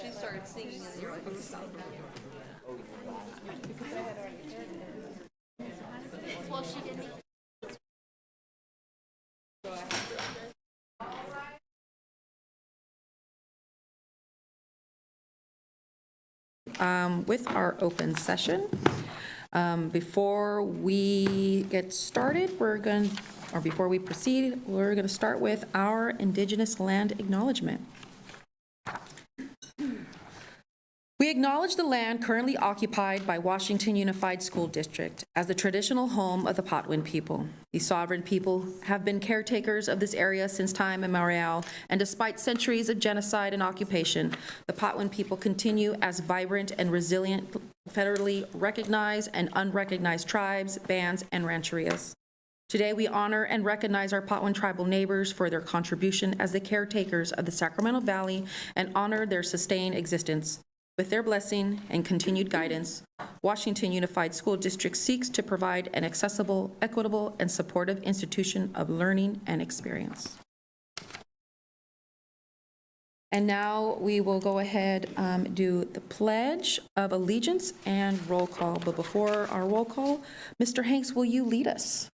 She started singing and you're like, Well, she didn't. With our open session. Before we get started, before we proceed, we're going to start with our Indigenous land acknowledgement. We acknowledge the land currently occupied by Washington Unified School District as the traditional home of the Patwin people. These sovereign people have been caretakers of this area since time immemorial, and despite centuries of genocide and occupation, the Patwin people continue as vibrant and resilient, federally recognized and unrecognized tribes, bands, and rancherias. Today, we honor and recognize our Patwin tribal neighbors for their contribution as the caretakers of the Sacramento Valley and honor their sustained existence. With their blessing and continued guidance, Washington Unified School District seeks to provide an accessible, equitable, and supportive institution of learning and experience. And now we will go ahead do the Pledge of Allegiance and roll call. But before our roll call, Mr. Hanks, will you lead us?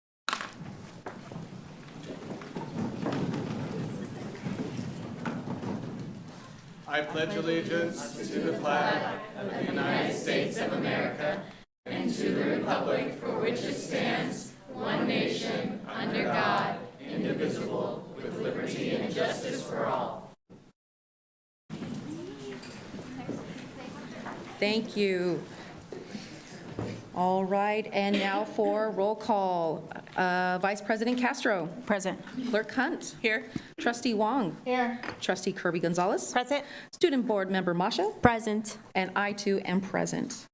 I pledge allegiance to the flag of the United States of America and to the republic for which it stands, one nation, under God, indivisible, with liberty and justice for all. Thank you. All right, and now for roll call. Vice President Castro. Present. Clerk Hunt. Here. Trustee Wong. Here. Trustee Kirby Gonzalez. Present. Student Board Member Masha. Present. And I, too, am present.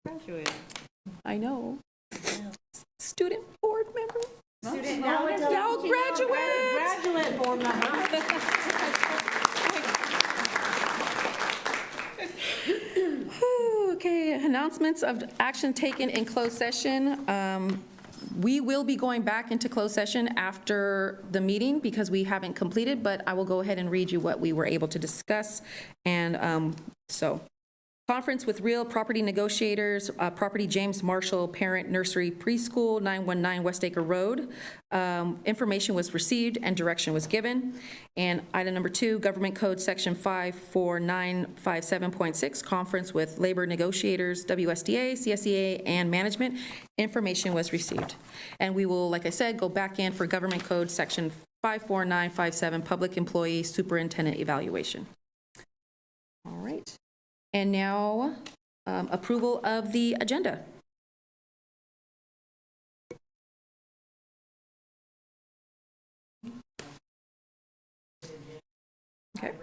Graduate. I know. Student Board Member. Student Now graduate. Graduate board member. Okay, announcements of action taken in closed session. We will be going back into closed session after the meeting because we haven't completed, but I will go ahead and read you what we were able to discuss. And conference with real property negotiators, property James Marshall Parent Nursery Preschool, 919 Westacre Road. Information was received and direction was given. And item number 2, Government Code Section 54957.6, conference with labor negotiators, WSDA, CSEA, and management. Information was received. And we will, like I said, go back in for Government Code Section 54957, Public Employee Superintendent Evaluation. All right. And now, approval of the agenda. Okay.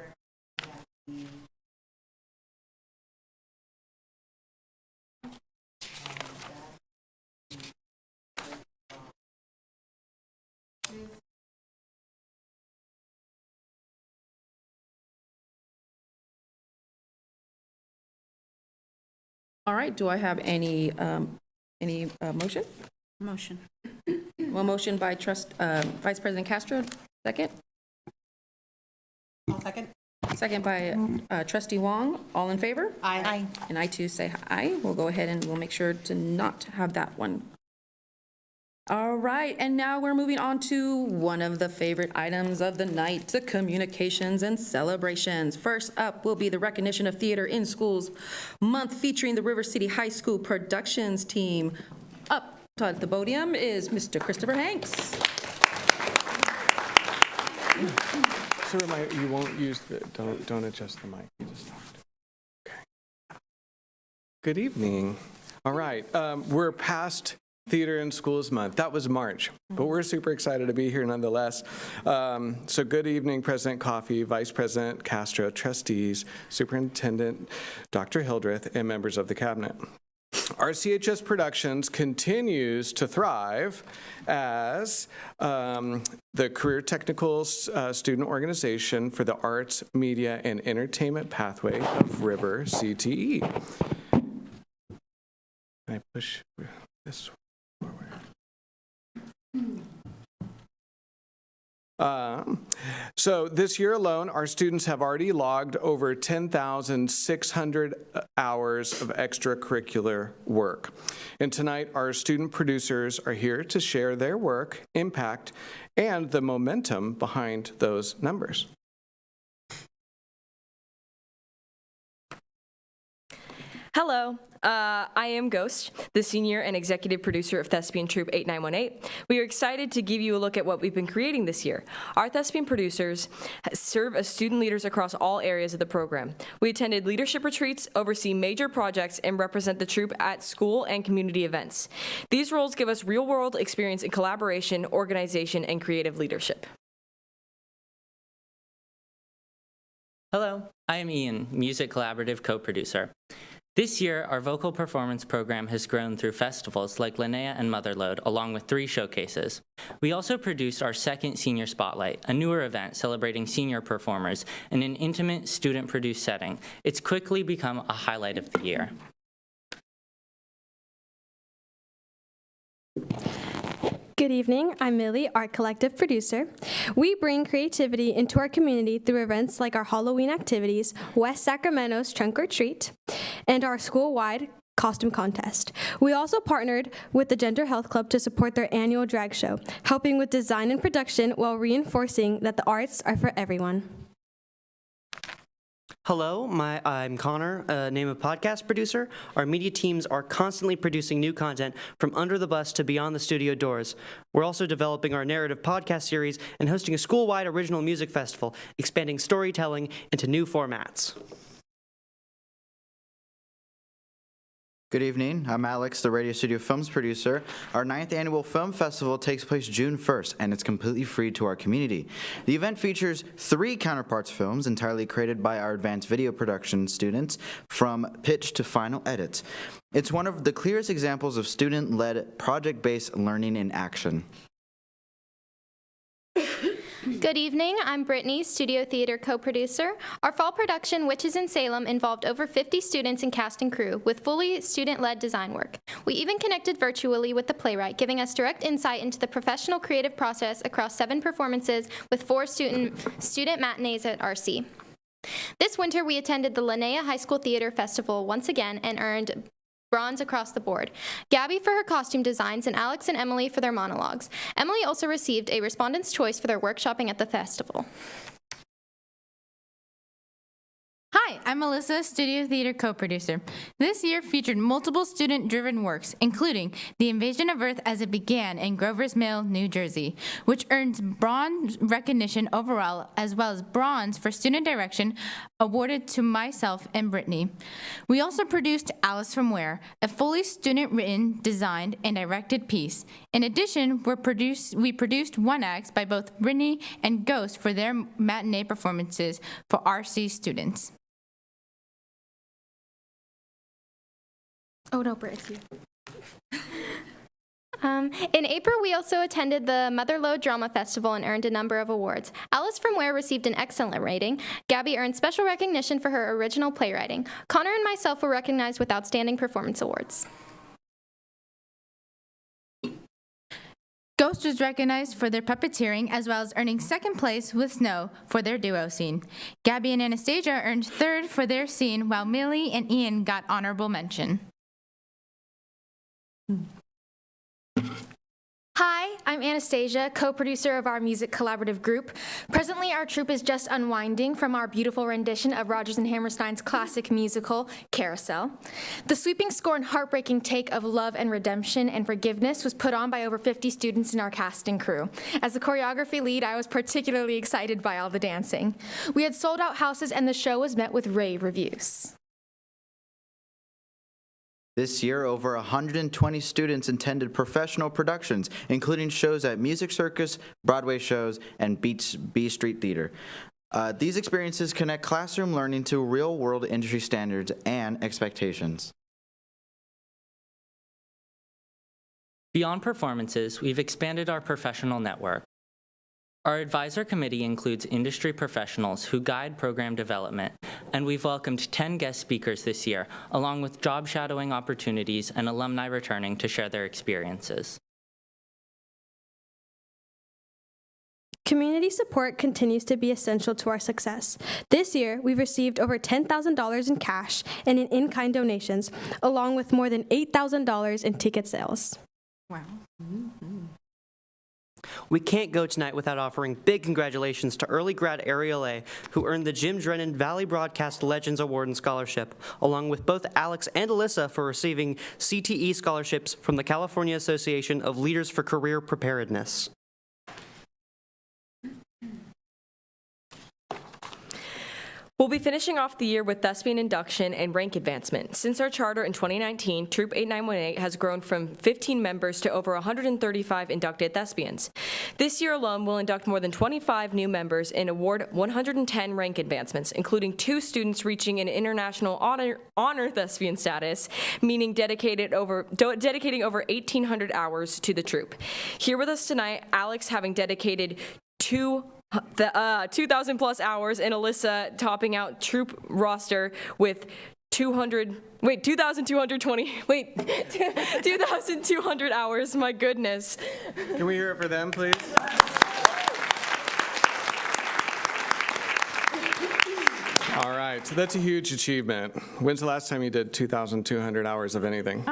All right, do I have any motion? Motion. Well, motion by Vice President Castro, second? I'll second. Second by Trustee Wong. All in favor? Aye. And I too say aye. We'll go ahead and we'll make sure to not have that one. All right, and now we're moving on to one of the favorite items of the night, the communications and celebrations. First up will be the Recognition of Theater in Schools Month featuring the River City High School Productions team. Up at the podium is Mr. Christopher Hanks. So you won't use don't adjust the mic. You just talked. Okay. Good evening. All right, we're past Theater in Schools Month. That was March, but we're super excited to be here nonetheless. So good evening, President Coffey, Vice President Castro, trustees, Superintendent Dr. Hildreth, and members of the Cabinet. RCHS Productions continues to thrive as the Career Technical Student Organization for the Arts, Media, and Entertainment Pathway of River CTE. Can I push this forward? So this year alone, our students have already logged over 10,600 hours of extracurricular work. And tonight, our student producers are here to share their work, impact, and the momentum behind those numbers. Hello, I am Ghost, the senior and executive producer of Thespian Troupe 8918. We are excited to give you a look at what we've been creating this year. Our Thespian producers serve as student leaders across all areas of the program. We attended leadership retreats, oversee major projects, and represent the troupe at school and community events. These roles give us real-world experience in collaboration, organization, and creative leadership. Hello, I am Ian, Music Collaborative co-producer. This year, our vocal performance program has grown through festivals like Linnea and Motherlode, along with 3 showcases. We also produced our second Senior Spotlight, a newer event celebrating senior performers in an intimate, student-produced setting. It's quickly become a highlight of the year. Good evening, I'm Millie, Art Collective producer. We bring creativity into our community through events like our Halloween activities, West Sacramento's Trunk or Treat, and our school-wide costume contest. We also partnered with the Gender Health Club to support their annual drag show, helping with design and production while reinforcing that the arts are for everyone. Hello, I'm Connor, name of podcast producer. Our media teams are constantly producing new content from under the bus to beyond the studio doors. We're also developing our narrative podcast series and hosting a school-wide original music festival, expanding storytelling into new formats. Good evening, I'm Alex, the Radio Studio Films producer. Our 9th annual film festival takes place June 1st, and it's completely free to our community. The event features 3 counterparts films entirely created by our advanced video production students from pitch to final edit. It's one of the clearest examples of student-led, project-based learning in action. Good evening, I'm Brittany, Studio Theater co-producer. Our fall production, Witches in Salem, involved over 50 students and cast and crew with fully student-led design work. We even connected virtually with the playwright, giving us direct insight into the professional creative process across 7 performances with 4 student matinees at RC. This winter, we attended the Linnea High School Theater Festival once again and earned bronze across the board. Gabby for her costume designs and Alex and Emily for their monologues. Emily also received a Respondent's Choice for their workshopping at the festival. Hi, I'm Melissa, Studio Theater co-producer. This year featured multiple student-driven works, including The Invasion of Earth as It Began in Grover's Mill, New Jersey, which earns bronze recognition overall, as well as bronze for student direction, awarded to myself and Brittany. We also produced Alice from Where, a fully student-written, designed, and directed piece. In addition, we produced one acts by both Brittany and Ghost for their matinee performances for RC students. Oh no, Britt, it's you. In April, we also attended the Motherlode Drama Festival and earned a number of awards. Alice from Where received an excellent rating. Gabby earned special recognition for her original playwriting. Connor and myself were recognized with Outstanding Performance Awards. Ghost was recognized for their puppeteering, as well as earning 2nd place with Snow for their duo scene. Gabby and Anastasia earned 3rd for their scene, while Millie and Ian got honorable mention. Hi, I'm Anastasia, co-producer of our music collaborative group. Presently, our troupe is just unwinding from our beautiful rendition of Rodgers and Hammerstein's classic musical, Carousel. The sweeping score and heartbreaking take of love and redemption and forgiveness was put on by over 50 students in our cast and crew. As the choreography lead, I was particularly excited by all the dancing. We had sold out houses and the show was met with rave reviews. This year, over 120 students attended professional productions, including shows at Music Circus, Broadway shows, and B Street Theater. These experiences connect classroom learning to real-world industry standards and expectations. Beyond performances, we've expanded our professional network. Our advisor committee includes industry professionals who guide program development, and we've welcomed 10 guest speakers this year, along with job shadowing opportunities and alumni returning to share their experiences. Community support continues to be essential to our success. This year, we've received over $10,000 in cash and in in-kind donations, along with more than $8,000 in ticket sales. Wow. We can't go tonight without offering big congratulations to early grad Ariel A., who earned the Jim Drennan Valley Broadcast Legends Award and Scholarship, along with both Alex and Alyssa for receiving CTE scholarships from the California Association of Leaders for Career Preparedness. We'll be finishing off the year with thespian induction and rank advancement. Since our charter in 2019, Troop 8918 has grown from 15 members to over 135 inducted thespians. This year alone, we'll induct more than 25 new members and award 110 rank advancements, including 2 students reaching an international honor thespian status, meaning dedicating over 1,800 hours to the troupe. Here with us tonight, Alex having dedicated 2,000 plus hours, and Alyssa topping out troop roster with 2,200 hours. My goodness. Can we hear it for them, please? All right, so that's a huge achievement. When's the last time you did 2,200 hours of anything?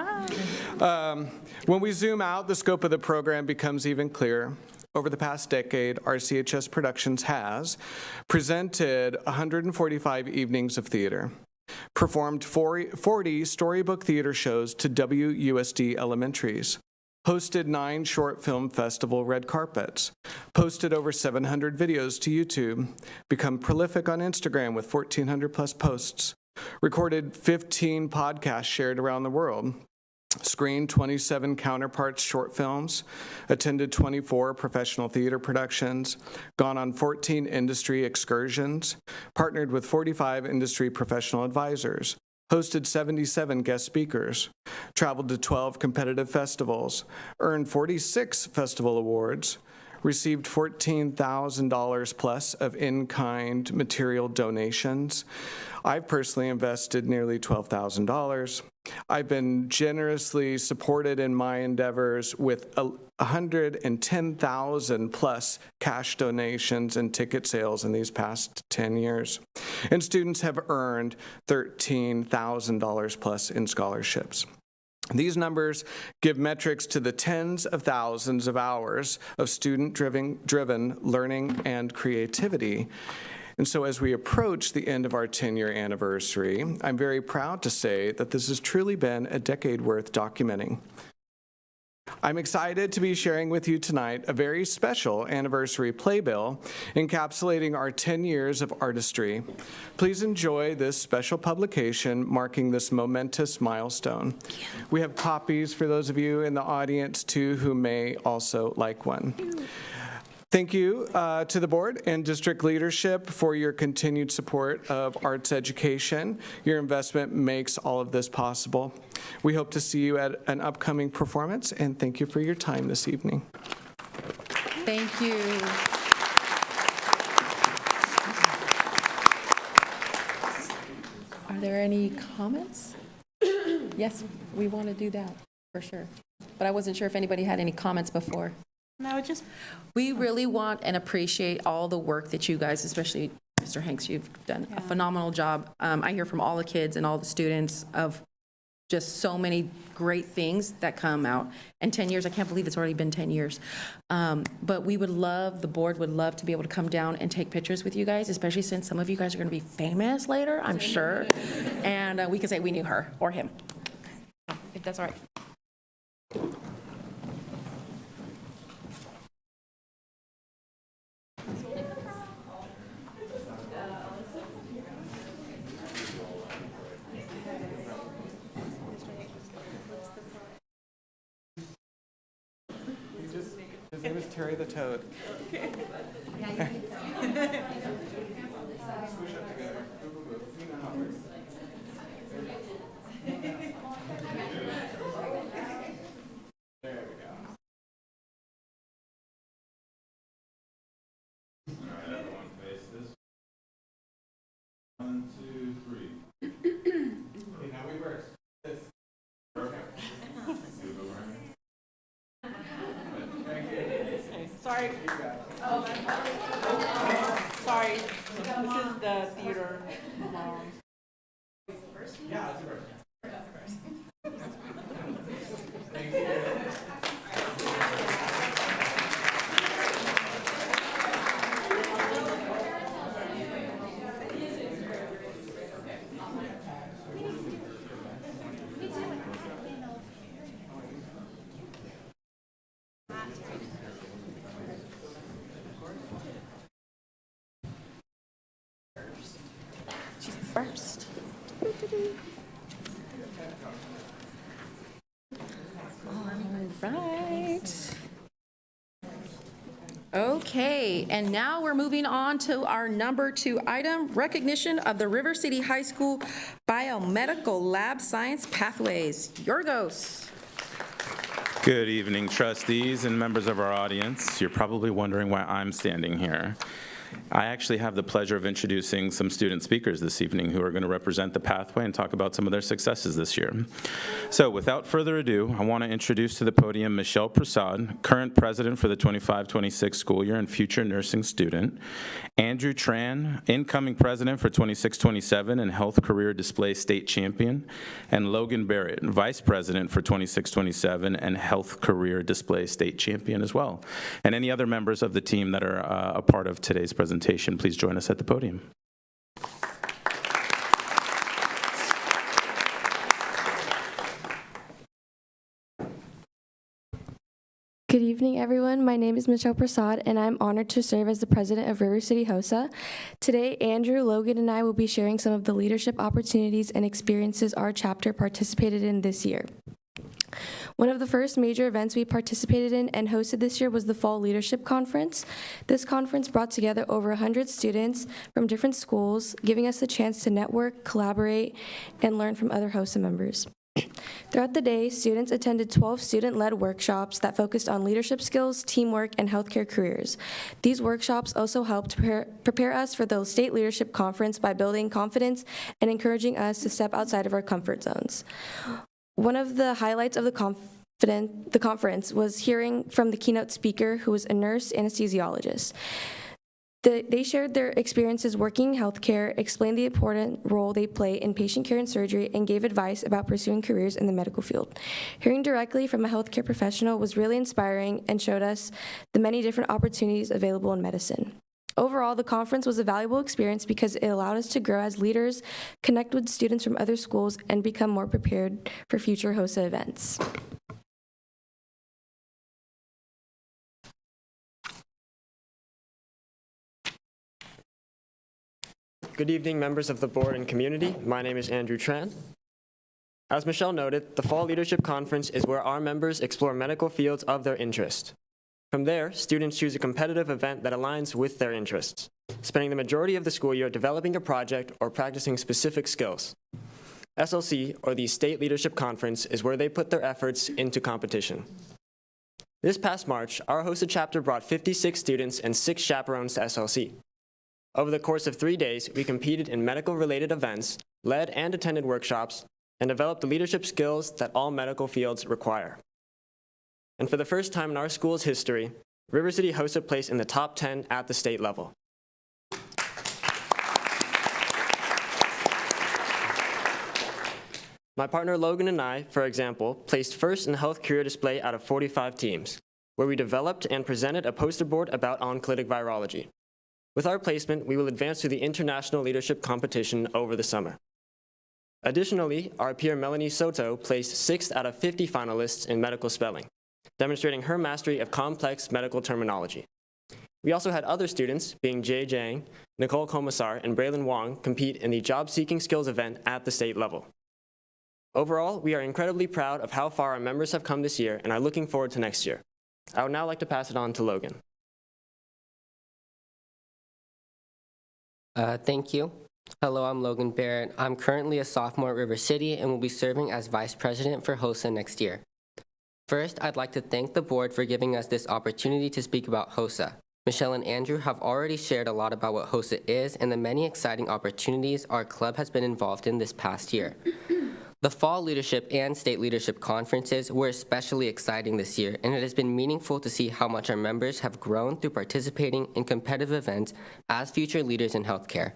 When we zoom out, the scope of the program becomes even clearer. Over the past decade, RCHS Productions has presented 145 evenings of theater, performed 40 storybook theater shows to WUSD elementaries, hosted 9 short film festival red carpets, posted over 700 videos to YouTube, become prolific on Instagram with 1,400 plus posts, recorded 15 podcasts shared around the world, screened 27 counterparts short films, attended 24 professional theater productions, gone on 14 industry excursions, partnered with 45 industry professional advisors, hosted 77 guest speakers, traveled to 12 competitive festivals, earned 46 festival awards, received $14,000 plus of in-kind material donations. I've personally invested nearly $12,000. I've been generously supported in my endeavors with 110,000 plus cash donations and ticket sales in these past 10 years. And students have earned $13,000 plus in scholarships. These numbers give metrics to the tens of thousands of hours of student-driven learning and creativity. And so as we approach the end of our 10-year anniversary, I'm very proud to say that this has truly been a decade worth documenting. I'm excited to be sharing with you tonight a very special anniversary playbill encapsulating our 10 years of artistry. Please enjoy this special publication marking this momentous milestone. We have copies for those of you in the audience too who may also like one. Thank you to the board and district leadership for your continued support of arts education. Your investment makes all of this possible. We hope to see you at an upcoming performance, and thank you for your time this evening. Thank you. Are there any comments? Yes, we want to do that, for sure. But I wasn't sure if anybody had any comments before. No, just We really want and appreciate all the work that you guys, especially Mr. Hanks, you've done a phenomenal job. I hear from all the kids and all the students of just so many great things that come out. And 10 years, I can't believe it's already been 10 years. But we would love, the board would love to be able to come down and take pictures with you guys, especially since some of you guys are going to be famous later, I'm sure. And we can say we knew her or him, if that's all right. His name is Terry the Toad. Okay. There we go. Sorry. Sorry, this is the theater. First. All right. Okay, and now we're moving on to our number 2 item, recognition of the River City High School Biomedical Lab Science Pathways. Yorgos. Good evening, trustees and members of our audience. You're probably wondering why I'm standing here. I actually have the pleasure of introducing some student speakers this evening who are going to represent the pathway and talk about some of their successes this year. So without further ado, I want to introduce to the podium Michelle Prasad, current president for the 25-26 school year and future nursing student, Andrew Tran, incoming president for 26-27 and health career display state champion, and Logan Barrett, vice president for 26-27 and health career display state champion as well. And any other members of the team that are a part of today's presentation, please join us at the podium. Good evening, everyone. My name is Michelle Prasad, and I'm honored to serve as the president of River City HOSA. Today, Andrew, Logan, and I will be sharing some of the leadership opportunities and experiences our chapter participated in this year. One of the first major events we participated in and hosted this year was the Fall Leadership Conference. This conference brought together over 100 students from different schools, giving us the chance to network, collaborate, and learn from other HOSA members. Throughout the day, students attended 12 student-led workshops that focused on leadership skills, teamwork, and healthcare careers. These workshops also helped prepare us for the State Leadership Conference by building confidence and encouraging us to step outside of our comfort zones. One of the highlights of the conference was hearing from the keynote speaker, who was a nurse anesthesiologist. They shared their experiences working in healthcare, explained the important role they play in patient care and surgery, and gave advice about pursuing careers in the medical field. Hearing directly from a healthcare professional was really inspiring and showed us the many different opportunities available in medicine. Overall, the conference was a valuable experience because it allowed us to grow as leaders, connect with students from other schools, and become more prepared for future HOSA events. Good evening, members of the board and community. My name is Andrew Tran. As Michelle noted, the Fall Leadership Conference is where our members explore medical fields of their interest. From there, students choose a competitive event that aligns with their interests, spending the majority of the school year developing a project or practicing specific skills. SLC, or the State Leadership Conference, is where they put their efforts into competition. This past March, our HOSA chapter brought 56 students and 6 chaperones to SLC. Over the course of 3 days, we competed in medical-related events, led and attended workshops, and developed the leadership skills that all medical fields require. And for the first time in our school's history, River City HOSA placed in the top 10 at the state level. My partner Logan and I, for example, placed first in health career display out of 45 teams, where we developed and presented a poster board about oncolytic virology. With our placement, we will advance to the International Leadership Competition over the summer. Additionally, our peer Melanie Soto placed 6th out of 50 finalists in medical spelling, demonstrating her mastery of complex medical terminology. We also had other students, being Jay Jang, Nicole Commissar, and Braylon Wong, compete in the Job Seeking Skills event at the state level. Overall, we are incredibly proud of how far our members have come this year and are looking forward to next year. I would now like to pass it on to Logan. Thank you. Hello, I'm Logan Barrett. I'm currently a sophomore at River City and will be serving as vice president for HOSA next year. First, I'd like to thank the board for giving us this opportunity to speak about HOSA. Michelle and Andrew have already shared a lot about what HOSA is and the many exciting opportunities our club has been involved in this past year. The Fall Leadership and State Leadership Conferences were especially exciting this year, and it has been meaningful to see how much our members have grown through participating in competitive events as future leaders in healthcare.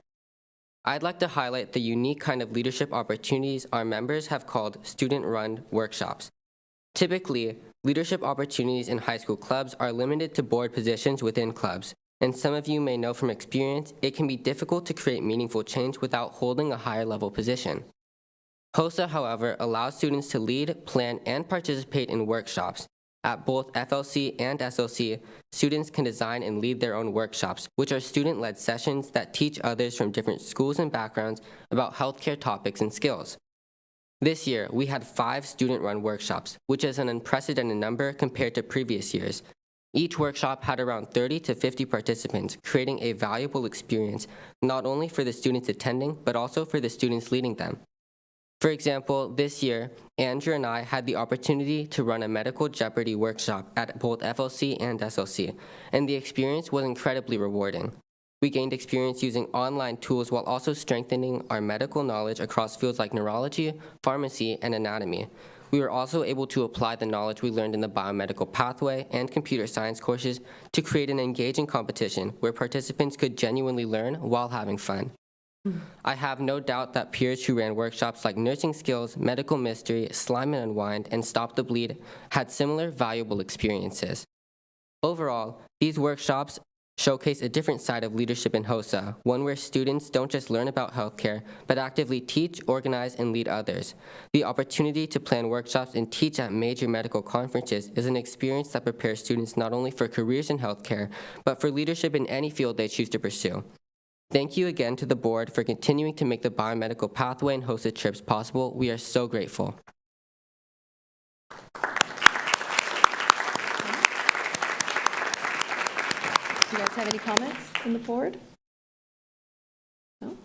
I'd like to highlight the unique kind of leadership opportunities our members have called student-run workshops. Typically, leadership opportunities in high school clubs are limited to board positions within clubs, and some of you may know from experience it can be difficult to create meaningful change without holding a higher level position. HOSA, however, allows students to lead, plan, and participate in workshops. At both FLC and SLC, students can design and lead their own workshops, which are student-led sessions that teach others from different schools and backgrounds about healthcare topics and skills. This year, we had 5 student-run workshops, which is an unprecedented number compared to previous years. Each workshop had around 30 to 50 participants, creating a valuable experience, not only for the students attending, but also for the students leading them. For example, this year, Andrew and I had the opportunity to run a Medical Jeopardy workshop at both FLC and SLC, and the experience was incredibly rewarding. We gained experience using online tools while also strengthening our medical knowledge across fields like neurology, pharmacy, and anatomy. We were also able to apply the knowledge we learned in the biomedical pathway and computer science courses to create an engaging competition where participants could genuinely learn while having fun. I have no doubt that peers who ran workshops like Nursing Skills, Medical Mystery, Slime and Unwind, and Stop the Bleed had similar valuable experiences. Overall, these workshops showcase a different side of leadership in HOSA, one where students don't just learn about healthcare, but actively teach, organize, and lead others. The opportunity to plan workshops and teach at major medical conferences is an experience that prepares students not only for careers in healthcare, but for leadership in any field they choose to pursue. Thank you again to the board for continuing to make the biomedical pathway and HOSA trips possible. We are so grateful. Do you guys have any comments from the board? No?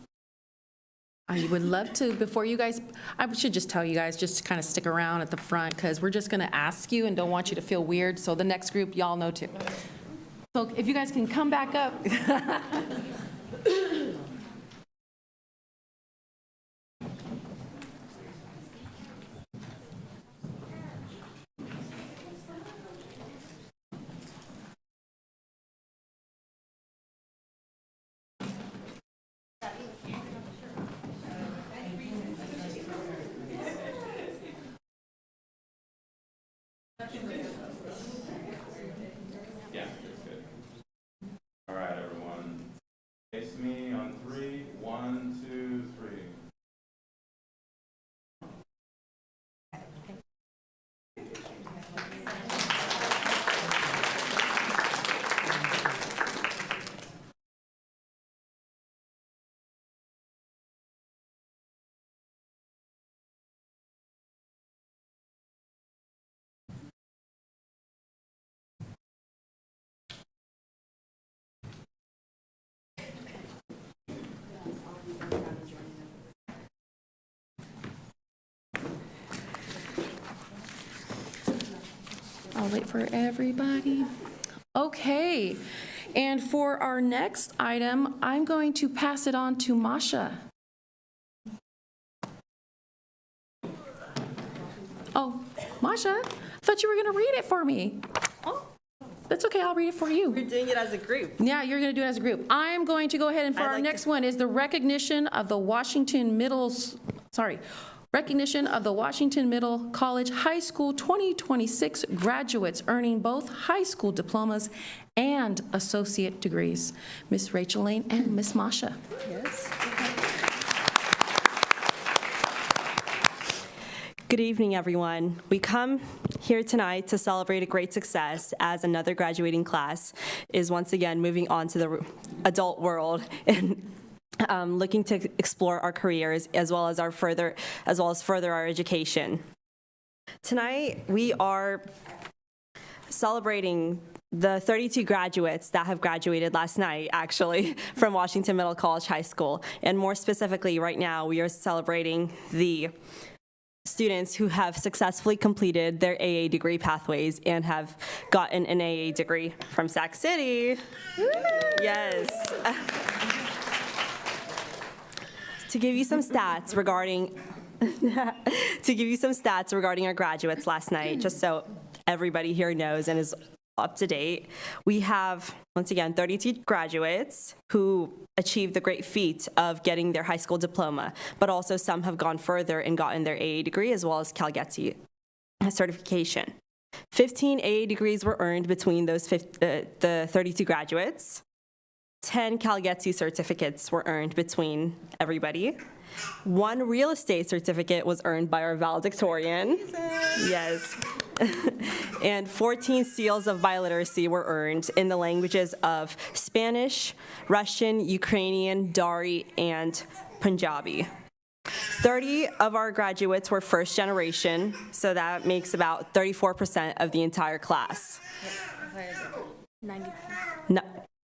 I would love to, before you guys, I should just tell you guys just to kind of stick around at the front because we're just going to ask you and don't want you to feel weird. So the next group, y'all know too. So if you guys can come back up. Yeah, that's good. All right, everyone. Face me on 3. 1, 2, 3. I'll wait for everybody. Okay, and for our next item, I'm going to pass it on to Masha. Oh, Masha, I thought you were going to read it for me. Oh, that's okay, I'll read it for you. We're doing it as a group. Yeah, you're going to do it as a group. I'm going to go ahead and for our next one is the recognition of the Washington Middle College High School 2026 graduates earning both high school diplomas and associate degrees. Miss Rachel Lane and Miss Masha. Yes. Good evening, everyone. We come here tonight to celebrate a great success as another graduating class is once again moving on to the adult world and looking to explore our careers as well as further our education. Tonight, we are celebrating the 32 graduates that have graduated last night, actually, from Washington Middle College High School. And more specifically, right now, we are celebrating the students who have successfully completed their AA degree pathways and have gotten an AA degree from Sac City. Yes. To give you some stats regarding to give you some stats regarding our graduates last night, just so everybody here knows and is up to date. We have, once again, 32 graduates who achieved the great feat of getting their high school diploma, but also some have gone further and gotten their AA degree as well as CalGETC certification. 15 AA degrees were earned between those the 32 graduates. 10 CalGETC certificates were earned between everybody. 1 real estate certificate was earned by our valedictorian. Yes. And 14 seals of biliteracy were earned in the languages of Spanish, Russian, Ukrainian, Dari, and Punjabi. 30 of our graduates were first generation, so that makes about 34% of the entire class.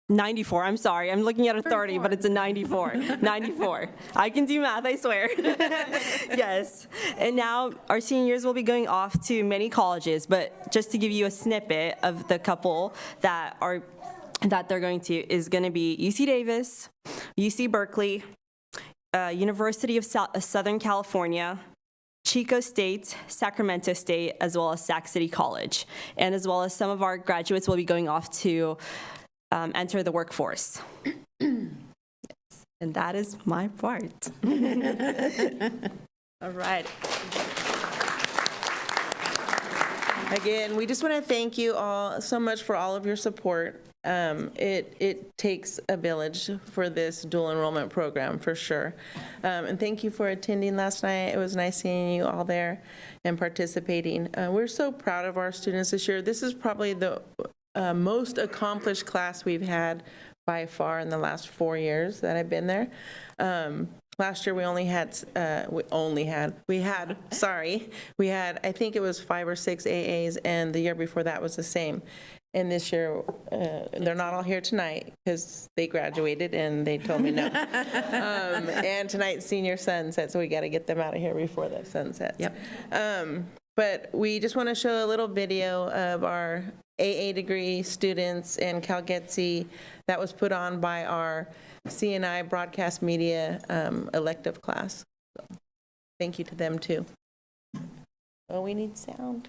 94, I'm sorry. I'm looking at a 30, but it's a 94. 94. I can do math, I swear. Yes. And now our seniors will be going off to many colleges, but just to give you a snippet of the couple that they're going to is going to be UC Davis, UC Berkeley, University of Southern California, Chico State, Sacramento State, as well as Sac City College. And as well as some of our graduates will be going off to enter the workforce. And that is my part. All right. Again, we just want to thank you all so much for all of your support. It takes a village for this dual enrollment program, for sure. And thank you for attending last night. It was nice seeing you all there and participating. We're so proud of our students this year. This is probably the most accomplished class we've had by far in the last 4 years that I've been there. Last year we had, I think it was 5 or 6 AAs, and the year before that was the same. And this year, they're not all here tonight because they graduated and they told me no. And tonight's senior sunset, so we got to get them out of here before the sunset. Yep. But we just want to show a little video of our AA degree students and CalGETC that was put on by our CNI broadcast media elective class. So, thank you to them too. Oh, we need sound.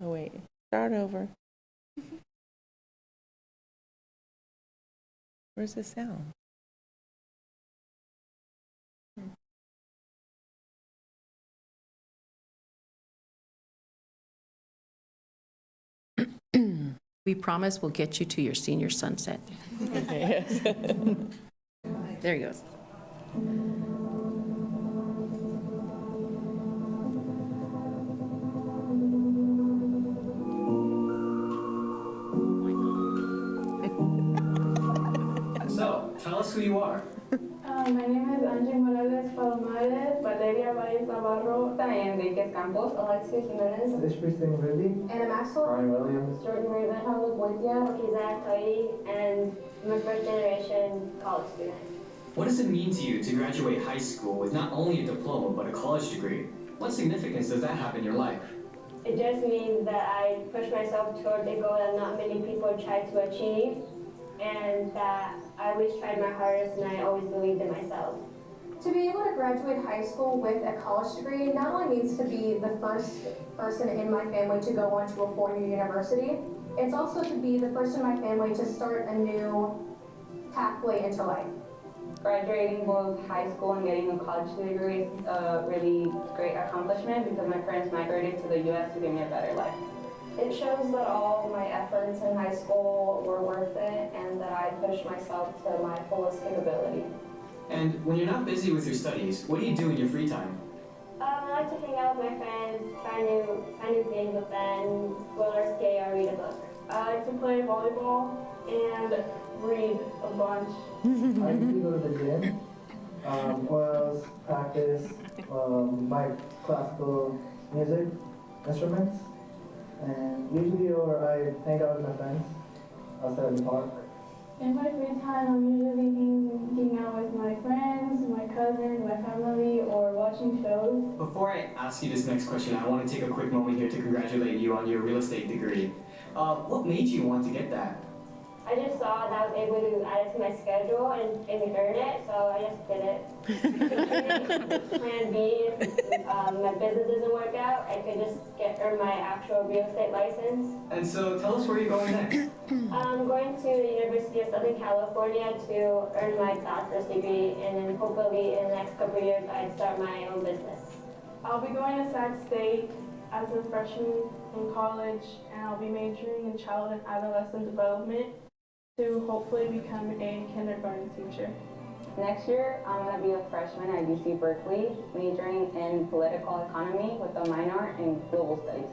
Oh wait, start over. Where's the sound? We promise we'll get you to your senior sunset. Okay. There he goes. So, tell us who you are. My name is Angie Morales Palomares, Valeria Valles Navarro, Diane Enriquez Campos, Alexia Jimenez, Christine Ridley, Anna Maxwell, Ryan Williams, Jordan Ravenhall Boitia, Kizak Tayi, and I'm a first generation college student. What does it mean to you to graduate high school with not only a diploma but a college degree? What significance does that have in your life? It just means that I push myself toward a goal that not many people try to achieve, and that I always tried my hardest and I always believed in myself. To be able to graduate high school with a college degree not only means to be the first person in my family to go on to a four-year university, it's also to be the first in my family to start a new pathway into life. Graduating both high school and getting a college degree is a really great accomplishment because my parents migrated to the U.S. to give me a better life. It shows that all my efforts in high school were worth it and that I pushed myself to my fullest capability. And when you're not busy with your studies, what do you do in your free time? I like to hang out with my friends, try new things with them, roller skate, or read a book. I like to play volleyball and read a bunch. I usually go to the gym, or else practice my classical music instruments. And usually, or I hang out with my friends outside of the park. In my free time, I'm usually hanging out with my friends, my cousins, my family, or watching shows. Before I ask you this next question, I want to take a quick moment here to congratulate you on your real estate degree. What made you want to get that? I just saw that I was able to add it to my schedule and earn it, so I just did it. Plan B, if my business doesn't work out, I could just earn my actual real estate license. And so tell us where you're going next. I'm going to the University of Southern California to earn my bachelor's degree, and then hopefully in the next couple of years I'd start my own business. I'll be going to Sac State as a freshman in college, and I'll be majoring in child and adolescent development to hopefully become a kindergarten teacher. Next year, I'm going to be a freshman at UC Berkeley, majoring in political economy with a minor in global studies.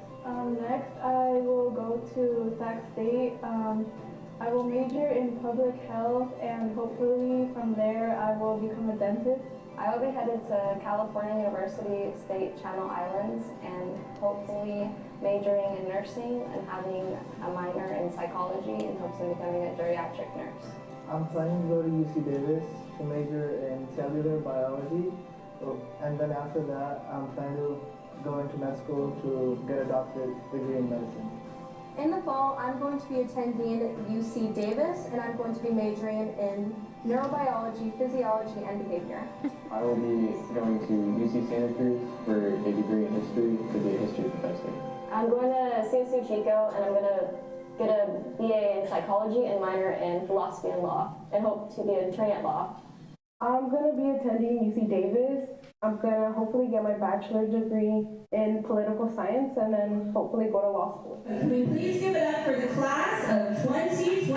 Next, I will go to Sac State. I will major in public health, and hopefully from there I will become a dentist. I will be headed to California University State Channel Islands and hopefully majoring in nursing and having a minor in psychology in hopes of becoming a geriatric nurse. I'm planning to go to UC Davis to major in cellular biology, and then after that, I'm planning to go into med school to get a doctorate degree in medicine. In the fall, I'm going to be attending UC Davis, and I'm going to be majoring in neurobiology, physiology, and behavior. I will be going to UC Santa Cruz for a degree in history to be a history professor. I'm going to CSU Chico and I'm going to get a BA in psychology and minor in philosophy and law and hope to be an attorney at law. I'm going to be attending UC Davis. I'm going to hopefully get my bachelor's degree in political science and then hopefully go to law school. Can we please give it up for the class of 2020?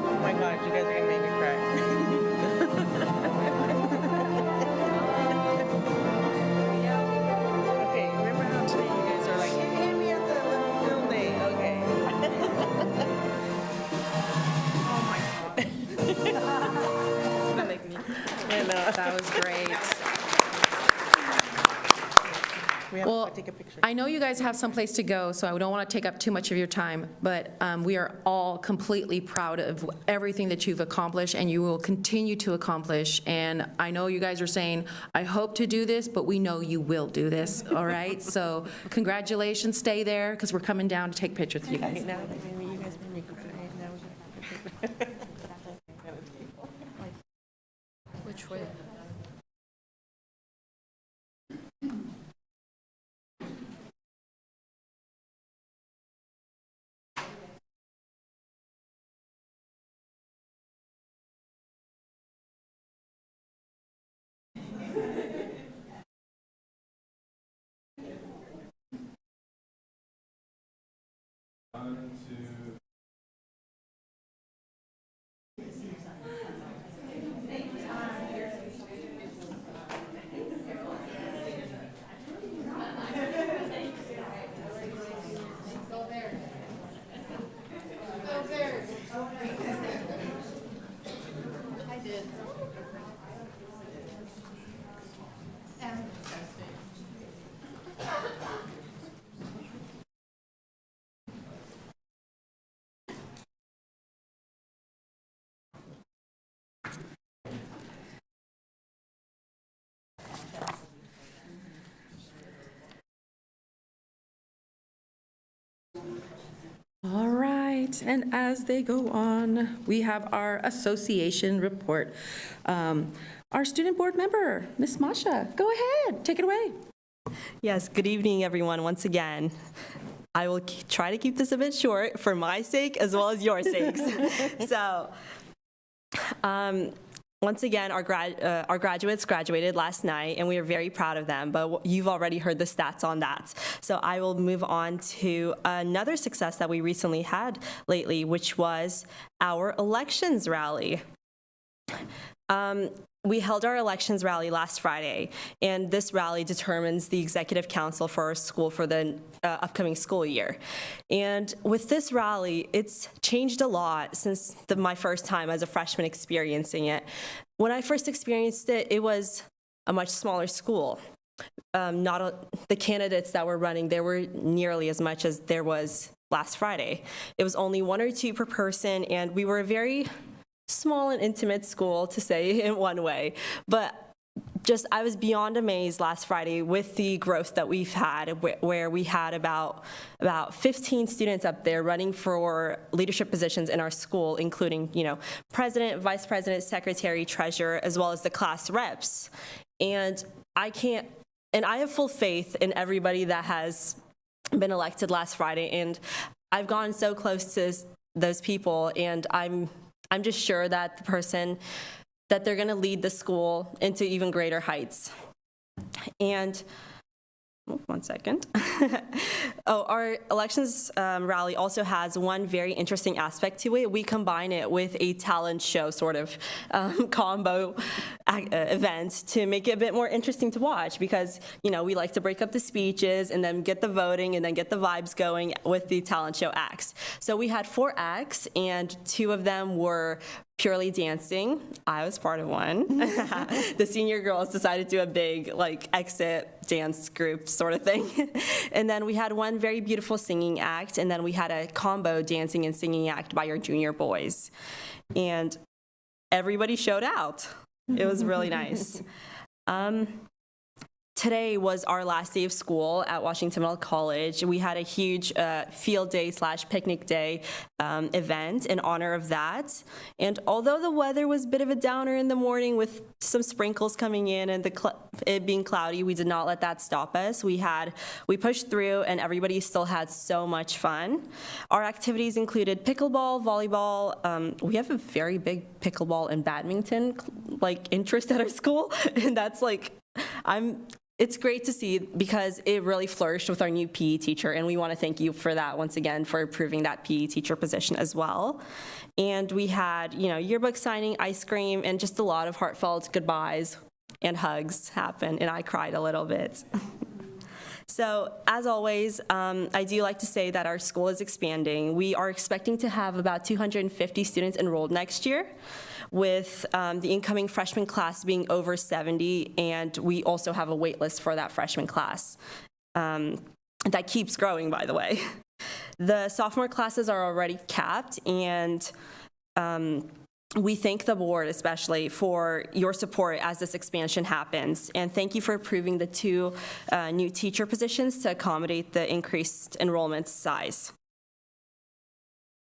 Oh my God, you guys are gonna make me cry. Okay, remember how today you guys are like, hey, me at the little film day, okay. Oh my God. It's gonna make me. I know. That was great. We have Well, to take a picture. I know you guys have someplace to go, so I don't want to take up too much of your time, but we are all completely proud of everything that you've accomplished and you will continue to accomplish. And I know you guys are saying, I hope to do this, but we know you will do this, all right? So congratulations, stay there, because we're coming down to take pictures with you guys. Now that maybe you guys made me cry, now we have to. Which way? All right, and as they go on, we have our association report. Our student board member, Ms. Masha, go ahead, take it away. Yes, good evening, everyone, once again. I will try to keep this a bit short for my sake as well as your sakes. So, once again, our graduates graduated last night, and we are very proud of them, but you've already heard the stats on that. So I will move on to another success that we recently had lately, which was our elections rally. We held our elections rally last Friday, and this rally determines the executive council for our school for the upcoming school year. And with this rally, it's changed a lot since my first time as a freshman experiencing it. When I first experienced it, it was a much smaller school. The candidates that were running, there were nearly as much as there was last Friday. It was only 1 or 2 per person, and we were a very small and intimate school, to say in one way. But I was beyond amazed last Friday with the growth that we've had, where we had about 15 students up there running for leadership positions in our school, including, president, vice president, secretary, treasurer, as well as the class reps. And I have full faith in everybody that has been elected last Friday, and I've gone so close to those people, and I'm just sure that the person that they're going to lead the school into even greater heights. And one second. Our elections rally also has one very interesting aspect to it. We combine it with a talent show sort of combo event to make it a bit more interesting to watch, because, we like to break up the speeches and then get the voting and then get the vibes going with the talent show acts. So we had 4 acts, and 2 of them were purely dancing. I was part of one. The senior girls decided to do a big exit dance group sort of thing. And then we had one very beautiful singing act, and then we had a combo dancing and singing act by our junior boys. And everybody showed out. It was really nice. Today was our last day of school at Washington Middle College. We had a huge field day / picnic day event in honor of that. And although the weather was a bit of a downer in the morning with some sprinkles coming in and it being cloudy, we did not let that stop us. We pushed through, and everybody still had so much fun. Our activities included pickleball, volleyball. We have a very big pickleball and badminton interest at our school, and that's it's great to see, because it really flourished with our new PE teacher, and we want to thank you for that once again, for approving that PE teacher position as well. And we had, yearbook signing, ice cream, and just a lot of heartfelt goodbyes and hugs happen, and I cried a little bit. So, as always, I do like to say that our school is expanding. We are expecting to have about 250 students enrolled next year, with the incoming freshman class being over 70, and we also have a wait list for that freshman class. That keeps growing, by the way. The sophomore classes are already capped, and we thank the board especially for your support as this expansion happens, and thank you for approving the 2 new teacher positions to accommodate the increased enrollment size.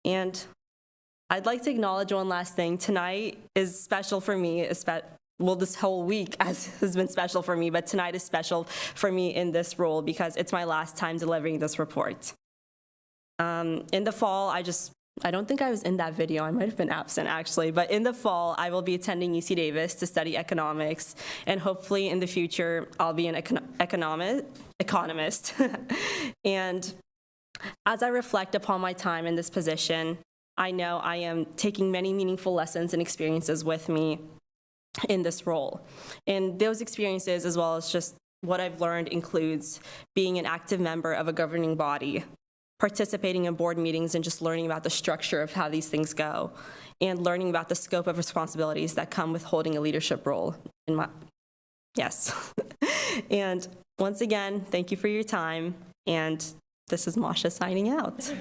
And I'd like to acknowledge one last thing. Tonight is special for me, this whole week has been special for me, but tonight is special for me in this role because it's my last time delivering this report. In the fall, I don't think I was in that video. I might have been absent, actually. But in the fall, I will be attending UC Davis to study economics. And hopefully in the future, I'll be an economist. And as I reflect upon my time in this position, I know I am taking many meaningful lessons and experiences with me in this role. And those experiences, as well as just what I've learned, includes being an active member of a governing body, participating in board meetings and just learning about the structure of how these things go, and learning about the scope of responsibilities that come with holding a leadership role. Yes. And once again, thank you for your time, and this is Masha signing out.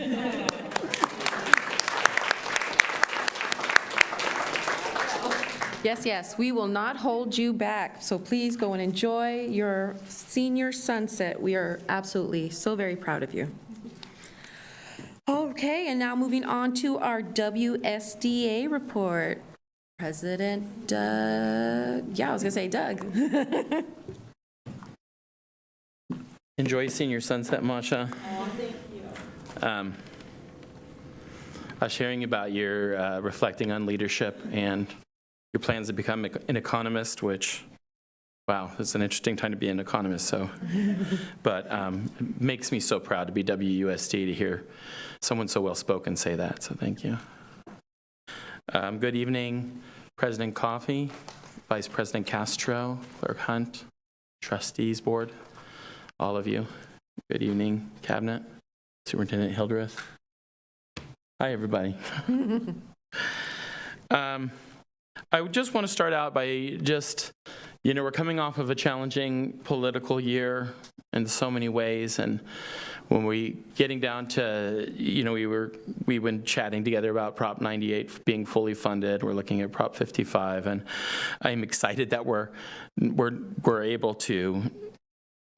Yes, we will not hold you back, so please go and enjoy your senior sunset. We are absolutely so very proud of you. Okay, and now moving on to our WSDA report. President Doug, I was gonna say Doug. Enjoy senior sunset, Masha. Oh, thank you. I was sharing about your reflecting on leadership and your plans to become an economist, which, wow, it's an interesting time to be an economist. So, but it makes me so proud to be WUSD to hear someone so well-spoken say that. So thank you. Good evening, President Coffey, Vice President Castro, Clerk Hunt, Trustees Board, all of you. Good evening, Cabinet, Superintendent Hildreth. Hi, everybody. I just want to start out by just You know, we're coming off of a challenging political year in so many ways, and when we getting down to, you know, we've been chatting together about Prop 98 being fully funded. We're looking at Prop 55, and I'm excited that we're able to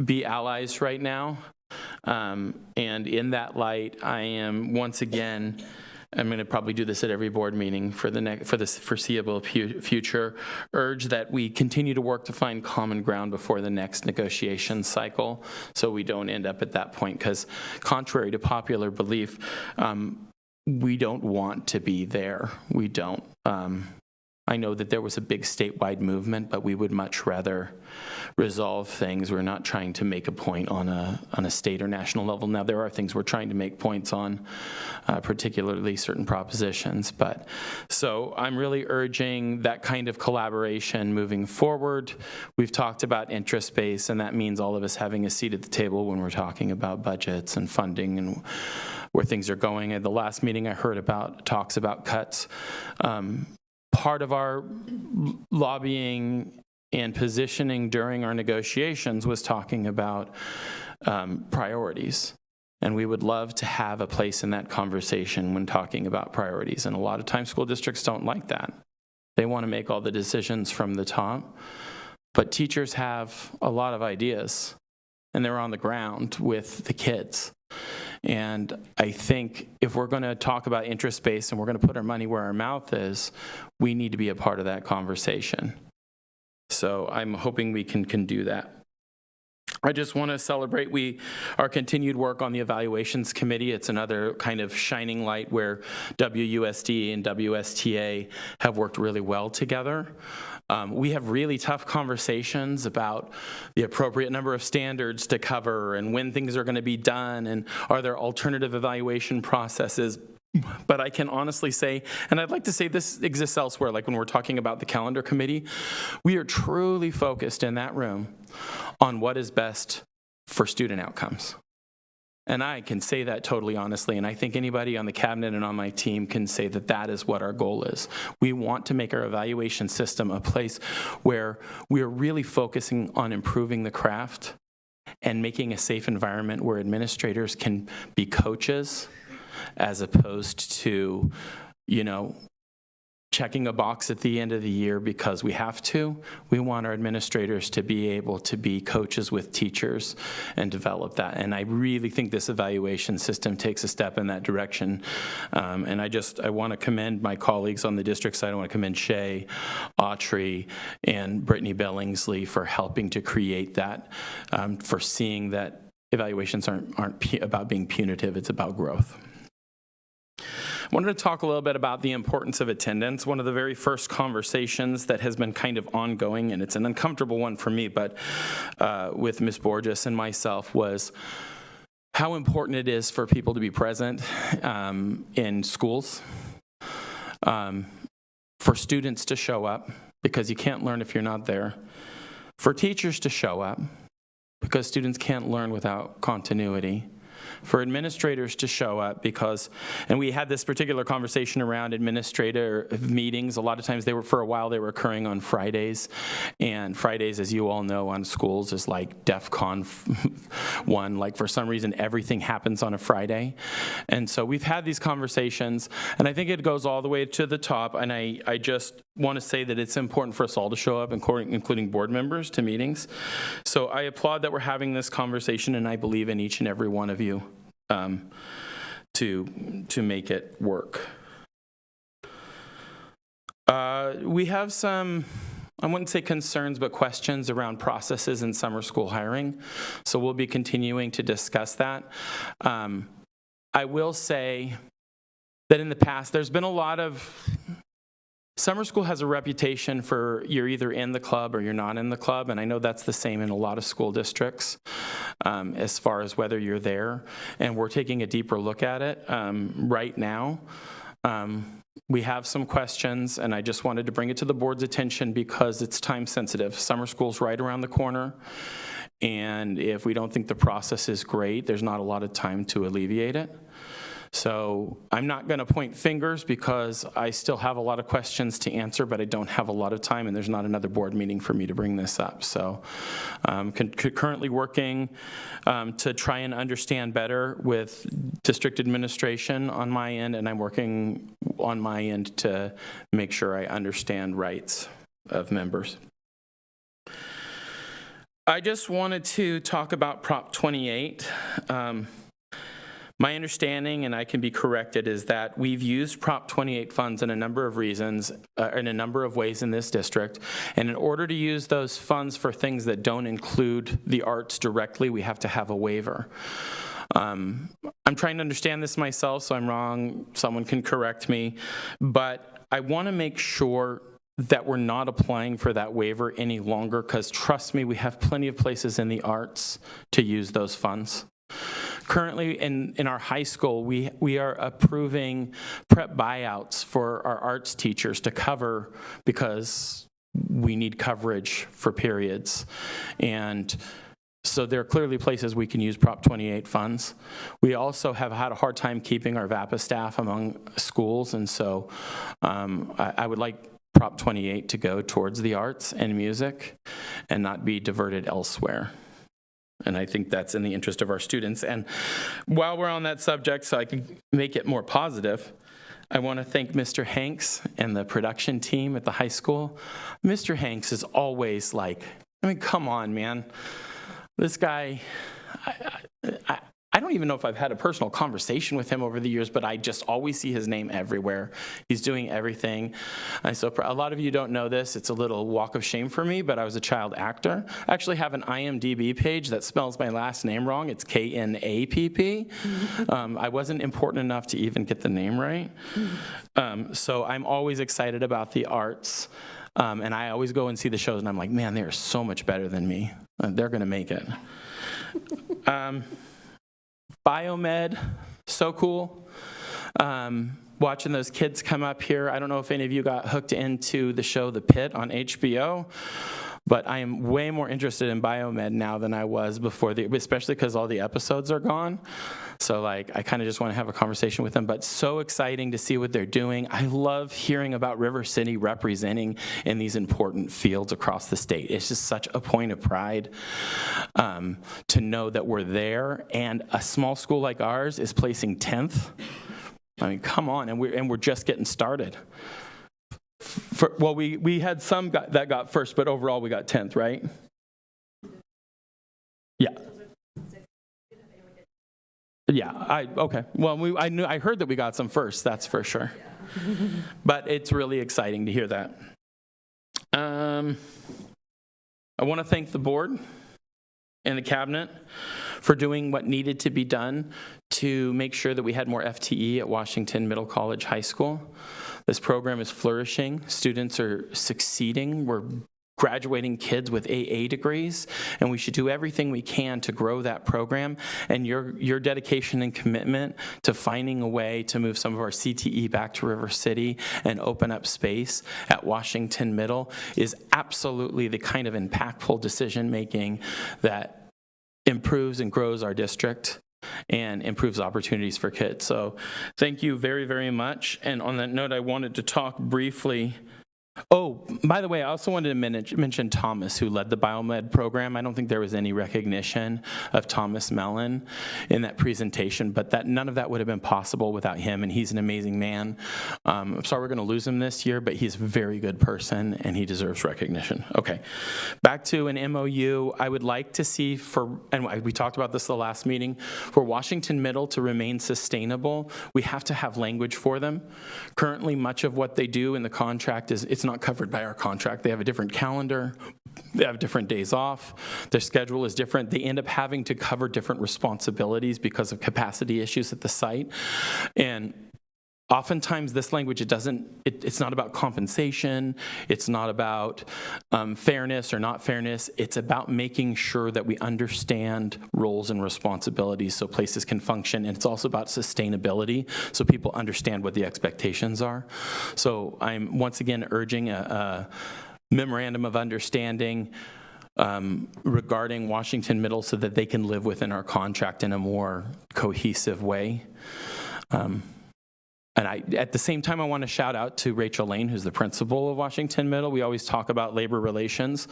be allies right now. And in that light, I am once again, I'm going to probably do this at every board meeting for the foreseeable future, urge that we continue to work to find common ground before the next negotiation cycle, so we don't end up at that point, because contrary to popular belief, we don't want to be there. We don't. I know that there was a big statewide movement, but we would much rather resolve things. We're not trying to make a point on a state or national level. Now, there are things we're trying to make points on, particularly certain propositions. But so I'm really urging that kind of collaboration moving forward. We've talked about interest base, and that means all of us having a seat at the table when we're talking about budgets and funding and where things are going. At the last meeting, I heard about talks about cuts. Part of our lobbying and positioning during our negotiations was talking about priorities. And we would love to have a place in that conversation when talking about priorities. And a lot of times school districts don't like that. They want to make all the decisions from the top. But teachers have a lot of ideas, and they're on the ground with the kids. And I think if we're going to talk about interest base and we're going to put our money where our mouth is, we need to be a part of that conversation. So I'm hoping we can do that. I just want to celebrate our continued work on the evaluations committee. It's another kind of shining light where WUSD and WSTA have worked really well together. We have really tough conversations about the appropriate number of standards to cover and when things are going to be done and are there alternative evaluation processes. But I can honestly say, and I'd like to say this exists elsewhere, like when we're talking about the calendar committee, we are truly focused in that room on what is best for student outcomes. And I can say that totally honestly, and I think anybody on the cabinet and on my team can say that that is what our goal is. We want to make our evaluation system a place where we are really focusing on improving the craft and making a safe environment where administrators can be coaches as opposed to, you know, checking a box at the end of the year because we have to. We want our administrators to be able to be coaches with teachers and develop that. And I really think this evaluation system takes a step in that direction. And I want to commend my colleagues on the district side. I want to commend Shay, Autry, and Brittany Billingsley for helping to create that, for seeing that evaluations aren't about being punitive, it's about growth. I wanted to talk a little bit about the importance of attendance. One of the very first conversations that has been kind of ongoing, and it's an uncomfortable one for me, but with Ms. Borges and myself, was how important it is for people to be present in schools, for students to show up, because you can't learn if you're not there, for teachers to show up, because students can't learn without continuity, for administrators to show up because, and we had this particular conversation around administrator meetings. A lot of times for a while they were occurring on Fridays, and Fridays, as you all know, on schools is like DEFCON 1. Like for some reason, everything happens on a Friday. And so we've had these conversations, and I think it goes all the way to the top, and I just want to say that it's important for us all to show up, including board members, to meetings. So I applaud that we're having this conversation, and I believe in each and every one of you to make it work. We have some, I wouldn't say concerns, but questions around processes in summer school hiring. So we'll be continuing to discuss that. I will say that in the past, there's been a lot of, summer school has a reputation for you're either in the club or you're not in the club, and I know that's the same in a lot of school districts as far as whether you're there, and we're taking a deeper look at it right now. We have some questions, and I just wanted to bring it to the board's attention because it's time sensitive. Summer school's right around the corner, and if we don't think the process is great, there's not a lot of time to alleviate it. So I'm not going to point fingers because I still have a lot of questions to answer, but I don't have a lot of time, and there's not another board meeting for me to bring this up. So currently working to try and understand better with district administration on my end, and I'm working on my end to make sure I understand rights of members. I just wanted to talk about Prop 28. My understanding, and I can be corrected, is that we've used Prop 28 funds in a number of reasons, in a number of ways in this district. And in order to use those funds for things that don't include the arts directly, we have to have a waiver. I'm trying to understand this myself, so I'm wrong. Someone can correct me. But I want to make sure that we're not applying for that waiver any longer, because trust me, we have plenty of places in the arts to use those funds. Currently in our high school, we are approving prep buyouts for our arts teachers to cover, because we need coverage for periods. And so there are clearly places we can use Prop 28 funds. We also have had a hard time keeping our VAPA staff among schools, and so I would like Prop 28 to go towards the arts and music and not be diverted elsewhere. And I think that's in the interest of our students. And while we're on that subject, so I can make it more positive, I want to thank Mr. Hanks and the production team at the high school. Mr. Hanks is always like, I mean, come on, man. This guy, I don't even know if I've had a personal conversation with him over the years, but I just always see his name everywhere. He's doing everything. So a lot of you don't know this. It's a little walk of shame for me, but I was a child actor. I actually have an IMDb page that spells my last name wrong. It's K-N-A-P-P. I wasn't important enough to even get the name right. So I'm always excited about the arts. And I always go and see the shows, and I'm like, man, they are so much better than me. They're going to make it. Biomed, so cool. Watching those kids come up here. I don't know if any of you got hooked into the show The Pit on HBO, but I am way more interested in biomed now than I was before, especially because all the episodes are gone. So like, I kind of just want to have a conversation with them, but so exciting to see what they're doing. I love hearing about River City representing in these important fields across the state. It's just such a point of pride to know that we're there, and a small school like ours is placing 10th. I mean, come on, and we're just getting started. Well, we had some that got first, but overall we got 10th, right? Yeah. Yeah, okay. Well, I heard that we got some first, that's for sure. But it's really exciting to hear that. I want to thank the board and the cabinet for doing what needed to be done to make sure that we had more FTE at Washington Middle College High School. This program is flourishing. Students are succeeding. We're graduating kids with AA degrees, and we should do everything we can to grow that program. And your dedication and commitment to finding a way to move some of our CTE back to River City and open up space at Washington Middle is absolutely the kind of impactful decision-making that improves and grows our district and improves opportunities for kids. So thank you very, very much. And on that note, I wanted to talk briefly. Oh, by the way, I also wanted to mention Thomas, who led the biomed program. I don't think there was any recognition of Thomas Mellon in that presentation, but none of that would have been possible without him, and he's an amazing man. I'm sorry we're going to lose him this year, but he's a very good person, and he deserves recognition. Okay, back to an MOU. I would like to see and we talked about this the last meeting, for Washington Middle to remain sustainable, we have to have language for them. Currently, much of what they do in the contract it's not covered by our contract. They have a different calendar. They have different days off. Their schedule is different. They end up having to cover different responsibilities because of capacity issues at the site. And oftentimes this language, it's not about compensation. It's not about fairness or not fairness. It's about making sure that we understand roles and responsibilities so places can function. And it's also about sustainability so people understand what the expectations are. So I'm once again urging a memorandum of understanding regarding Washington Middle so that they can live within our contract in a more cohesive way. And at the same time, I want to shout out to Rachel Lane, who's the principal of Washington Middle. We always talk about labor relations.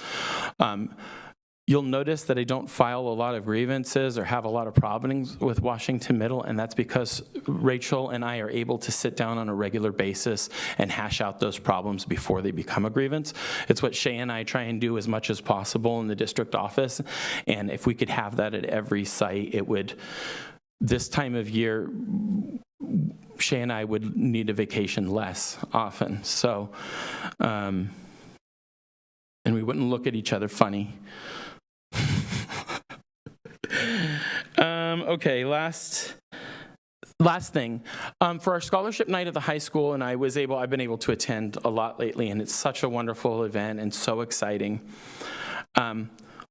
You'll notice that I don't file a lot of grievances or have a lot of problems with Washington Middle, and that's because Rachel and I are able to sit down on a regular basis and hash out those problems before they become a grievance. It's what Shay and I try and do as much as possible in the district office, and if we could have that at every site, it would, this time of year, Shay and I would need a vacation less often. So, and we wouldn't look at each other funny. Okay, last thing. For our scholarship night at the high school, and I've been able to attend a lot lately, and it's such a wonderful event and so exciting.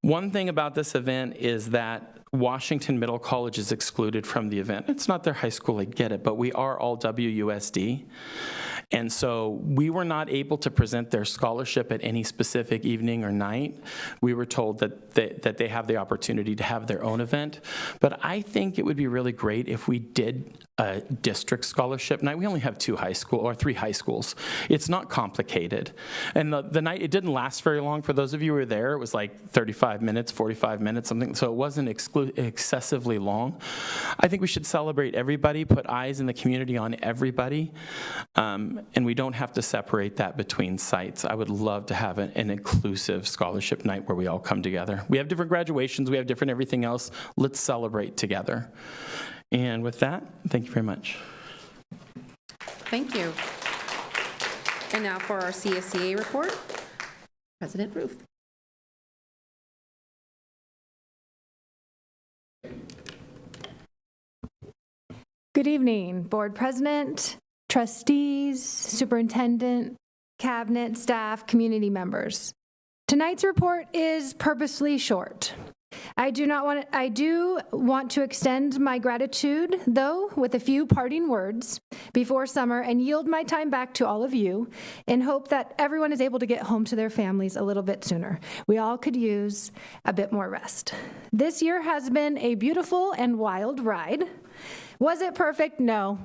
One thing about this event is that Washington Middle College is excluded from the event. It's not their high school, I get it, but we are all WUSD. And so we were not able to present their scholarship at any specific evening or night. We were told that they have the opportunity to have their own event. But I think it would be really great if we did a district scholarship night. We only have 3 high schools. It's not complicated. And the night, it didn't last very long. For those of you who were there, it was like 35 minutes, 45 minutes, something. So it wasn't excessively long. I think we should celebrate everybody, put eyes in the community on everybody. And we don't have to separate that between sites. I would love to have an inclusive scholarship night where we all come together. We have different graduations, we have different everything else. Let's celebrate together. And with that, thank you very much. Thank you. And now for our CSCA report, President Ruth. Good evening, Board President, trustees, superintendent, cabinet, staff, community members. Tonight's report is purposely short. I do want to extend my gratitude, though, with a few parting words before summer and yield my time back to all of you in hope that everyone is able to get home to their families a little bit sooner. We all could use a bit more rest. This year has been a beautiful and wild ride. Was it perfect? No.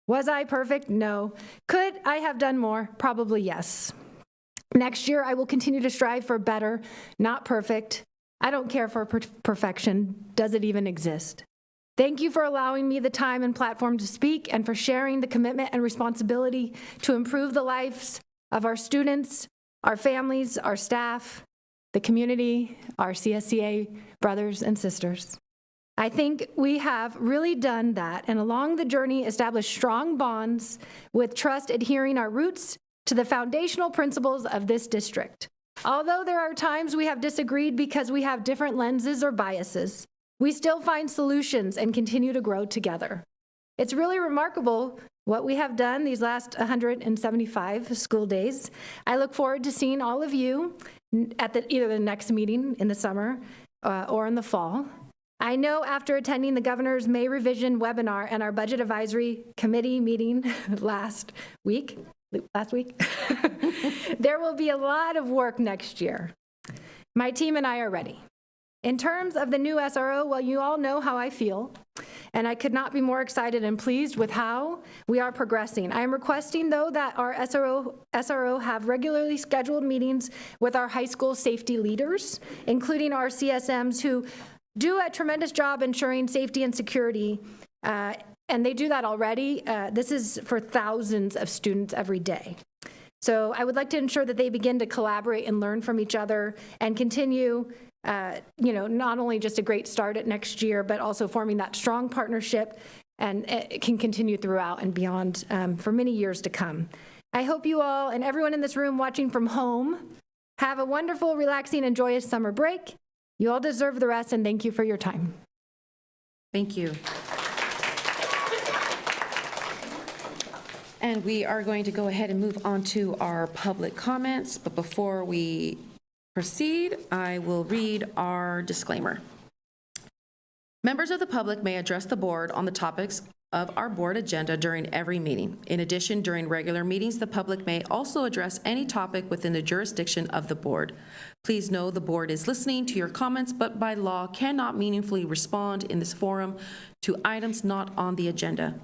Was I perfect? No. Could I have done more? Probably yes. Next year, I will continue to strive for better, not perfect. I don't care for perfection. Does it even exist? Thank you for allowing me the time and platform to speak and for sharing the commitment and responsibility to improve the lives of our students, our families, our staff, the community, our CSCA brothers and sisters. I think we have really done that, and along the journey established strong bonds with trust, adhering our roots to the foundational principles of this district. Although there are times we have disagreed because we have different lenses or biases, we still find solutions and continue to grow together. It's really remarkable what we have done these last 175 school days. I look forward to seeing all of you at either the next meeting in the summer or in the fall. I know after attending the governor's May revision webinar and our budget advisory committee meeting last week, there will be a lot of work next year. My team and I are ready. In terms of the new SRO, well, you all know how I feel, and I could not be more excited and pleased with how we are progressing. I am requesting, though, that our SRO have regularly scheduled meetings with our high school safety leaders, including our CSMs who do a tremendous job ensuring safety and security, and they do that already. This is for thousands of students every day. So I would like to ensure that they begin to collaborate and learn from each other and continue, not only just a great start at next year, but also forming that strong partnership, and it can continue throughout and beyond for many years to come. I hope you all and everyone in this room watching from home have a wonderful, relaxing, and joyous summer break. You all deserve the rest, and thank you for your time. Thank you. And we are going to go ahead and move on to our public comments. But before we proceed, I will read our disclaimer. Members of the public may address the board on the topics of our board agenda during every meeting. In addition, during regular meetings, the public may also address any topic within the jurisdiction of the board. Please know the board is listening to your comments, but by law cannot meaningfully respond in this forum to items not on the agenda.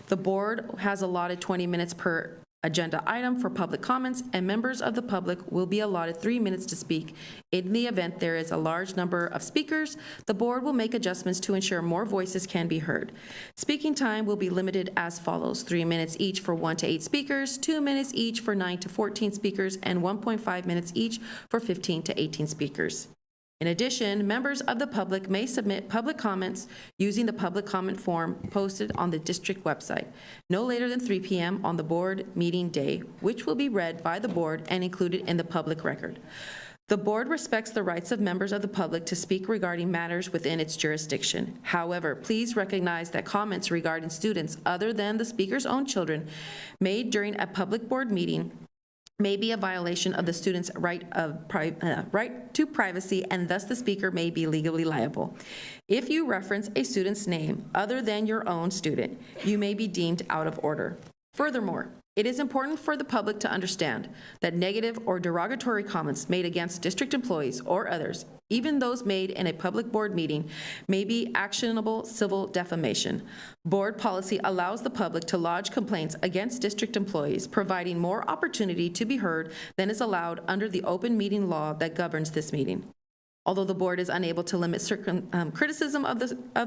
The board has allotted 20 minutes per agenda item for public comments, and members of the public will be allotted 3 minutes to speak. In the event there is a large number of speakers, the board will make adjustments to ensure more voices can be heard. Speaking time will be limited as follows: 3 minutes each for 1 to 8 speakers, 2 minutes each for 9 to 14 speakers, and 1.5 minutes each for 15 to 18 speakers. In addition, members of the public may submit public comments using the public comment form posted on the district website no later than 3 p.m. on the board meeting day, which will be read by the board and included in the public record. The board respects the rights of members of the public to speak regarding matters within its jurisdiction. However, please recognize that comments regarding students other than the speaker's own children made during a public board meeting may be a violation of the student's right to privacy, and thus the speaker may be legally liable. If you reference a student's name other than your own student, you may be deemed out of order. Furthermore, it is important for the public to understand that negative or derogatory comments made against district employees or others, even those made in a public board meeting, may be actionable civil defamation. Board policy allows the public to lodge complaints against district employees, providing more opportunity to be heard than is allowed under the open meeting law that governs this meeting. Although the board is unable to limit criticism of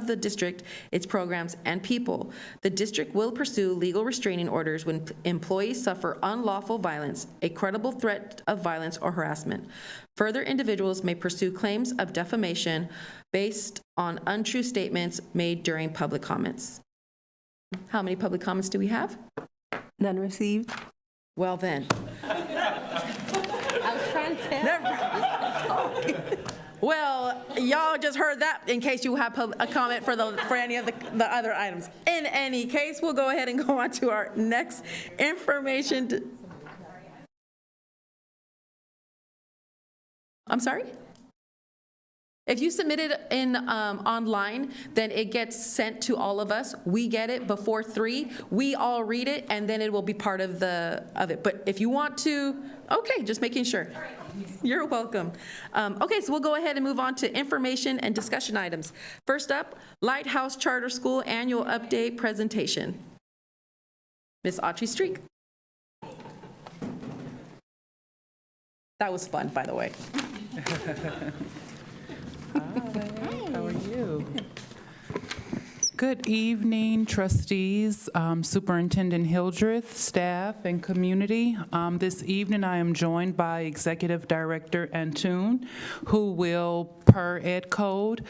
the district, its programs, and people, the district will pursue legal restraining orders when employees suffer unlawful violence, a credible threat of violence or harassment. Further, individuals may pursue claims of defamation based on untrue statements made during public comments. How many public comments do we have? None received. Well then. I was trying to tell. Well, y'all just heard that in case you have a comment for any of the other items. In any case, we'll go ahead and go on to our next information. I'm sorry? If you submit it in online, then it gets sent to all of us. We get it before 3. We all read it, and then it will be part of it. But if you want to, okay, just making sure. You're welcome. Okay, so we'll go ahead and move on to information and discussion items. First up, Lighthouse Charter School Annual Update Presentation. Ms. Autry Streak. That was fun, by the way. Hi, how are you? Good evening, trustees, Superintendent Hildreth, staff, and community. This evening, I am joined by Executive Director Antune, who will, per Ed Code,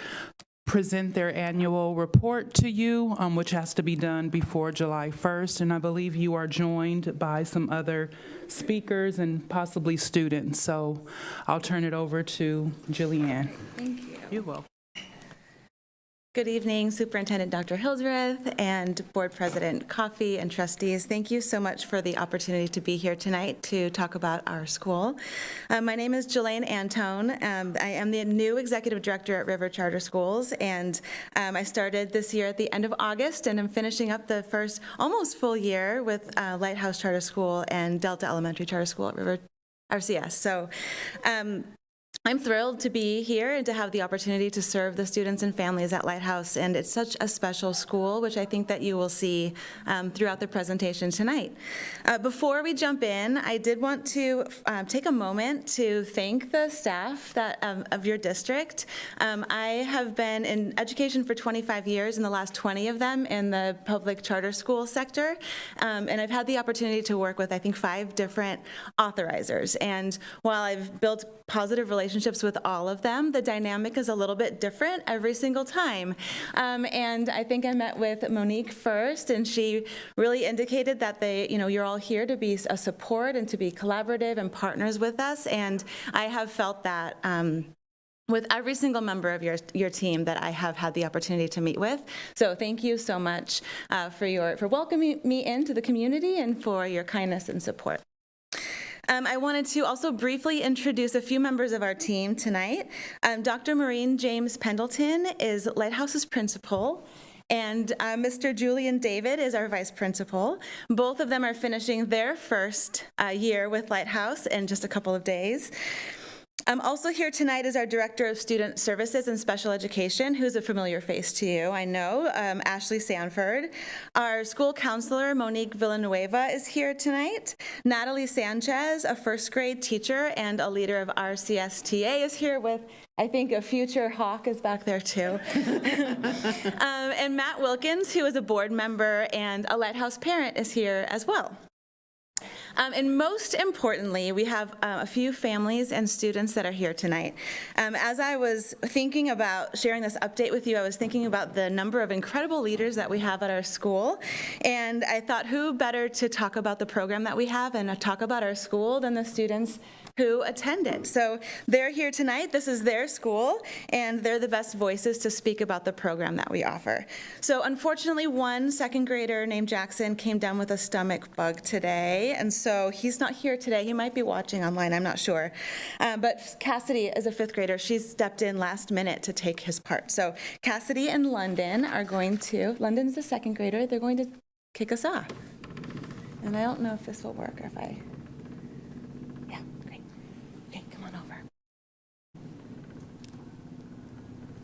present their annual report to you, which has to be done before July 1st. And I believe you are joined by some other speakers and possibly students. So I'll turn it over to Jillian. Thank you. You're welcome. Good evening, Superintendent Dr. Hildreth and Board President Coffey and trustees. Thank you so much for the opportunity to be here tonight to talk about our school. My name is Jillian Antone. I am the new Executive Director at River Charter Schools, and I started this year at the end of August, and I'm finishing up the first almost full year with Lighthouse Charter School and Delta Elementary Charter School at River RCS. So I'm thrilled to be here and to have the opportunity to serve the students and families at Lighthouse, and it's such a special school, which I think that you will see throughout the presentation tonight. Before we jump in, I did want to take a moment to thank the staff of your district. I have been in education for 25 years, and the last 20 of them in the public charter school sector, and I've had the opportunity to work with, I think, 5 different authorizers, and while I've built positive relationships with all of them, the dynamic is a little bit different every single time. And I think I met with Monique first, and she really indicated that you're all here to be a support and to be collaborative and partners with us. And I have felt that with every single member of your team that I have had the opportunity to meet with. So thank you so much for welcoming me into the community and for your kindness and support. I wanted to also briefly introduce a few members of our team tonight. Dr. Maureen James Pendleton is Lighthouse's principal, And Mr. Julian David is our vice principal. Both of them are finishing their first year with Lighthouse in just a couple of days. Also here tonight is our Director of Student Services and Special Education, who's a familiar face to you, I know, Ashley Sanford. Our school counselor, Monique Villanueva, is here tonight. Natalie Sanchez, a first grade teacher and a leader of RCSTA, is here with, I think, a future hawk is back there too. And Matt Wilkins, who is a board member and a Lighthouse parent, is here as well. And most importantly, we have a few families and students that are here tonight. As I was thinking about sharing this update with you, I was thinking about the number of incredible leaders that we have at our school. And I thought, who better to talk about the program that we have and talk about our school than the students who attended. So they're here tonight. This is their school, and they're the best voices to speak about the program that we offer. So unfortunately, one second grader named Jackson came down with a stomach bug today, and so he's not here today. He might be watching online, I'm not sure. But Cassidy is a fifth grader. She stepped in last minute to take his part. So Cassidy and London are going to, London's the second grader, they're going to kick us off. And I don't know if this will work or if I, yeah, great. Okay, come on over.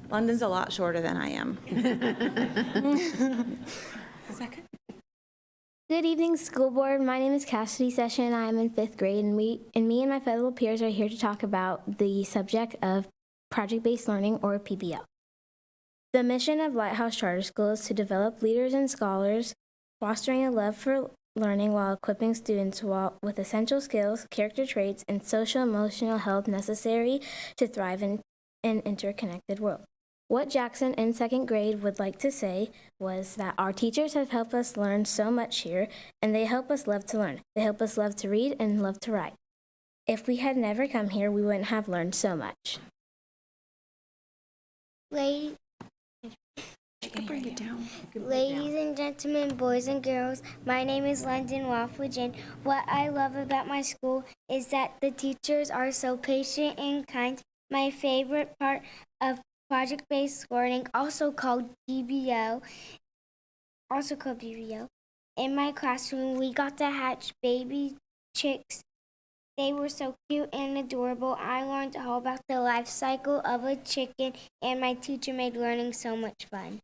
London's a lot shorter than I am. Is that good? Good evening, school board. My name is Cassidy Session. I am in 5th grade, and me and my fellow peers are here to talk about the subject of project-based learning, or PBL. The mission of Lighthouse Charter School is to develop leaders and scholars, fostering a love for learning while equipping students with essential skills, character traits, and social-emotional health necessary to thrive in an interconnected world. What Jackson in 2nd grade would like to say was that our teachers have helped us learn so much here, and they help us love to learn. They help us love to read and love to write. If we had never come here, we wouldn't have learned so much. Ladies and gentlemen, boys and girls, my name is London Waffledge, and what I love about my school is that the teachers are so patient and kind. My favorite part of project-based learning, also called PBL, in my classroom, we got to hatch baby chicks. They were so cute and adorable. I learned all about the life cycle of a chicken, and my teacher made learning so much fun.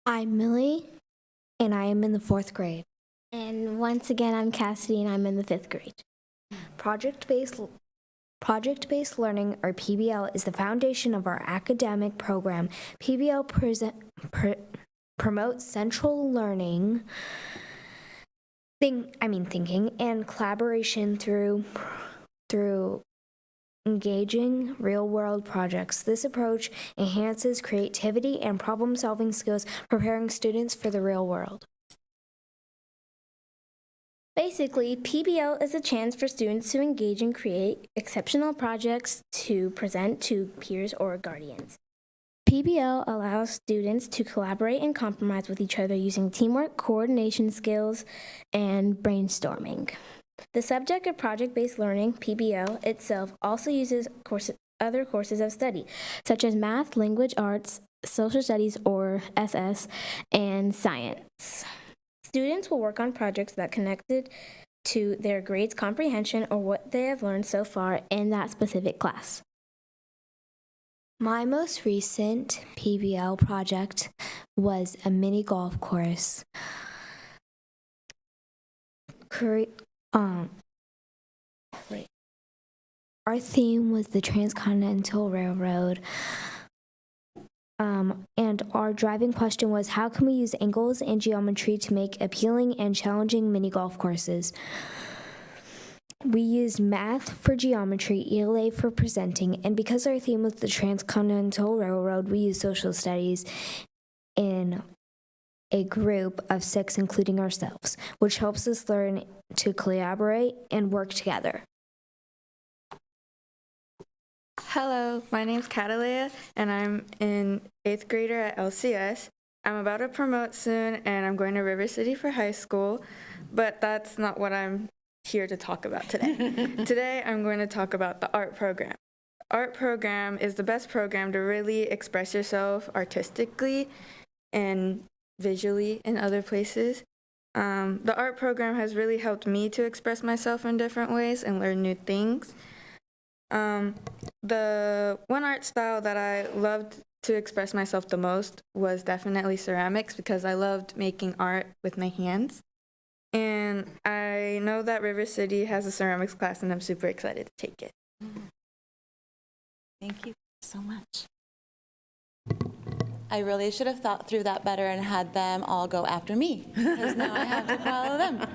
I'm Millie, and I am in the 4th grade. And once again, I'm Cassidy, and I'm in the 5th grade. Project-based learning, or PBL, is the foundation of our academic program. PBL promotes central learning, thinking, and collaboration through engaging real-world projects. This approach enhances creativity and problem-solving skills, preparing students for the real world. Basically, PBL is a chance for students to engage and create exceptional projects to present to peers or guardians. PBL allows students to collaborate and compromise with each other using teamwork, coordination skills, and brainstorming. The subject of project-based learning, PBL, itself also uses other courses of study, such as math, language arts, social studies, or SS, and science. Students will work on projects that connected to their grades comprehension or what they have learned so far in that specific class. My most recent PBL project was a mini golf course. Our theme was the Transcontinental Railroad. And our driving question was, how can we use angles and geometry to make appealing and challenging mini golf courses? We used math for geometry, ELA for presenting, and because our theme was the Transcontinental Railroad, we used social studies in a group of 6, including ourselves, which helps us learn to collaborate and work together. Hello, my name's Catalea, and I'm in 8th grader at LCS. I'm about to promote soon, and I'm going to River City for high school, but that's not what I'm here to talk about today. Today, I'm going to talk about the art program. art program is the best program to really express yourself artistically and visually in other places. The art program has really helped me to express myself in different ways and learn new things. The one art style that I loved to express myself the most was definitely ceramics, because I loved making art with my hands. And I know that River City has a ceramics class, and I'm super excited to take it. Thank you so much. I really should have thought through that better and had them all go after me, because now I have to follow them.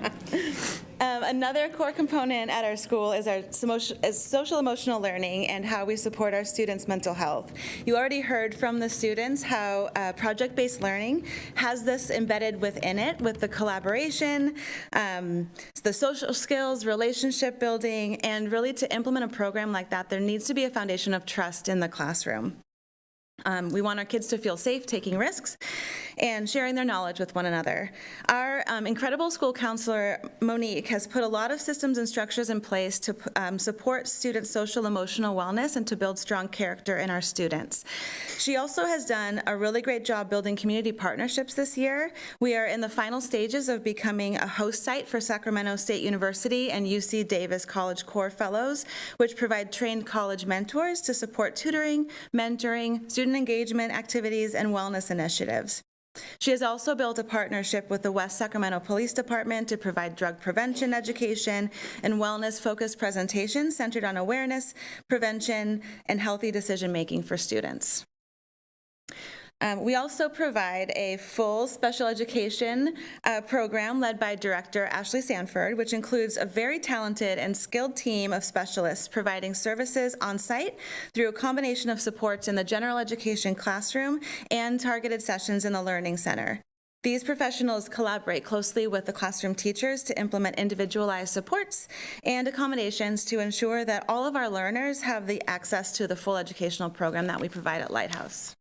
Another core component at our school is our social emotional learning and how we support our students' mental health. You already heard from the students how project-based learning has this embedded within it, with the collaboration, the social skills, relationship building, and really to implement a program like that, there needs to be a foundation of trust in the classroom. We want our kids to feel safe taking risks and sharing their knowledge with one another. Our incredible school counselor, Monique, has put a lot of systems and structures in place to support students' social emotional wellness and to build strong character in our students. She also has done a really great job building community partnerships this year. We are in the final stages of becoming a host site for Sacramento State University and UC Davis College Core Fellows, which provide trained college mentors to support tutoring, mentoring, student engagement activities, and wellness initiatives. She has also built a partnership with the West Sacramento Police Department to provide drug prevention education and wellness-focused presentations centered on awareness, prevention, and healthy decision-making for students. We also provide a full special education program led by Director Ashley Sanford, which includes a very talented and skilled team of specialists providing services on site through a combination of supports in the general education classroom and targeted sessions in the Learning Center. These professionals collaborate closely with the classroom teachers to implement individualized supports and accommodations to ensure that all of our learners have the access to the full educational program that we provide at Lighthouse.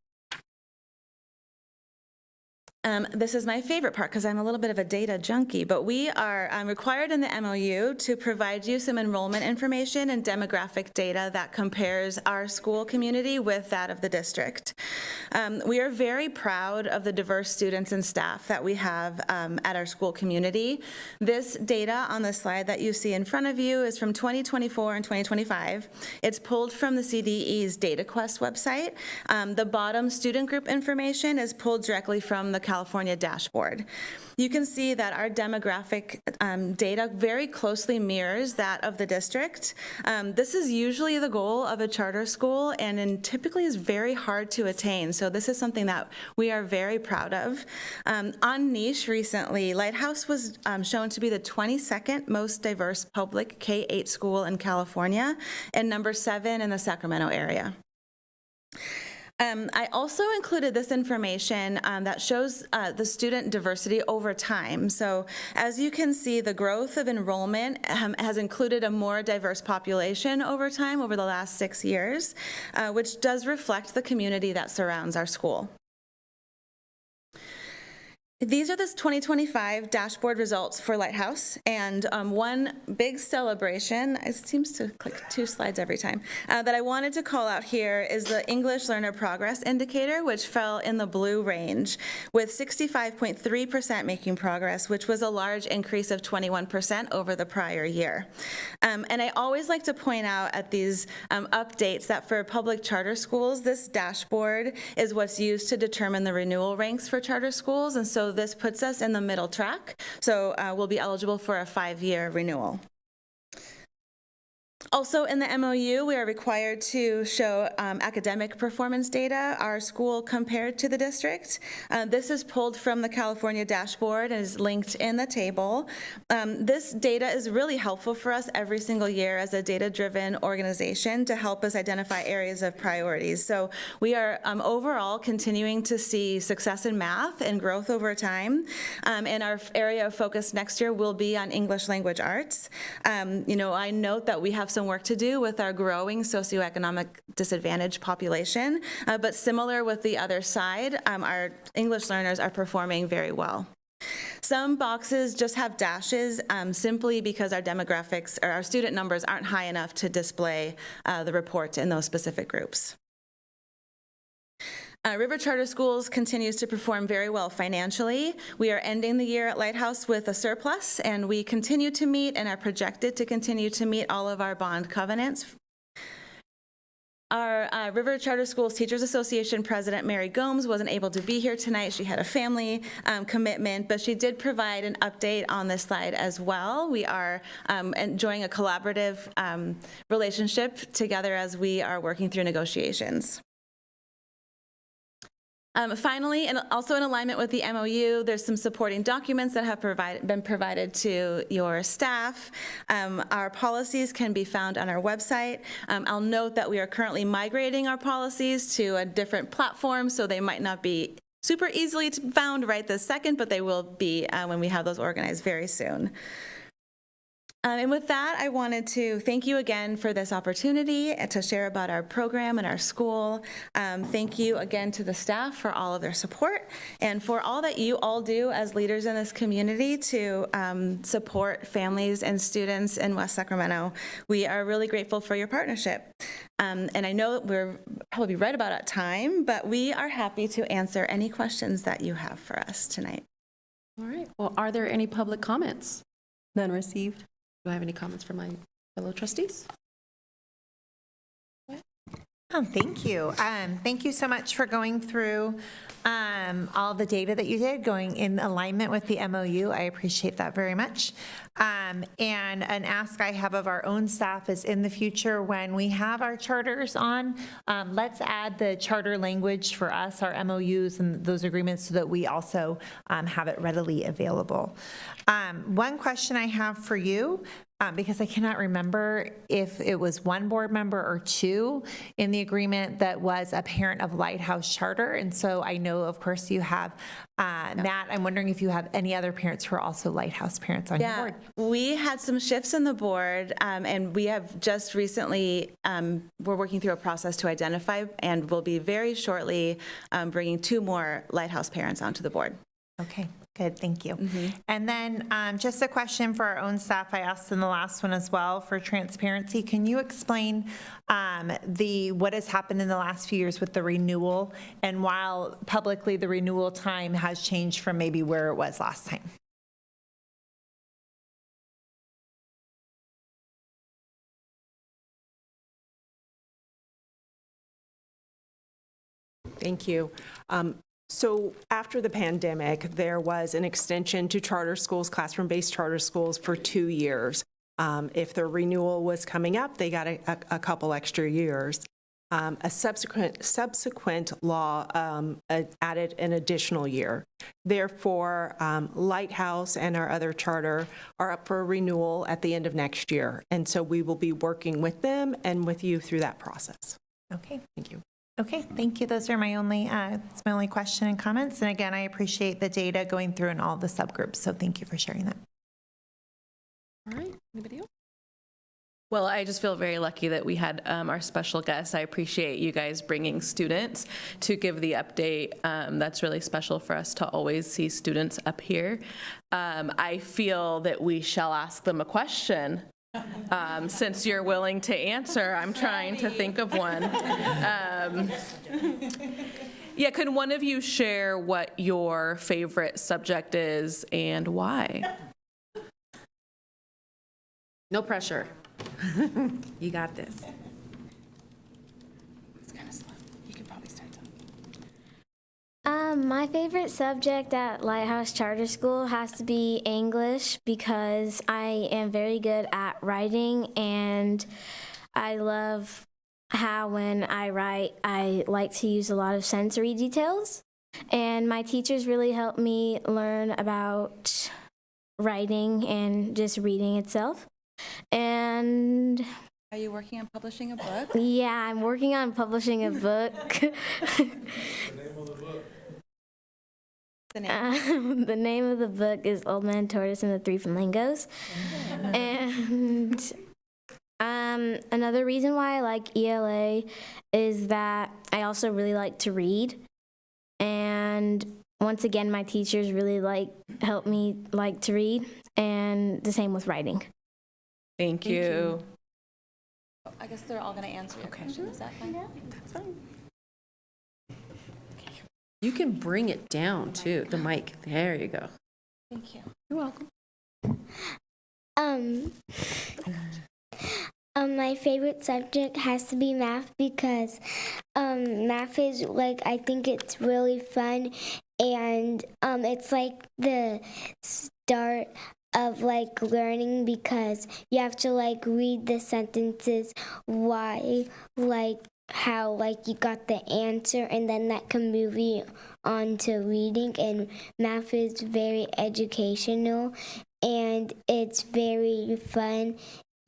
This is my favorite part because I'm a little bit of a data junkie, but we are required in the MOU to provide you some enrollment information and demographic data that compares our school community with that of the district. We are very proud of the diverse students and staff that we have at our school community. This data on the slide that you see in front of you is from 2024 and 2025. It's pulled from the CDE's DataQuest website. The bottom student group information is pulled directly from the California dashboard. You can see that our demographic data very closely mirrors that of the district. This is usually the goal of a charter school and typically is very hard to attain. So this is something that we are very proud of. On Niche recently, Lighthouse was shown to be the 22nd most diverse public K-8 school in California and number 7 in the Sacramento area. I also included this information that shows the student diversity over time. So as you can see, the growth of enrollment has included a more diverse population over time over the last 6 years, which does reflect the community that surrounds our school. These are the 2025 dashboard results for Lighthouse, and one big celebration, it seems to click 2 slides every time, that I wanted to call out here is the English Learner Progress Indicator, which fell in the blue range, with 65.3% making progress, which was a large increase of 21% over the prior year. And I always like to point out at these updates that for public charter schools, this dashboard is what's used to determine the renewal ranks for charter schools, and so this puts us in the middle track, so we'll be eligible for a 5-year renewal. Also in the MOU, we are required to show academic performance data, our school compared to the district. This is pulled from the California dashboard and is linked in the table. This data is really helpful for us every single year as a data-driven organization to help us identify areas of priorities. So we are overall continuing to see success in math and growth over time. And our area of focus next year will be on English language arts. You know, I note that we have some work to do with our growing socioeconomic disadvantaged population, but similar with the other side, our English learners are performing very well. Some boxes just have dashes simply because our demographics or our student numbers aren't high enough to display the report in those specific groups. River Charter Schools continues to perform very well financially. We are ending the year at Lighthouse with a surplus, and we continue to meet and are projected to continue to meet all of our bond covenants. Our River Charter Schools Teachers Association President Mary Gomes wasn't able to be here tonight. She had a family commitment, but she did provide an update on this slide as well. We are enjoying a collaborative relationship together as we are working through negotiations. Finally, and also in alignment with the MOU, there's some supporting documents that have been provided to your staff. Our policies can be found on our website. I'll note that we are currently migrating our policies to a different platform, so they might not be super easily found right this second, but they will be when we have those organized very soon. And with that, I wanted to thank you again for this opportunity to share about our program and our school. Thank you again to the staff for all of their support and for all that you all do as leaders in this community to support families and students in West Sacramento. We are really grateful for your partnership. And I know that we're probably right about at time, but we are happy to answer any questions that you have for us tonight. All right. Well, are there any public comments? None received. Do I have any comments from my fellow trustees? Thank you. Thank you so much for going through all the data that you did, going in alignment with the MOU. I appreciate that very much. And an ask I have of our own staff is in the future when we have our charters on, let's add the charter language for us, our MOUs and those agreements so that we also have it readily available. One question I have for you, because I cannot remember if it was one board member or two in the agreement that was a parent of Lighthouse Charter. And so I know, of course, you have Matt. I'm wondering if you have any other parents who are also Lighthouse parents on your board. We had some shifts in the board, and we have just recently, we're working through a process to identify, and we'll be very shortly bringing 2 more Lighthouse parents onto the board. Okay, good, thank you. And then just a question for our own staff, I asked in the last one as well for transparency. Can you explain what has happened in the last few years with the renewal, and while publicly the renewal time has changed from maybe where it was last time? Thank you. So after the pandemic, there was an extension to charter schools, classroom-based charter schools for 2 years. If their renewal was coming up, they got a couple extra years. A subsequent law added an additional year. Therefore, Lighthouse and our other charter are up for renewal at the end of next year. And so we will be working with them and with you through that process. Okay. Thank you. Okay, thank you. Those are my only, that's my only question and comments. And again, I appreciate the data going through in all the subgroups. So thank you for sharing that. All right, anybody else? Well, I just feel very lucky that we had our special guests. I appreciate you guys bringing students to give the update. That's really special for us to always see students up here. I feel that we shall ask them a question. Since you're willing to answer, I'm trying to think of one. Yeah, can one of you share what your favorite subject is and why? No pressure. You got this. It's kind of slow. You could probably start talking. My favorite subject at Lighthouse Charter School has to be English because I am very good at writing, and I love how when I write, I like to use a lot of sensory details. And my teachers really helped me learn about writing and just reading itself. And are you working on publishing a book? Yeah, I'm working on publishing a book. The name of the book is Old Man Tortoise and the Three Flamingos. And another reason why I like ELA is that I also really like to read. And once again, my teachers really helped me like to read, and the same with writing. Thank you. I guess they're all going to answer your question. Is that fine? That's fine. You can bring it down too, the mic. There you go. Thank you. You're welcome. My favorite subject has to be math because math is I think it's really fun, and it's like the start of learning because you have to read the sentences, why, how you got the answer, and then that can move you on to reading. And math is very educational, and it's very fun,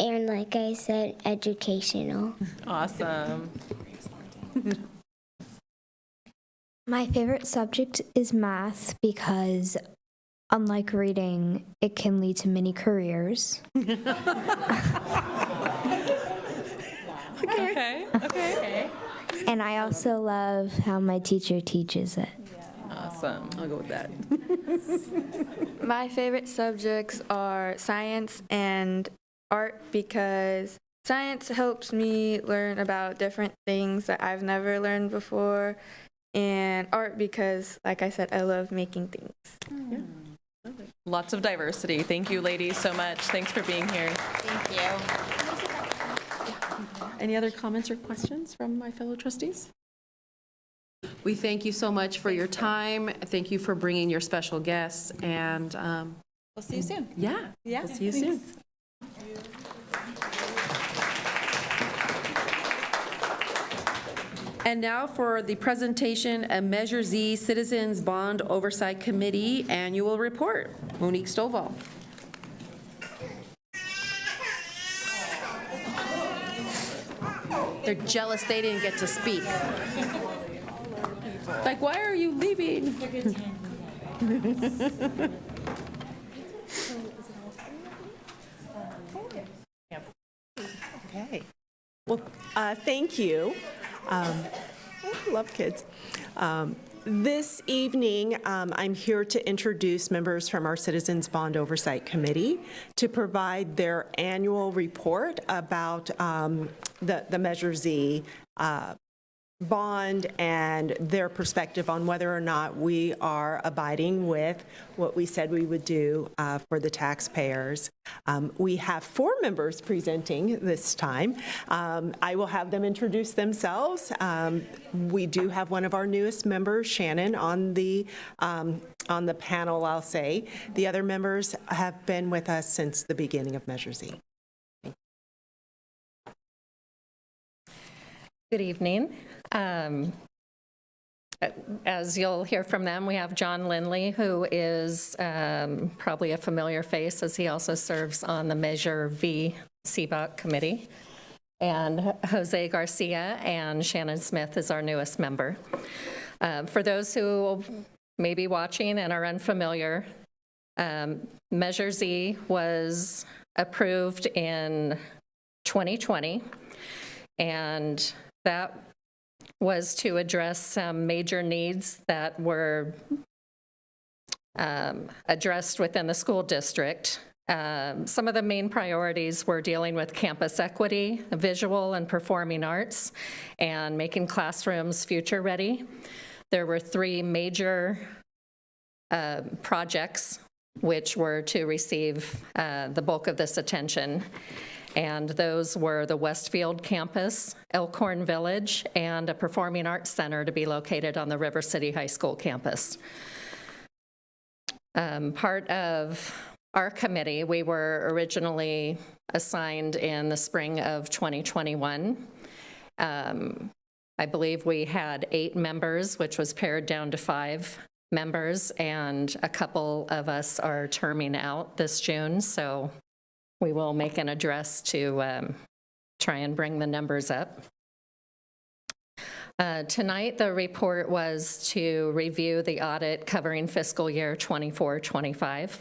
and like I said, educational. Awesome. My favorite subject is math because, unlike reading, it can lead to many careers. Okay. And I also love how my teacher teaches it. Awesome. I'll go with that. My favorite subjects are science and art because science helps me learn about different things that I've never learned before, and art because, like I said, I love making things. Yeah. Lots of diversity. Thank you, ladies, so much. Thanks for being here. Thank you. Any other comments or questions from my fellow trustees? We thank you so much for your time. Thank you for bringing your special guests, and We'll see you soon. yeah, Yeah. we'll see you soon. And now for the presentation, a Measure Z Citizens Bond Oversight Committee Annual Report. Monique Stovall. They're jealous they didn't get to speak. Why are you leaving? Okay. Well, thank you. I love kids. This evening, I'm here to introduce members from our Citizens Bond Oversight Committee to provide their annual report about the Measure Z bond and their perspective on whether or not we are abiding with what we said we would do for the taxpayers. We have 4 members presenting this time. I will have them introduce themselves. We do have one of our newest members, Shannon, on the panel, I'll say. The other members have been with us since the beginning of Measure Z. Good evening. As you'll hear from them, we have John Lindley, who is probably a familiar face, as he also serves on the Measure V CBOC committee. And Jose Garcia and Shannon Smith is our newest member. For those who may be watching and are unfamiliar, Measure Z was approved in 2020, and that was to address some major needs that were addressed within the school district. Some of the main priorities were dealing with campus equity, visual and performing arts, and making classrooms future-ready. There were 3 major projects which were to receive the bulk of this attention. And those were the Westfield campus, Elkhorn Village, and a performing arts center to be located on the River City High School campus. Part of our committee, we were originally assigned in the spring of 2021. I believe we had 8 members, which was pared down to 5 members, and a couple of us are terming out this June, so we will make an address to try and bring the numbers up. Tonight, the report was to review the audit covering fiscal year 24-25.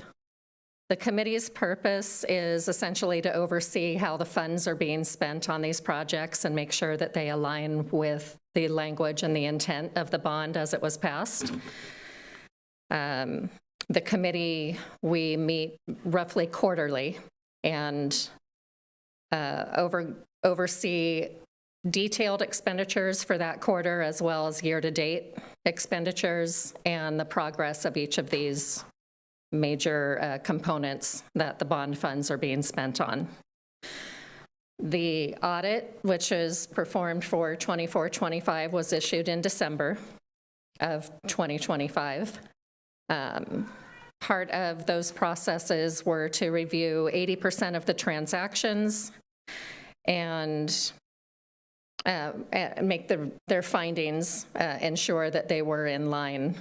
The committee's purpose is essentially to oversee how the funds are being spent on these projects and make sure that they align with the language and the intent of the bond as it was passed. The committee, we meet roughly quarterly and oversee detailed expenditures for that quarter as well as year-to-date expenditures and the progress of each of these major components that the bond funds are being spent on. The audit, which is performed for 24-25, was issued in December of 2025. Part of those processes were to review 80% of the transactions and make their findings, ensure that they were in line.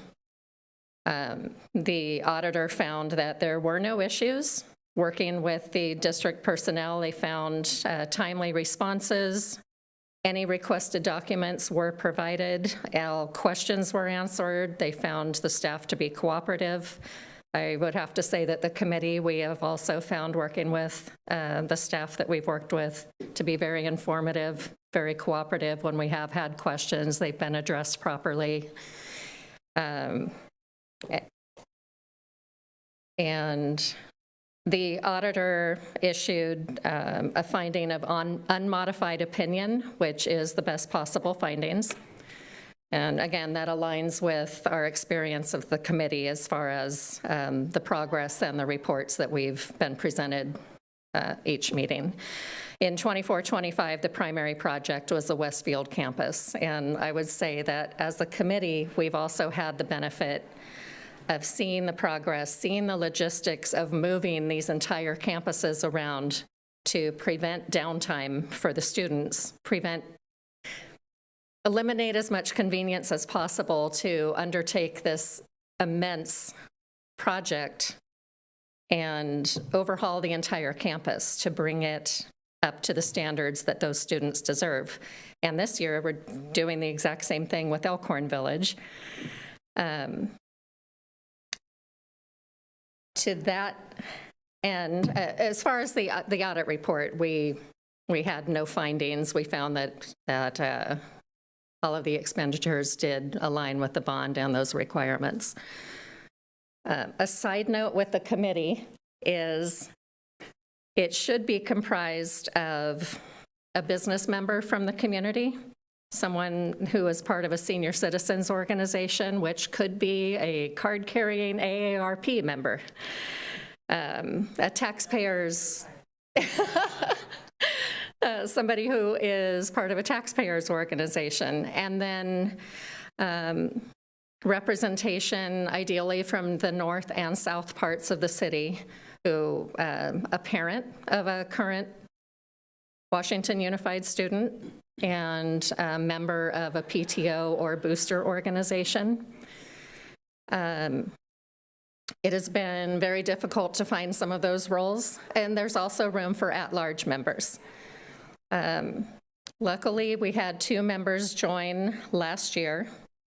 The auditor found that there were no issues. Working with the district personnel, they found timely responses. Any requested documents were provided. All questions were answered. They found the staff to be cooperative. I would have to say that the committee, we have also found working with the staff that we've worked with to be very informative, very cooperative. When we have had questions, they've been addressed properly. And the auditor issued a finding of unmodified opinion, which is the best possible findings. And again, that aligns with our experience of the committee as far as the progress and the reports that we've been presented each meeting. In 24-25, the primary project was the Westfield campus. And I would say that as a committee, we've also had the benefit of seeing the progress, seeing the logistics of moving these entire campuses around to prevent downtime for the students, eliminate as much convenience as possible to undertake this immense project and overhaul the entire campus to bring it up to the standards that those students deserve. And this year, we're doing the exact same thing with Elkhorn Village. To that end, as far as the audit report, we had no findings. We found that all of the expenditures did align with the bond and those requirements. A side note with the committee is it should be comprised of a business member from the community, someone who is part of a senior citizens organization, which could be a card-carrying AARP member, a taxpayer's, somebody who is part of a taxpayer's organization, and then representation ideally from the north and south parts of the city, who a parent of a current Washington Unified student and a member of a PTO or booster organization. It has been very difficult to find some of those roles, and there's also room for at-large members. Luckily, we had 2 members join last year.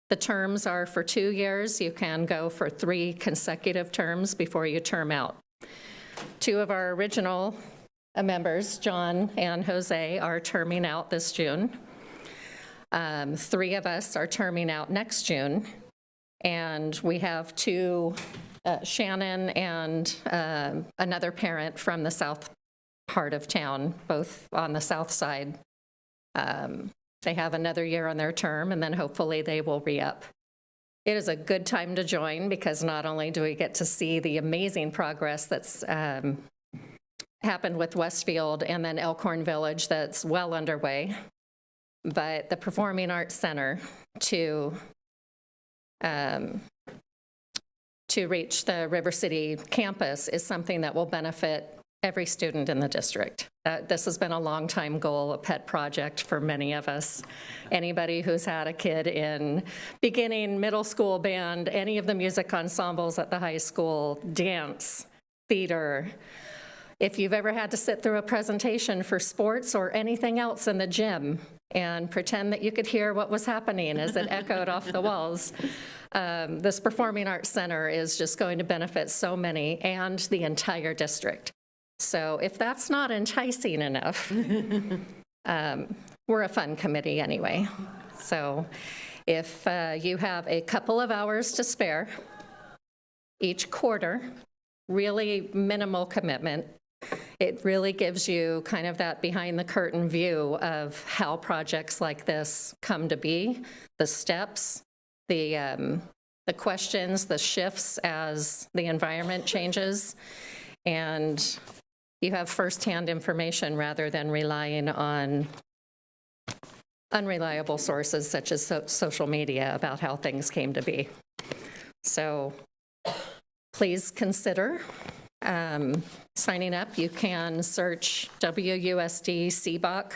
The terms are for 2 years. You can go for 3 consecutive terms before you term out. 2 of our original members, John and Jose, are terming out this June. 3 of us are terming out next June. And we have 2, Shannon and another parent from the south part of town, both on the south side. They have another year on their term, and then hopefully they will re-up. It is a good time to join because not only do we get to see the amazing progress that's happened with Westfield and then Elkhorn Village that's well underway, but the Performing Arts Center to reach the River City campus is something that will benefit every student in the district. This has been a long time goal, a pet project for many of us. Anybody who's had a kid in beginning, middle school band, any of the music ensembles at the high school, dance, theater. If you've ever had to sit through a presentation for sports or anything else in the gym and pretend that you could hear what was happening as it echoed off the walls, this Performing Arts Center is just going to benefit so many and the entire district. So if that's not enticing enough, we're a fun committee anyway. So if you have a couple of hours to spare, each quarter, really minimal commitment. It really gives you kind of that behind-the-curtain view of how projects like this come to be, the steps, the questions, the shifts as the environment changes, and you have firsthand information rather than relying on unreliable sources such as social media about how things came to be. So please consider signing up. You can search WUSD CBOC,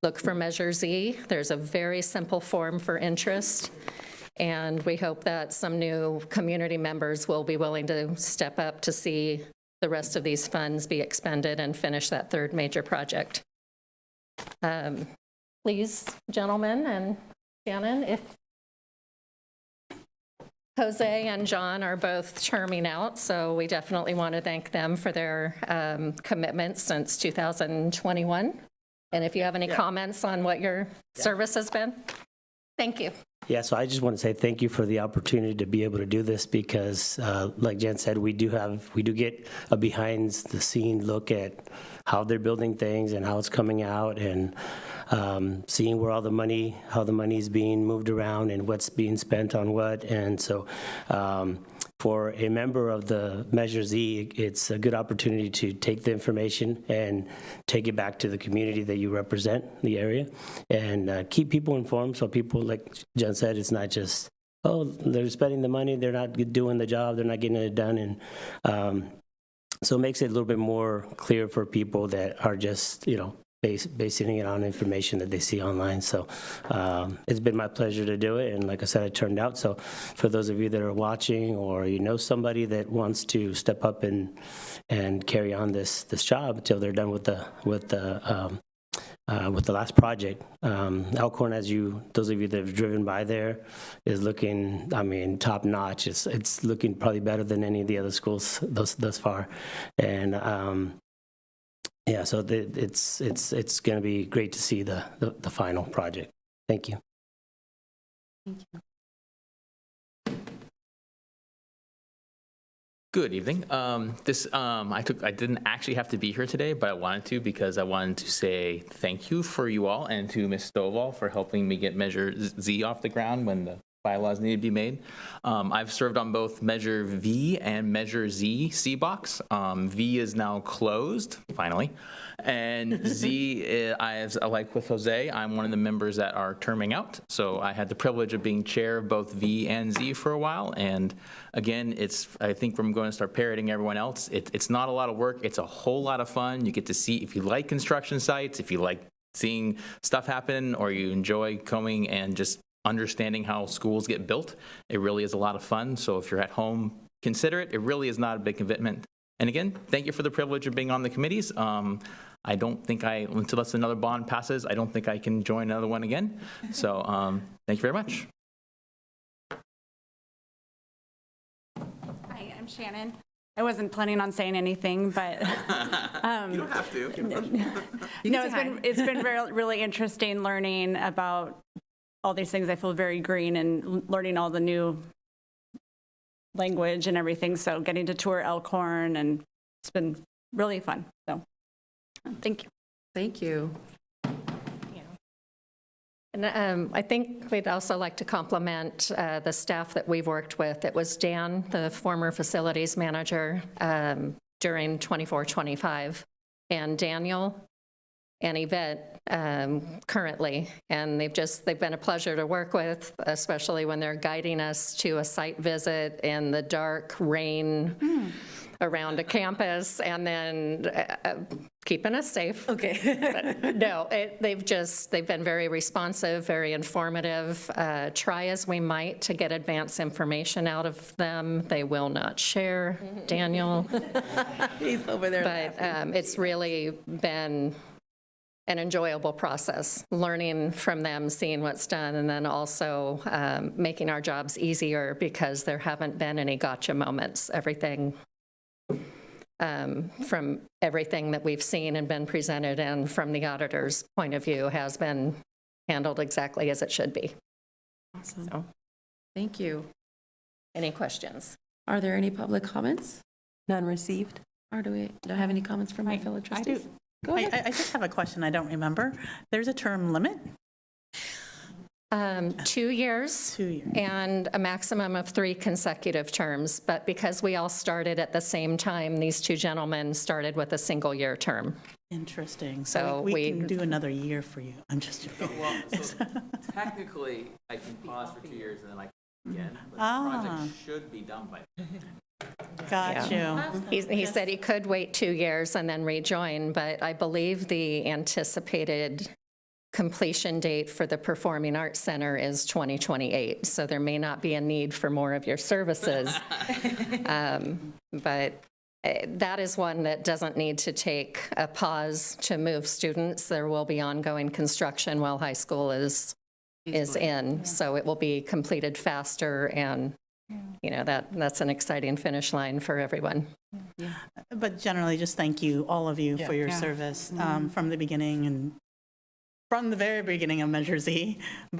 look for Measure Z. There's a very simple form for interest, and we hope that some new community members will be willing to step up to see the rest of these funds be expended and finish that third major project. Please, gentlemen and Shannon, if Jose and John are both terming out, so we definitely want to thank them for their commitment since 2021. And if you have any comments on what your service has been, thank you. Yeah, so I just want to say thank you for the opportunity to be able to do this because, like Jen said, we do get a behind-the-scene look at how they're building things and how it's coming out, and seeing where how the money is being moved around and what's being spent on what. And so for a member of the Measure Z, it's a good opportunity to take the information and take it back to the community that you represent, the area, and keep people informed so people, like Jen said, it's not just, oh, they're spending the money, they're not doing the job, they're not getting it done. And so it makes it a little bit more clear for people that are just, basing it on information that they see online. So it's been my pleasure to do it, and like I said, it turned out. So for those of you that are watching, or somebody that wants to step up and carry on this job until they're done with the last project, Elkhorn, those of you that have driven by there, is looking, top notch. It's looking probably better than any of the other schools thus far, and yeah, so it's going to be great to see the final project. Thank you. Thank you. Good evening. I didn't actually have to be here today, but I wanted to because I wanted to say thank you for you all and to Ms. Stovall for helping me get Measure Z off the ground when the bylaws needed to be made. I've served on both Measure V and Measure Z CBOCs. V is now closed, finally. And Z, like with Jose, I'm one of the members that are terming out. So I had the privilege of being chair of both V and Z for a while. And again, I think we're going to start parroting everyone else. It's not a lot of work. It's a whole lot of fun. You get to see, if you like construction sites, if you like seeing stuff happen, or you enjoy coming and just understanding how schools get built, it really is a lot of fun. So if you're at home, consider it. It really is not a big commitment. And again, thank you for the privilege of being on the committees. I don't think until another bond passes, I don't think I can join another one again. So thank you very much. Hi, I'm Shannon. I wasn't planning on saying anything, but you don't have to. It's been really interesting learning about all these things. I feel very green and learning all the new language and everything. So getting to tour Elkhorn, and it's been really fun. So thank you. Thank you. And I think we'd also like to compliment the staff that we've worked with. It was Dan, the former facilities manager during 24-25, and Daniel and Yvette currently, and they've been a pleasure to work with, especially when they're guiding us to a site visit in the dark rain around a campus, and then keeping us safe. Okay. But no, they've been very responsive, very informative. Try as we might to get advance information out of them, they will not share. Daniel. He's over there. But it's really been an enjoyable process, learning from them, seeing what's done, and then also making our jobs easier because there haven't been any gotcha moments. Everything from everything that we've seen and been presented, and from the auditor's point of view, has been handled exactly as it should be. Awesome. So, thank you. any questions? Are there any public comments? None received. Or do I have any comments from my fellow trustees? I do. Go ahead. I just have a question I don't remember. There's a term limit? 2 years. 2 years. And a maximum of 3 consecutive terms. But because we all started at the same time, these 2 gentlemen started with a single-year term. Interesting. So So we we- can do another year for you. I'm just joking. Well, so technically, I can pause for 2 years and then I can again, but the Ah. project should be done by then. Got you. He said he could wait 2 years and then rejoin, but I believe the anticipated completion date for the Performing Arts Center is 2028, so there may not be a need for more of your services. But that is one that doesn't need to take a pause to move students. There will be ongoing construction while high school is in, so it will be completed faster, and that's an exciting finish line for everyone. But generally, just thank you, all of you, for your service from the beginning and from the very beginning of Measure Z,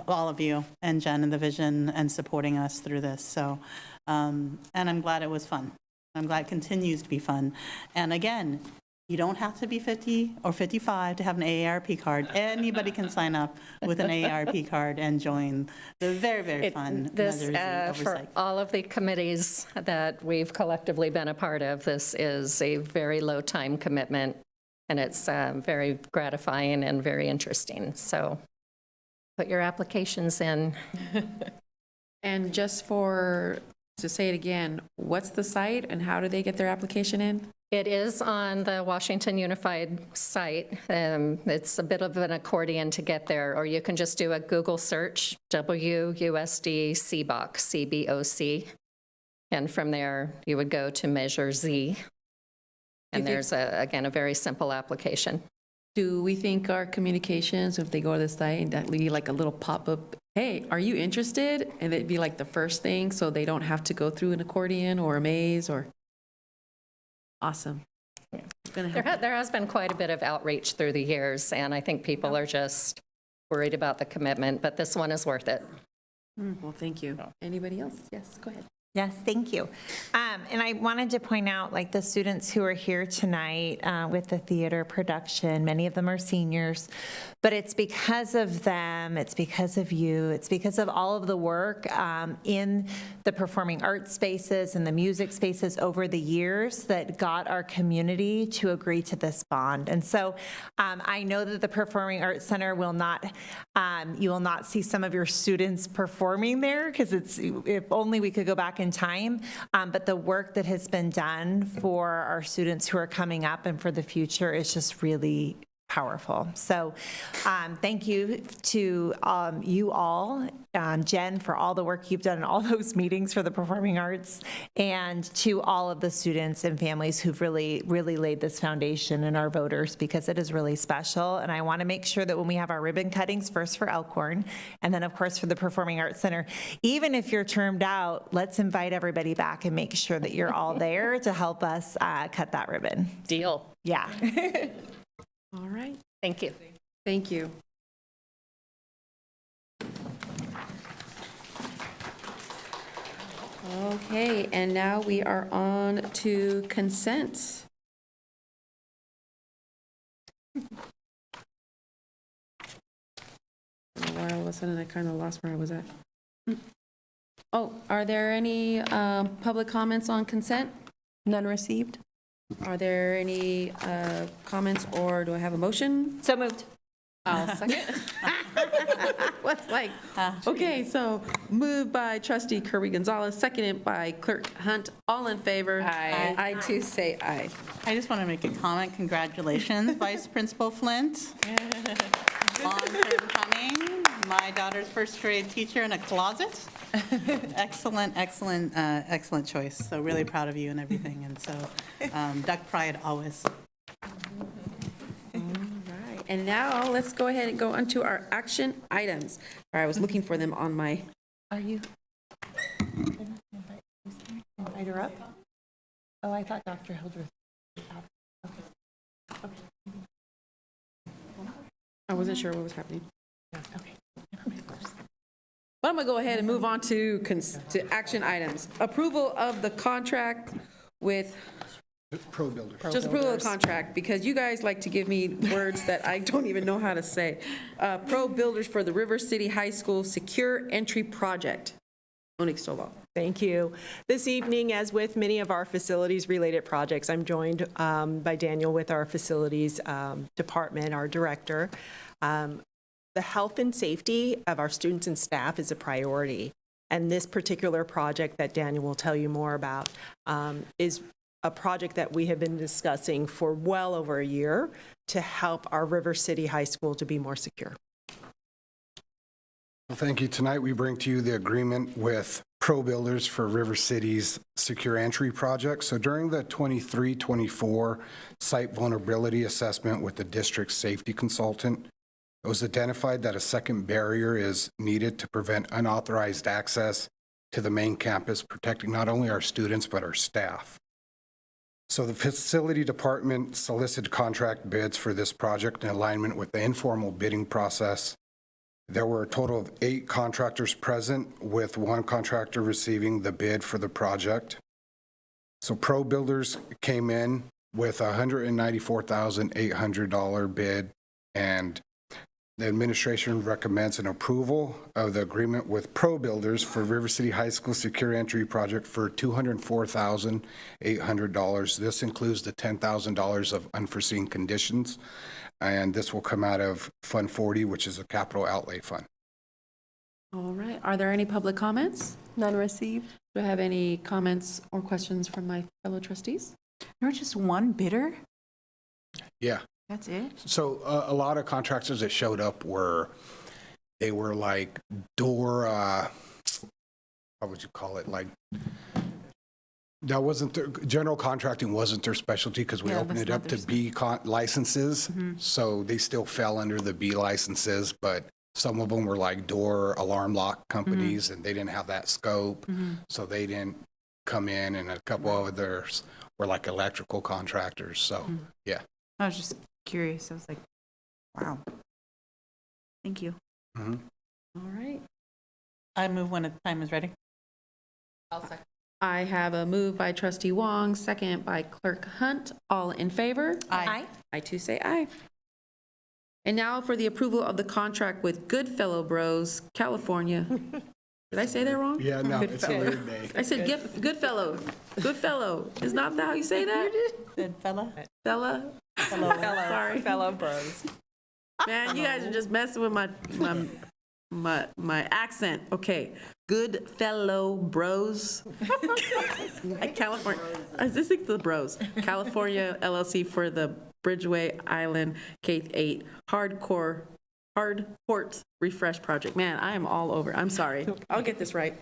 all of you, and Jen and the vision, and supporting us through this. So, and I'm glad it was fun. I'm glad it continues to be fun. And again, you don't have to be 50 or 55 to have an AARP card. Anybody can sign up with an AARP card and join the very, very fun This, Measure Z for oversight. all of the committees that we've collectively been a part of, this is a very low time commitment, and it's very gratifying and very interesting. So put your applications in. And just to say it again, what's the site and how do they get their application in? It is on the Washington Unified site. It's a bit of an accordion to get there, or you can just do a Google search, WUSD CBOC, CBOC, and from there you would go to Measure Z. And there's, again, a very simple application. Do we think our communications, if they go to the site, that leave like a little pop-up, hey, are you interested? And it'd be like the first thing, so they don't have to go through an accordion or a maze or... Awesome. There has been quite a bit of outreach through the years, and I think people are just worried about the commitment, but this one is worth it. Well, thank you. Anybody else? Yes, go ahead. Yes, thank you. And I wanted to point out, like, the students who are here tonight with the theater production, many of them are seniors, but it's because of them, it's because of you, it's because of all of the work in the performing arts spaces and the music spaces over the years that got our community to agree to this bond. And so I know that the Performing Arts Center will not, you will not see some of your students performing there, because if only we could go back in time, but the work that has been done for our students who are coming up and for the future is just really powerful. So thank you to you all, Jen, for all the work you've done in all those meetings for the performing arts, and to all of the students and families who've really, really laid this foundation, and our voters, because it is really special. And I want to make sure that when we have our ribbon cuttings, first for Elkhorn, and then of course for the Performing Arts Center, even if you're termed out, let's invite everybody back and make sure that you're all there to help us cut that ribbon. Deal. Yeah. All right. Thank you. Thank you. Okay, and now we are on to consent. All of a sudden, I kind of lost where I was at. Oh, are there any public comments on consent? None received. Are there any comments, or do I have a motion? So moved. I'll second. What's like, okay, so moved by trustee Kirby Gonzalez, seconded by clerk Hunt. All in favor? Aye. I too say aye. I just want to make a comment. Congratulations, Vice Principal Flint. Long term coming. My daughter's first grade teacher in a closet. Excellent, excellent, excellent choice. So really proud of you and everything. And so duck pride always. And now let's go ahead and go on to our action items. I was looking for them on my. Are you? Invite her up? Oh, I thought Dr. Hildreth was out. Okay. I wasn't sure what was happening. Okay. But I'm going to go ahead and move on to action items. Approval of the contract with, Pro Builders. just approval of the contract, because you guys like to give me words that I don't even know how to say. Pro Builders for the River City High School Secure Entry Project. Monique Stovall. Thank you. This evening, as with many of our facilities-related projects, I'm joined by Daniel with our facilities department, our director. The health and safety of our students and staff is a priority. And this particular project that Daniel will tell you more about is a project that we have been discussing for well over a year to help our River City High School to be more secure. Well, thank you. Tonight, we bring to you the agreement with Pro Builders for River City's Secure Entry Project. So during the 23-24 site vulnerability assessment with the district's safety consultant, it was identified that a second barrier is needed to prevent unauthorized access to the main campus, protecting not only our students, but our staff. So the facility department solicited contract bids for this project in alignment with the informal bidding process. There were a total of 8 contractors present, with 1 contractor receiving the bid for the project. So Pro Builders came in with a $194,800 bid, and the administration recommends an approval of the agreement with Pro Builders for River City High School Secure Entry Project for $204,800. This includes the $10,000 of unforeseen conditions, and this will come out of Fund 40, which is a capital outlay fund. All right, are there any public comments? None received. Do I have any comments or questions from my fellow trustees? There was just one bidder? Yeah. That's it? So a lot of contractors that showed up were like door, what would you call it? Like, that wasn't, general contracting wasn't their specialty because we opened it up to B licenses. So they still fell under the B licenses, but some of them were like door alarm lock companies and they didn't have that scope. So they didn't come in, and a couple of others were like electrical contractors. So, yeah. I was just curious. I was like, wow. Thank you. All right. I move when the time is ready. I have a move by trustee Wong, second by clerk Hunt. All in favor? Aye. I too say aye. And now for the approval of the contract with Goodfellow Bros, California. Did I say that wrong? Yeah, no, it's a weird day. I said Goodfellow. Goodfellow. Is not that how you say that? Good fella. Fella? Sorry. Fellow bros. Man, you guys are just messing with my accent. Okay. Goodfellow Bros. California. I just think the Bros. California LLC for the Bridgeway Island K-8 Hard Port Refresh Project. Man, I am all over. I'm sorry. I'll get this right.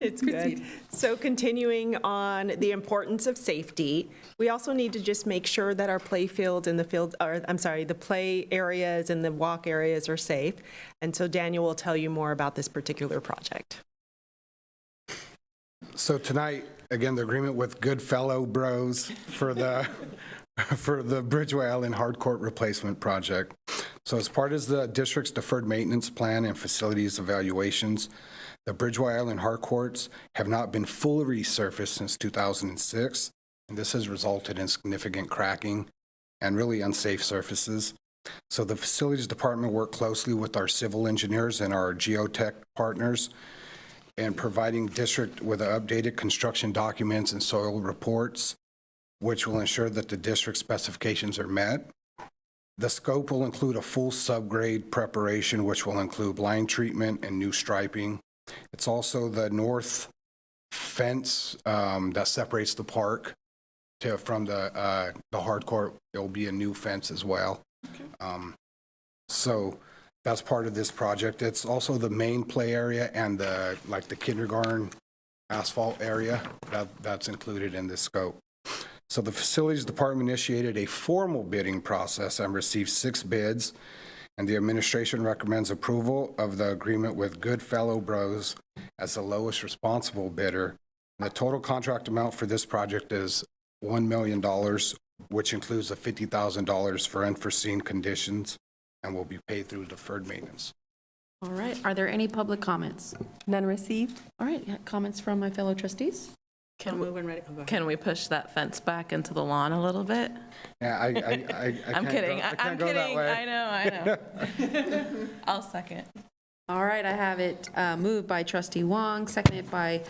It's good. So continuing on the importance of safety, we also need to just make sure that our play fields and the play areas and the walk areas are safe. And so Daniel will tell you more about this particular project. So tonight, again, the agreement with Goodfellow Bros for the Bridgeway Island Hardcourt Replacement Project. So as part of the district's deferred maintenance plan and facilities evaluations, the Bridgeway Island hardcourts have not been fully resurfaced since 2006, and this has resulted in significant cracking and really unsafe surfaces. So the facilities department worked closely with our civil engineers and our geotech partners in providing district with updated construction documents and soil reports, which will ensure that the district specifications are met. The scope will include a full subgrade preparation, which will include line treatment and new striping. It's also the north fence that separates the park from the hardcourt. There will be a new fence as well. So that's part of this project. It's also the main play area and the kindergarten asphalt area that's included in this scope. So the facilities department initiated a formal bidding process and received 6 bids, and the administration recommends approval of the agreement with Goodfellow Bros as the lowest responsible bidder. And the total contract amount for this project is $1 million, which includes the $50,000 for unforeseen conditions and will be paid through deferred maintenance. All right, are there any public comments? None received. All right, yeah, comments from my fellow trustees? Can Move when ready. Oh, go ahead. Can we push that fence back into the lawn a little bit? Yeah, I I'm can't kidding. go- I I'm can't go that kidding. way. I know. I'll second. All right, I have it moved by trustee Wong, seconded by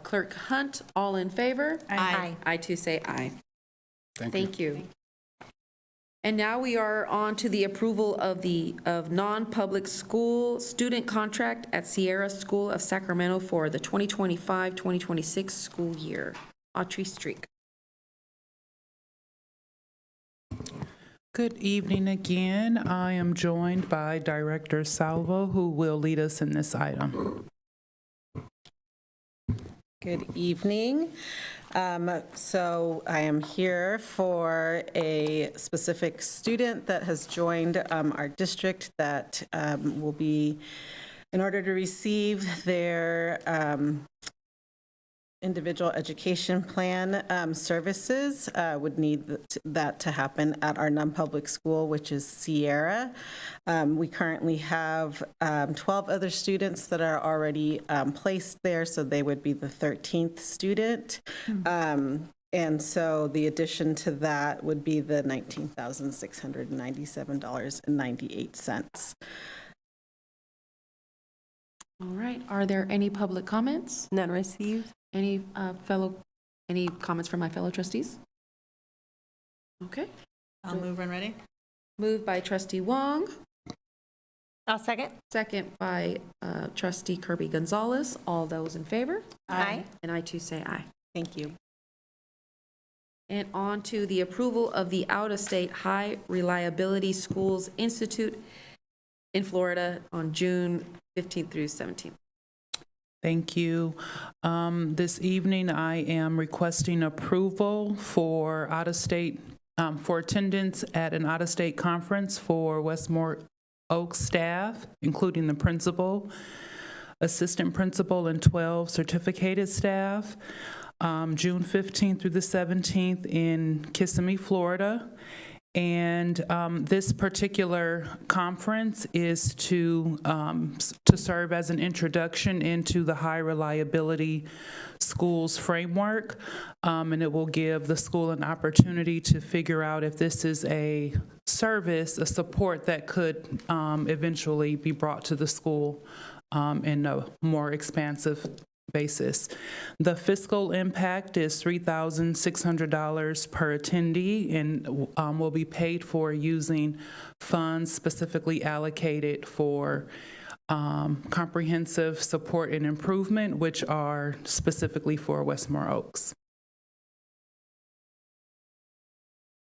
clerk Hunt. All in favor? Aye. I too say aye. Thank you. Thank you. And now we are on to the approval of non-public school student contract at Sierra School of Sacramento for the 2025-2026 school year. Autry Streak. Good evening again. I am joined by Director Salvo, who will lead us in this item. Good evening. So I am here for a specific student that has joined our district that will be, in order to receive their individual education plan services, would need that to happen at our non-public school, which is Sierra. We currently have 12 other students that are already placed there, so they would be the 13th student. And so the addition to that would be the $19,697.98. All right, are there any public comments? None received. Any comments from my fellow trustees? Okay. I'll move when ready. Moved by trustee Wong, I'll second. second by trustee Kirby Gonzalez. All those in favor? Aye. And I too say aye. Thank you. And on to the approval of the Out-of-State High Reliability Schools Institute in Florida on June 15th through 17th. Thank you. This evening, I am requesting approval for out-of-state, for attendance at an out-of-state conference for Westmore Oaks staff, including the principal, assistant principal, and 12 certificated staff, June 15th through the 17th in Kissimmee, Florida. And this particular conference is to serve as an introduction into the high reliability schools framework, and it will give the school an opportunity to figure out if this is a service, a support that could eventually be brought to the school in a more expansive basis. The fiscal impact is $3,600 per attendee and will be paid for using funds specifically allocated for comprehensive support and improvement, which are specifically for Westmore Oaks.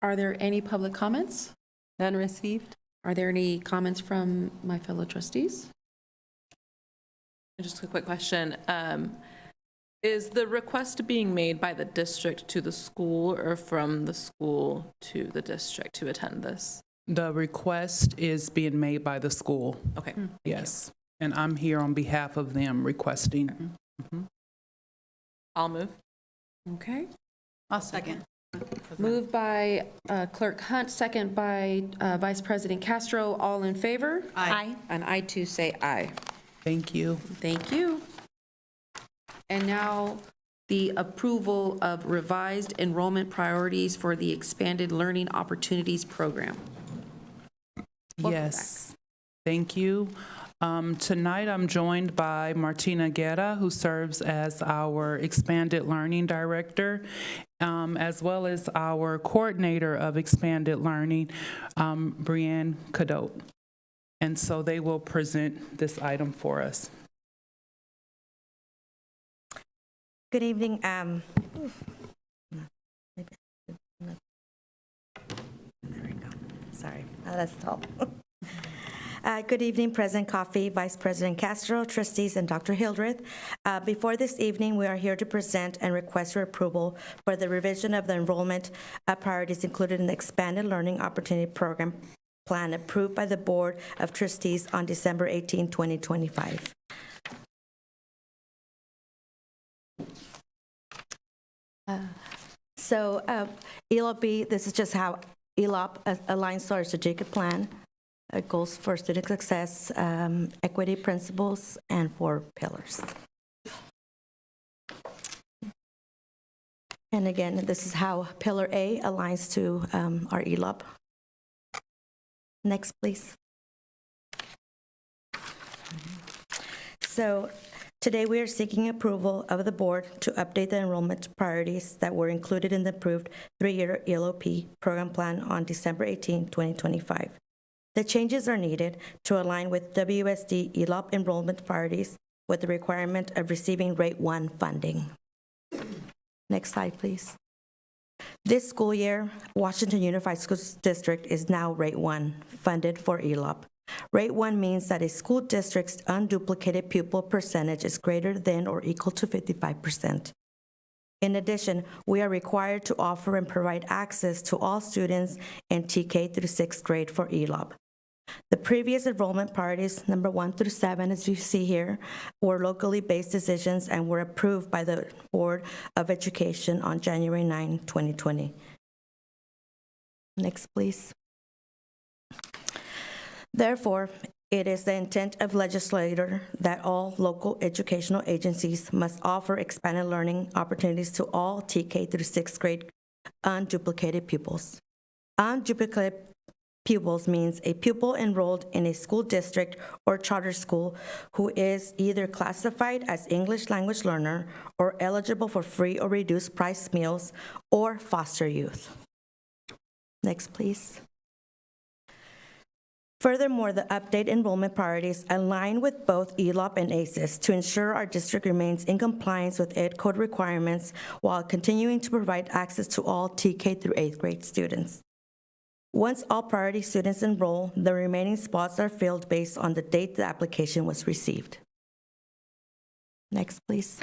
Are there any public comments? None received. Are there any comments from my fellow trustees? Just a quick question. Is the request being made by the district to the school or from the school to the district to attend this? The request is being made by the school. Okay. Yes. And I'm here on behalf of them requesting. I'll move. Okay. I'll second. Moved by Clerk Hunt, second by Vice President Castro. All in favor? Aye. And I too say aye. Thank you. Thank you. And now the approval of revised enrollment priorities for the Expanded Learning Opportunities Program. Welcome Yes. Thank you. Tonight, I'm joined by Martina Guerra, who serves as our Expanded Learning Director, as well as our Coordinator of Expanded Learning, Brianne Cadotte. And so they will present this item for us. Good evening. There we go. Sorry, that's tall. Good evening, President Coffey, Vice President Castro, trustees, and Dr. Hildreth. Before this evening, we are here to present and request your approval for the revision of the enrollment priorities included in the Expanded Learning Opportunity Program plan approved by the Board of Trustees on December 18, 2025. ELOP, this is just how ELOP aligns to our strategic plan. goals for student success, equity principles, and 4 pillars. And again, this is how Pillar A aligns to our ELOP. Next, please. So today we are seeking approval of the board to update the enrollment priorities that were included in the approved 3-year ELOP program plan on December 18, 2025. The changes are needed to align with WSD ELOP enrollment priorities with the requirement of receiving Rate 1 funding. Next slide, please. This school year, Washington Unified School District is now Rate 1, funded for ELOP. Rate 1 means that a school district's unduplicated pupil percentage is greater than or equal to 55%. In addition, we are required to offer and provide access to all students in TK through 6th grade for ELOP. The previous enrollment priorities, number 1 through 7, as you see here, were locally based decisions and were approved by the Board of Education on January 9, 2020. Next, please. Therefore, it is the intent of legislator that all local educational agencies must offer expanded learning opportunities to all TK through 6th grade unduplicated pupils. Unduplicated pupils means a pupil enrolled in a school district or charter school who is either classified as English language learner or eligible for free or reduced price meals or foster youth. Next, please. Furthermore, the updated enrollment priorities align with both ELOP and ACES to ensure our district remains in compliance with Ed Code requirements while continuing to provide access to all TK through 8th grade students. Once all priority students enroll, the remaining spots are filled based on the date the application was received. Next, please.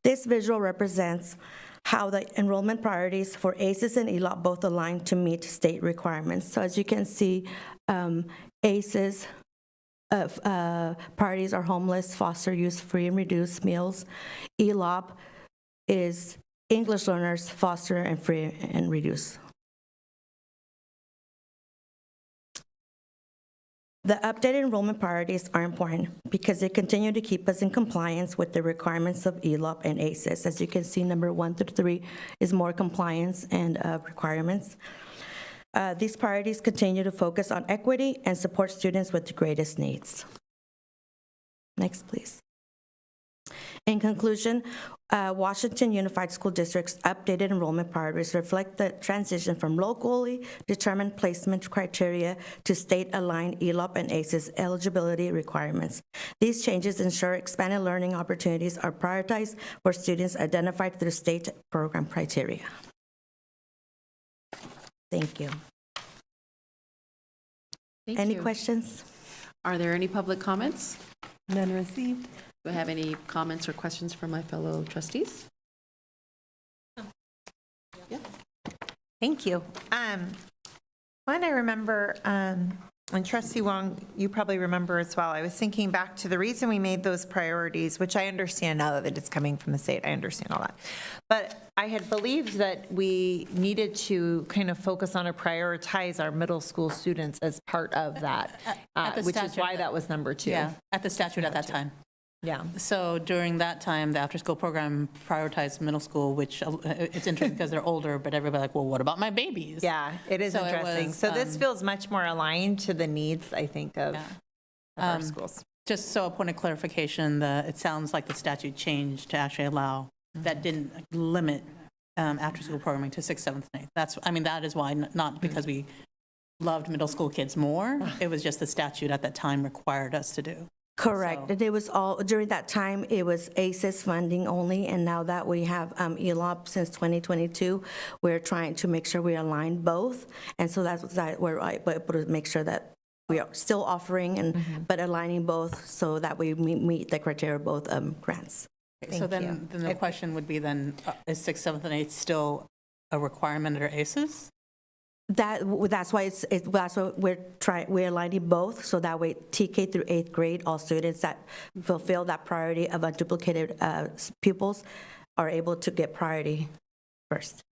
This visual represents how the enrollment priorities for ACES and ELOP both align to meet state requirements. So as you can see, ACES priorities are homeless, foster youth, free and reduced meals. ELOP is English learners, foster and free and reduced. The updated enrollment priorities are important because they continue to keep us in compliance with the requirements of ELOP and ACES. As you can see, number 1 through 3 is more compliance and requirements. These priorities continue to focus on equity and support students with the greatest needs. Next, please. In conclusion, Washington Unified School District's updated enrollment priorities reflect the transition from locally determined placement criteria to state-aligned ELOP and ACES eligibility requirements. These changes ensure expanded learning opportunities are prioritized for students identified through state program criteria. Thank you. Any questions? Are there any public comments? None received. Do I have any comments or questions from my fellow trustees? Thank you. One, I remember, and Trustee Wong, you probably remember as well, I was thinking back to the reason we made those priorities, which I understand now that it's coming from the state, I understand all that. But I had believed that we needed to kind of focus on or prioritize our middle school students as part of that, which is why that was number 2. Yeah, at the statute at that time. Yeah. So during that time, the after-school program prioritized middle school, which it's interesting because they're older, but everybody's like, well, what about my babies? Yeah, it is interesting. So this feels much more aligned to the needs, I think, of our schools. Just so a point of clarification, it sounds like the statute changed to actually allow, that didn't limit after-school programming to 6th, 7th, and 8th. That is why, not because we loved middle school kids more, it was just the statute at that time required us to do. Correct. So. It was all, during that time, it was ACES funding only, and now that we have ELOP since 2022, we're trying to make sure we align both, and so that's that we're able to make sure that we are still offering and but aligning both so that we meet the criteria of both grants. So then the question would be then, is 6th, 7th, and 8th still a requirement under ACES? That's why that's what we're aligning both, so that way TK through 8th grade, all students that fulfill that priority of unduplicated pupils are able to get priority first.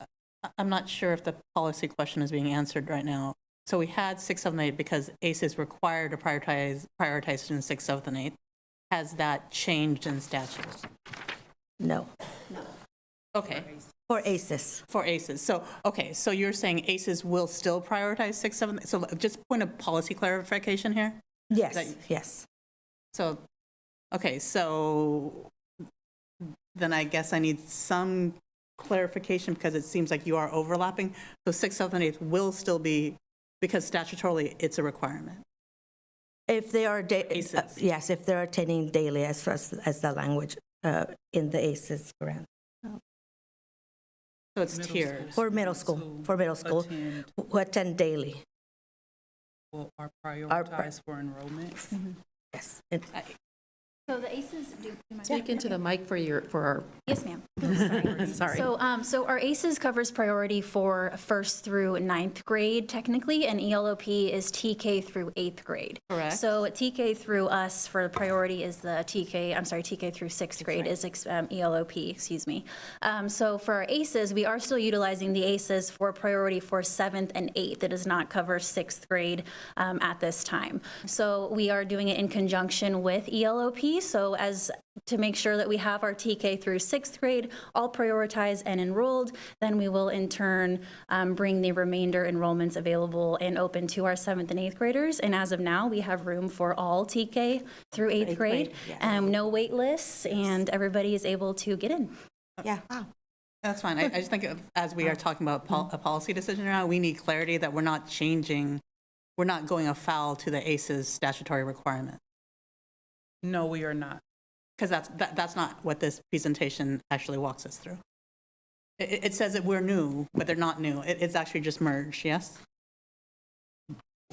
I'm not sure if the policy question is being answered right now. So we had 6th, 7th, and 8th because ACE is required to prioritize students 6th, 7th, and 8th. Has that changed in statute? No, Okay. for ACES. For ACES. So, okay, so you're saying ACES will still prioritize 6th, 7th? So just point of policy clarification here? Yes, That- yes. So, okay, so then I guess I need some clarification because it seems like you are overlapping. So 6th, 7th, and 8th will still be, because statutorily it's a requirement. If they are, ACES. yes, if they're attending daily as the language in the ACES grant. So it's tiered. For middle school, who attend daily. Are prioritized for enrollment. Yes. So the ACEs, do you mind? Speak into the mic for our. Yes, ma'am. Sorry. So our ACEs covers priority for 1st through 9th grade technically, and ELOP is TK through 8th grade. Correct. So TK through us for priority is the TK through 6th grade is ELOP, excuse me. So for our ACEs, we are still utilizing the ACEs for priority for 7th and 8th. It does not cover 6th grade at this time. So we are doing it in conjunction with ELOP. So as to make sure that we have our TK through 6th grade all prioritized and enrolled, then we will in turn bring the remainder enrollments available and open to our 7th and 8th graders. And as of now, we have room for all TK through 8th grade, no wait lists, and everybody is able to get in. Yeah. That's fine. I just think as we are talking about a policy decision now, we need clarity that we're not changing, we're not going afoul to the ACEs statutory requirement. No, we are not. Because that's not what this presentation actually walks us through. It says that we're new, but they're not new. It's actually just merged, yes?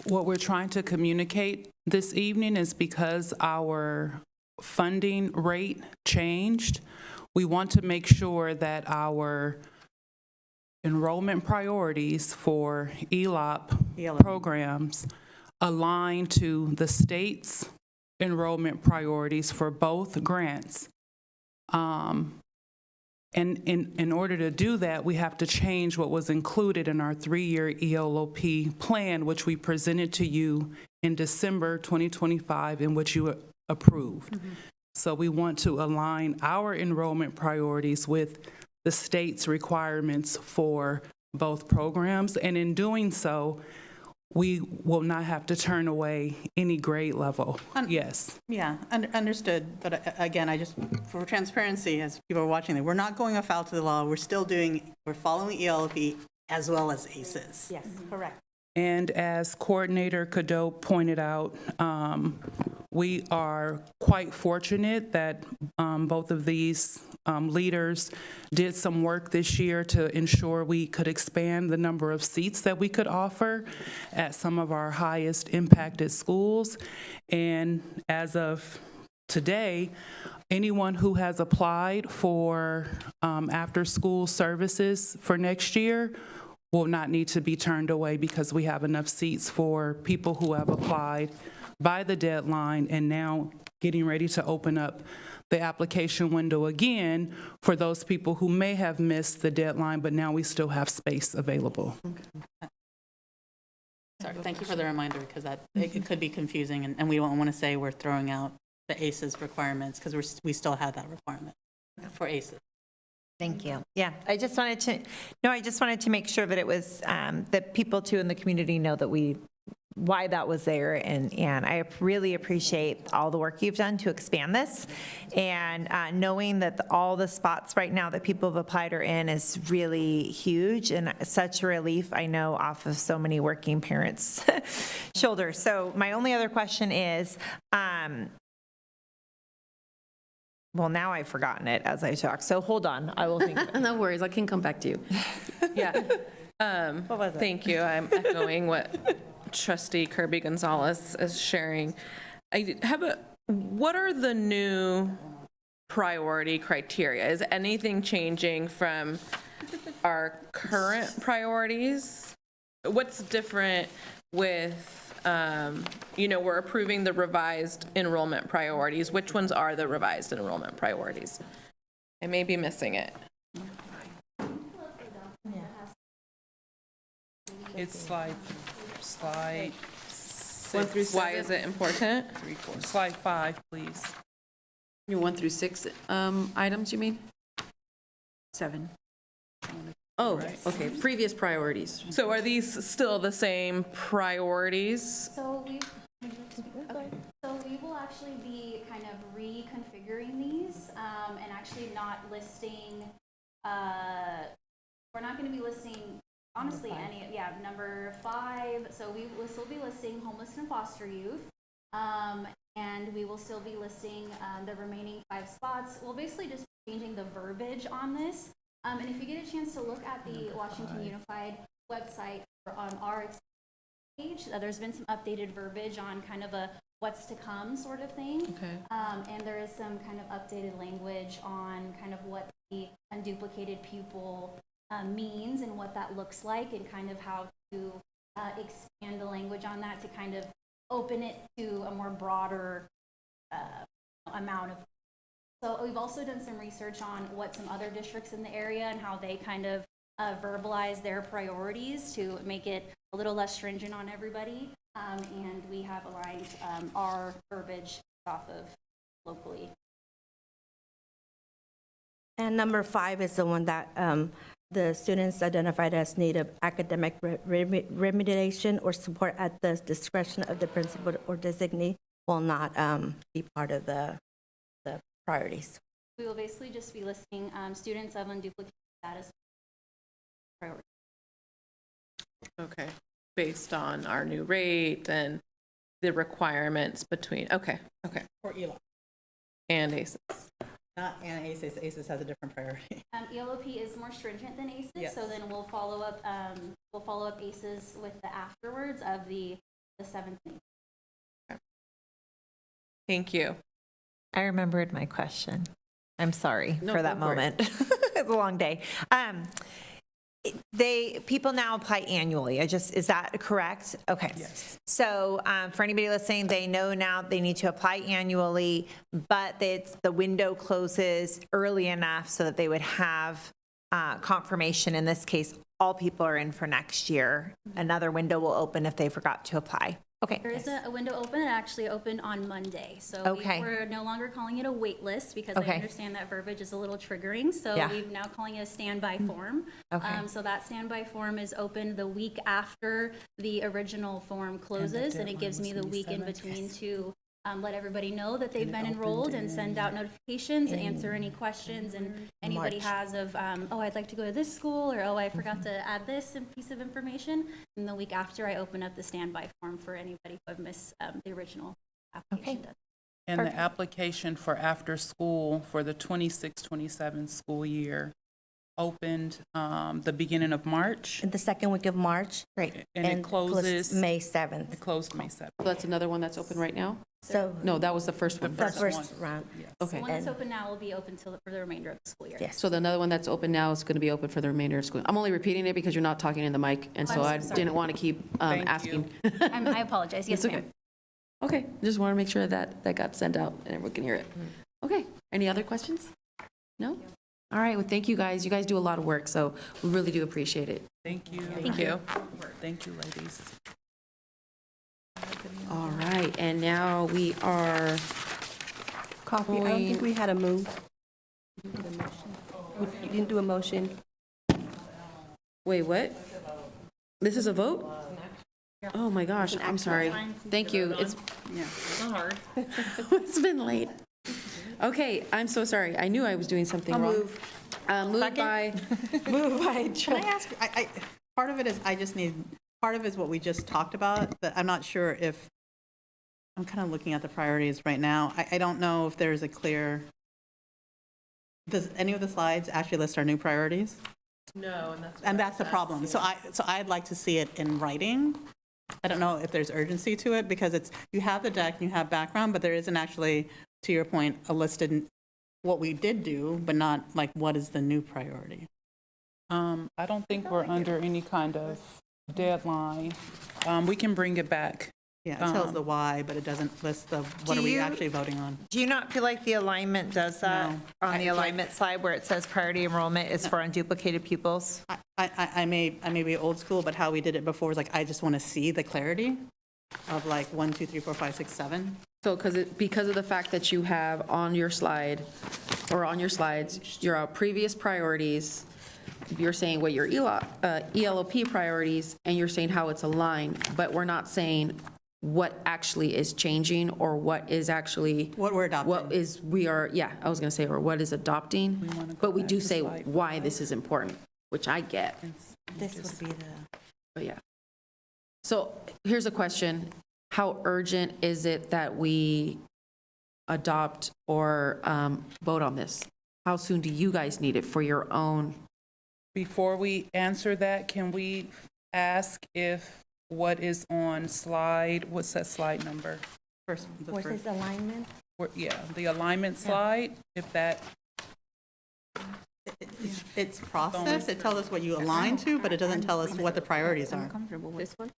What we're trying to communicate this evening is because our funding rate changed, we want to make sure that our enrollment priorities for ELOP programs align to the state's enrollment priorities for both grants. And in order to do that, we have to change what was included in our 3-year ELOP plan, which we presented to you in December 2025, in which you approved. So we want to align our enrollment priorities with the state's requirements for both programs. And in doing so, we will not have to turn away any grade level. Yes. Yeah, understood. But again, for transparency, as people are watching, we're not going afoul to the law. We're following ELP as well as ACEs. Yes, correct. And as Coordinator Cadeau pointed out, we are quite fortunate that both of these leaders did some work this year to ensure we could expand the number of seats that we could offer at some of our highest impacted schools. And as of today, anyone who has applied for after-school services for next year will not need to be turned away because we have enough seats for people who have applied by the deadline and now getting ready to open up the application window again for those people who may have missed the deadline, but now we still have space available. Sorry, thank you for the reminder, because it could be confusing, and we don't want to say we're throwing out the ACEs requirements, because we still have that requirement for ACEs. Thank you. Yeah, I just wanted to make sure that it was, that people too in the community know that why that was there, and I really appreciate all the work you've done to expand this, and knowing that all the spots right now that people have applied are in is really huge and such a relief, I know, off of so many working parents' shoulders. So my only other question is, well, now I've forgotten it as I talk, so hold on, I will think of it. No worries, I can come back to you. Yeah. Thank you. I'm echoing what Trustee Kirby Gonzalez is sharing. What are the new priority criteria? Is anything changing from our current priorities? What's different with, we're approving the revised enrollment priorities. Which ones are the revised enrollment priorities? I may be missing it. It's like slide 1 through 6. Why is it important? 3, 4. Slide 5, please. Your 1 through 6 items, you mean? 7. Oh, okay, previous priorities. So are these still the same priorities? So we will actually be kind of reconfiguring these and actually not listing, we're not going to be listing, honestly, number 5. So we will still be listing homeless and foster youth. And we will still be listing the remaining 5 spots. We'll basically just be changing the verbiage on this. And if you get a chance to look at the Washington Unified website or on our page, there's been some updated verbiage on kind of a what's to come sort of thing. Okay. And there is some kind of updated language on kind of what the unduplicated pupil means and what that looks like, and kind of how to expand the language on that to kind of open it to a more broader amount of. So we've also done some research on what some other districts in the area and how they kind of verbalize their priorities to make it a little less stringent on everybody. And we have aligned our verbiage off of locally. And number 5 is the one that the students identified as need of academic remediation or support at the discretion of the principal or designee will not be part of the priorities. We will basically just be listing students of unduplicated status priority. Okay, based on our new rate and the requirements between, okay. For ELO. And ACES. Not and ACES. ACES has a different priority. ELOP is more stringent than ACES, Yes. so then we'll follow up ACES with the afterwards of the 7th. Thank you. I remembered my question. I'm sorry for that go for it. moment. It's a long day. People now apply annually. Is that correct? Okay. Yes. So for anybody listening, they know now they need to apply annually, but the window closes early enough so that they would have confirmation. In this case, all people are in for next year. Another window will open if they forgot to apply. Okay. There is a window open that actually opened on Monday. So Okay. we're no longer calling it a wait list because Okay. I understand that verbiage is a little triggering. So Yeah. we're now calling it a standby form. Okay. So that standby form is open the week after the original form closes, and it gives me the week in between to let everybody know that they've been enrolled and send out notifications, answer any questions and anybody has of, oh, I'd like to go to this school, or oh, I forgot to add this piece of information. And the week after, I open up the standby form for anybody who have missed the original application. Okay. And the application for after school for the 26-27 school year opened the beginning of March. In the second week of March. Great. And it closes May 7th. It closed May 7th. So that's another one that's open right now? So No, that was the first one. the first round. Okay. The one that's open now will be open for the remainder of the school year. Yes. So the another one that's open now is going to be open for the remainder of school. I'm only repeating it because you're not talking in the mic, and so I I'm sorry. didn't want to keep Thank asking. I apologize. Yes, It's okay. ma'am. Okay, just want to make sure that got sent out and everyone can hear it. Okay, any other questions? No? All right, well, thank you guys. You guys do a lot of work, so we really do appreciate it. Thank you. Thank you. Thank you, ladies. All right, and now we are Coffee, I don't think we had a move. You didn't do a motion. Wait, what? This is a vote? Oh my gosh, I'm sorry. Thank you. It's Not hard. It's been late. Okay, I'm so sorry. I knew I was doing something wrong. Move. Moved by, moved by Can I ask, part of it is part of it is what we just talked about, but I'm not sure if, I'm kind of looking at the priorities right now. I don't know if there's a clear, does any of the slides actually list our new priorities? No, And that's the problem. So I'd like to see it in writing. I don't know if there's urgency to it, because you have the deck, you have background, but there isn't actually, to your point, a listed what we did do, but not like what is the new priority. I don't think we're under any kind of deadline. We can bring it back Yeah, it tells the why, but it doesn't list the, what Do are we you- actually voting on? Do you not feel like the alignment does that No. on the alignment slide where it says priority enrollment is for unduplicated pupils? I may be old school, but how we did it before was like, I just want to see the clarity of like 1, 2, 3, 4, 5, 6, 7. So because of the fact that you have on your slide, or on your slides, your previous priorities, you're saying what your ELOP priorities, and you're saying how it's aligned, but we're not saying what actually is changing or what is actually. What we're adopting. What is, I was going to say, or what is adopting, but we do say why this is important, which I get. This would be the. But yeah. So here's a question. How urgent is it that we adopt or vote on this? How soon do you guys need it for your own? Before we answer that, can we ask if what is on slide, what's that slide number? First, the Where's first. this alignment? Yeah, the alignment slide, if that, It's process. It tells us what you align to, but it doesn't tell us what the priorities are. This one?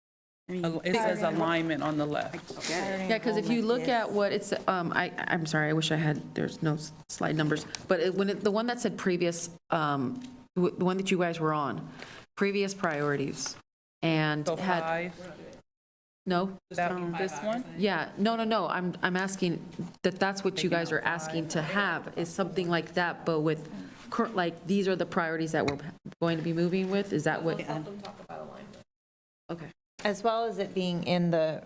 it says alignment on the left. Yeah, because if you look at what it's, I'm sorry, I wish I had, there's no slide numbers, but the one that said previous, the one that you guys were on, previous priorities, and So had. 5, No? this one? Yeah, no, I'm asking, that's what you guys are asking to have, is something like that, but with, like, these are the priorities that we're going to be moving with, is that what? Okay. As well as it being in the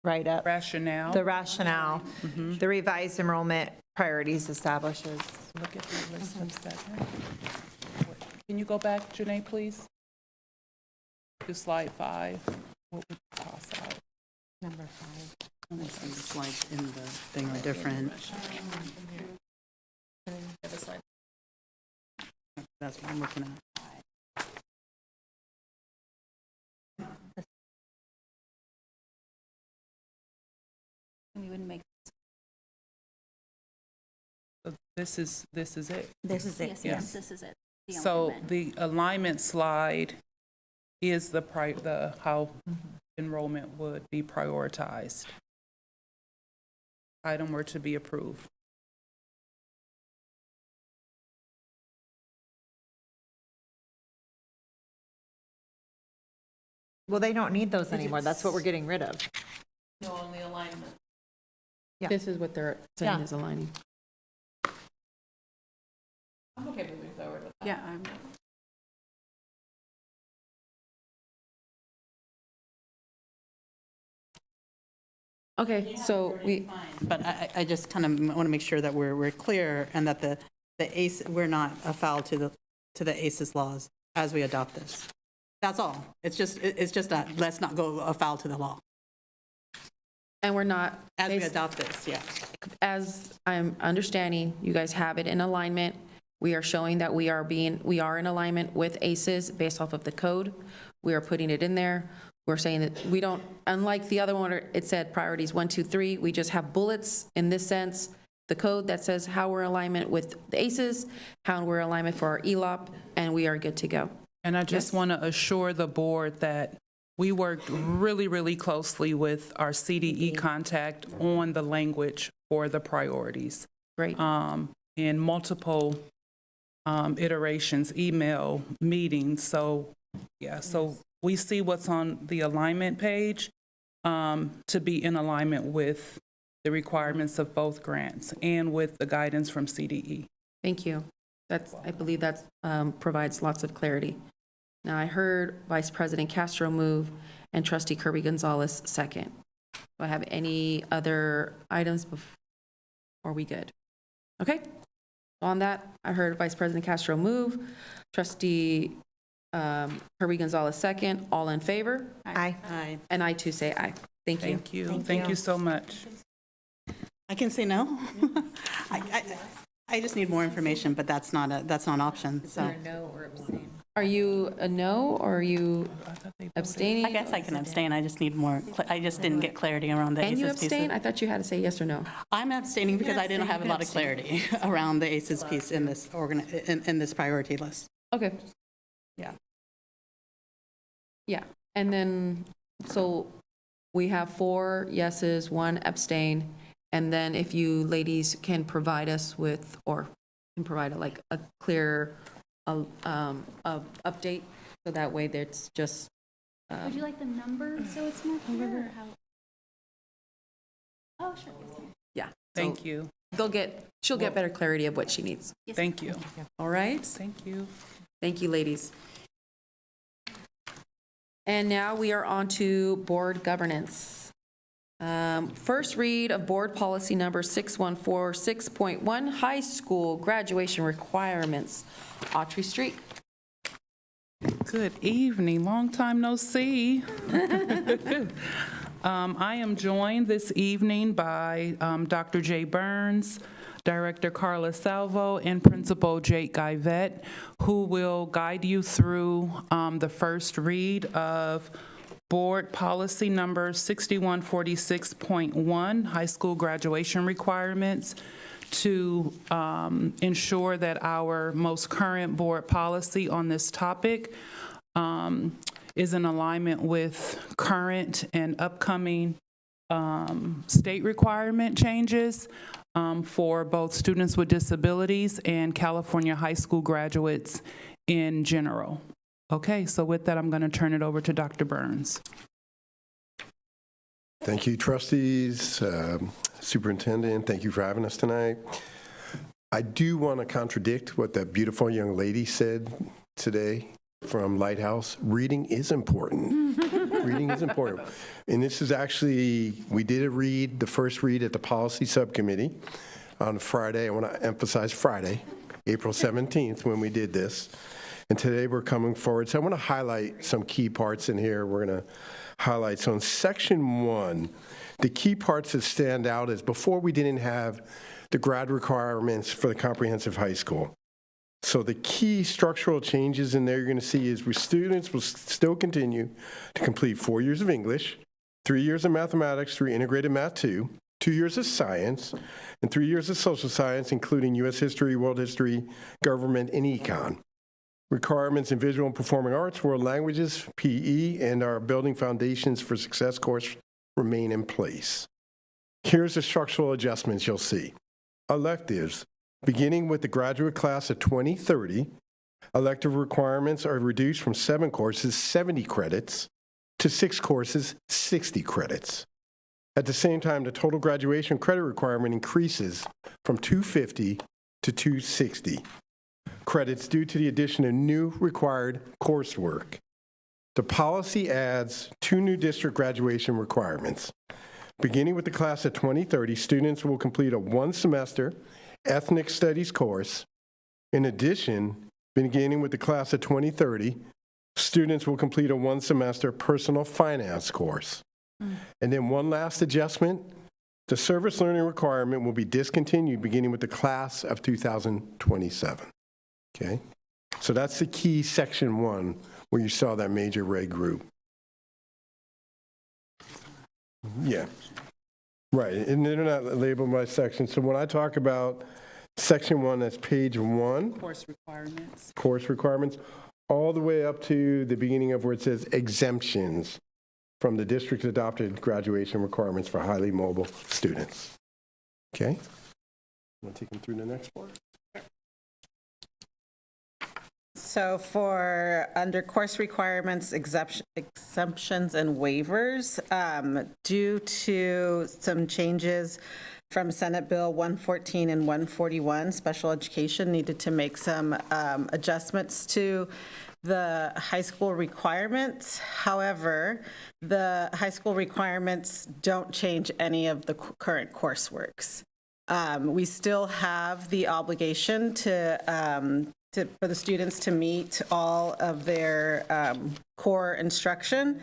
write-up, Rationale. the rationale, the revised enrollment priorities establishes. Look at the list of seven. Can you go back, Janae, please? To slide 5. What would toss out? Number 5. Unless the slides in the thing are different. That's what I'm looking at. We wouldn't make. So this is it. This is it. Yes, this is it. The So alignment. the alignment slide is the how enrollment would be prioritized. Item were to be approved. Well, they don't need those anymore. That's what we're getting rid of. No, only alignment. Yeah. This is what they're saying Yeah. is aligning. I'm okay moving forward with that. Yeah, I'm. Okay, so But I just kind of want to make sure that we're clear and that the ACE, we're not a foul to the ACES laws as we adopt this. That's all. It's just that, let's not go afoul to the law. And we're not. As we adopt this, yeah. As I'm understanding, you guys have it in alignment. We are showing that we are in alignment with ACES based off of the code. We are putting it in there. We're saying that we don't, unlike the other one, it said priorities 1, 2, 3. We just have bullets in this sense, the code that says how we're in alignment with the ACES, how we're in alignment for our ELOP, and we are good to go. And I just want to assure the board that we worked really, really closely with our CDE contact on the language for the priorities. Great. In multiple iterations, email, meetings. So, yeah, so we see what's on the alignment page to be in alignment with the requirements of both grants and with the guidance from CDE. Thank you. I believe that provides lots of clarity. Now, I heard Vice President Castro move and Trustee Kirby Gonzalez second. Do I have any other items before? Are we good? Okay. On that, I heard Vice President Castro move, Trustee Kirby Gonzalez second. All in favor? Aye. Aye. And I too say aye. Thank you. Thank you. Thank you so much. I can say no. I just need more information, but that's not an option, so. No or abstain? Are you a no or are you abstaining? I guess I can abstain, I just need more, I just didn't get clarity around the Can you ACES piece. abstain? I thought you had to say yes or no. I'm abstaining because I didn't have a lot of clarity around the ACES piece in this in this priority list. Okay. Yeah. Yeah, and then, so We have 4 yeses, 1 abstain, and then if you ladies can provide us with, or can provide a clear update, so that way that's just. Would you like the number so it's more clear, or how? Oh, sure. Yeah. Thank you. She'll get better clarity of what she needs. Thank you. All right? Thank you. Thank you, ladies. And now we are on to board governance. First read of board policy number 6146.1, high school graduation requirements. Autry Street. Good evening. Long time no see. I am joined this evening by Dr. Jay Burns, Director Carla Salvo, and Principal Jake Guyvette, who will guide you through the first read of Board Policy Number 6146.1, High School Graduation Requirements, to ensure that our most current board policy on this topic is in alignment with current and upcoming state requirement changes for both students with disabilities and California high school graduates in general. Okay, so with that, I'm going to turn it over to Dr. Burns. Thank you, trustees, superintendent. Thank you for having us tonight. I do want to contradict what that beautiful young lady said today from Lighthouse. Reading is important. Reading is important. And this is actually, we did a read, the first read at the policy subcommittee on Friday. I want to emphasize Friday, April 17th, when we did this. And today we're coming forward. So I want to highlight some key parts in here. We're going to highlight. So in section 1, the key parts that stand out is before we didn't have the grad requirements for the comprehensive high school. So the key structural changes in there you're going to see is students will still continue to complete 4 years of English, 3 years of mathematics through integrated math 2, 2 years of science, and 3 years of social science, including U.S. history, world history, government, and econ. Requirements in visual and performing arts, world languages, PE, and our Building Foundations for Success course remain in place. Here's the structural adjustments you'll see. Electives. Beginning with the graduate class of 2030, elective requirements are reduced from 7 courses, 70 credits, to 6 courses, 60 credits. At the same time, the total graduation credit requirement increases from 250 to 260 credits due to the addition of new required coursework. The policy adds 2 new district graduation requirements. Beginning with the class of 2030, students will complete a 1-semester ethnic studies course. In addition, beginning with the class of 2030, students will complete a 1-semester personal finance course. And then one last adjustment, the service learning requirement will be discontinued beginning with the class of 2027. Okay? So that's the key section 1 where you saw that major red group. Yeah. Right, and they're not labeled by section. So when I talk about section 1, that's page 1. Course requirements. Course requirements, all the way up to the beginning of where it says exemptions from the district adopted graduation requirements for highly mobile students. Okay? Want to take them through the next part? So for under course requirements, exemptions and waivers, due to some changes from Senate Bill 114 and 141, special education needed to make some adjustments to the high school requirements. However, the high school requirements don't change any of the current courseworks. We still have the obligation for the students to meet all of their core instruction.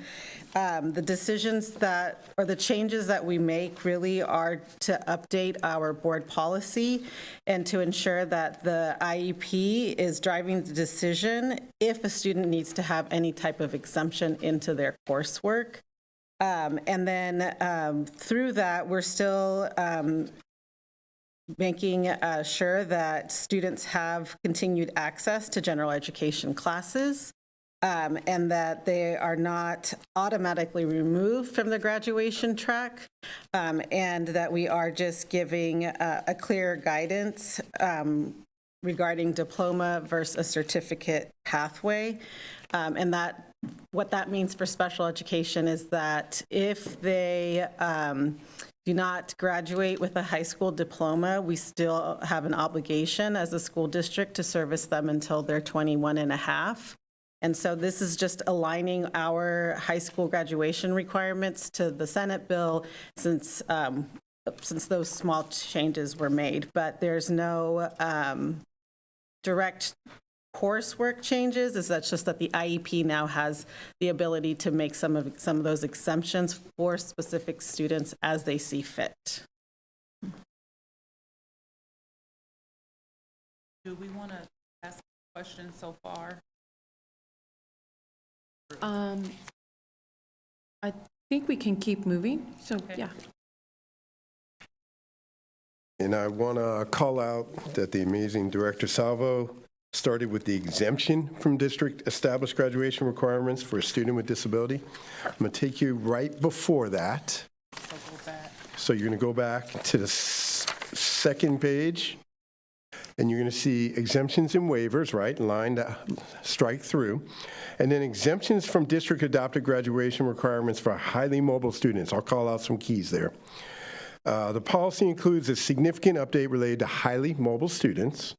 The decisions that, or the changes that we make really are to update our board policy and to ensure that the IEP is driving the decision if a student needs to have any type of exemption into their coursework. And then through that, we're still making sure that students have continued access to general education classes. and that they are not automatically removed from the graduation track, and that we are just giving a clear guidance regarding diploma versus a certificate pathway. And that what that means for special education is that if they do not graduate with a high school diploma, we still have an obligation as a school district to service them until they're 21 and a half. And so this is just aligning our high school graduation requirements to the Senate bill since those small changes were made. But there's no direct coursework changes. That's just that the IEP now has the ability to make some of those exemptions for specific students as they see fit. Do we want to ask questions so far? I think we can keep moving, so yeah. And I want to call out that the amazing Director Salvo started with the exemption from district established graduation requirements for a student with disability. I'm going to take you right before that. So you're going to go back to the second page, and you're going to see exemptions and waivers, right, lined, strike through. And then exemptions from district adopted graduation requirements for highly mobile students. I'll call out some keys there. The policy includes a significant update related to highly mobile students,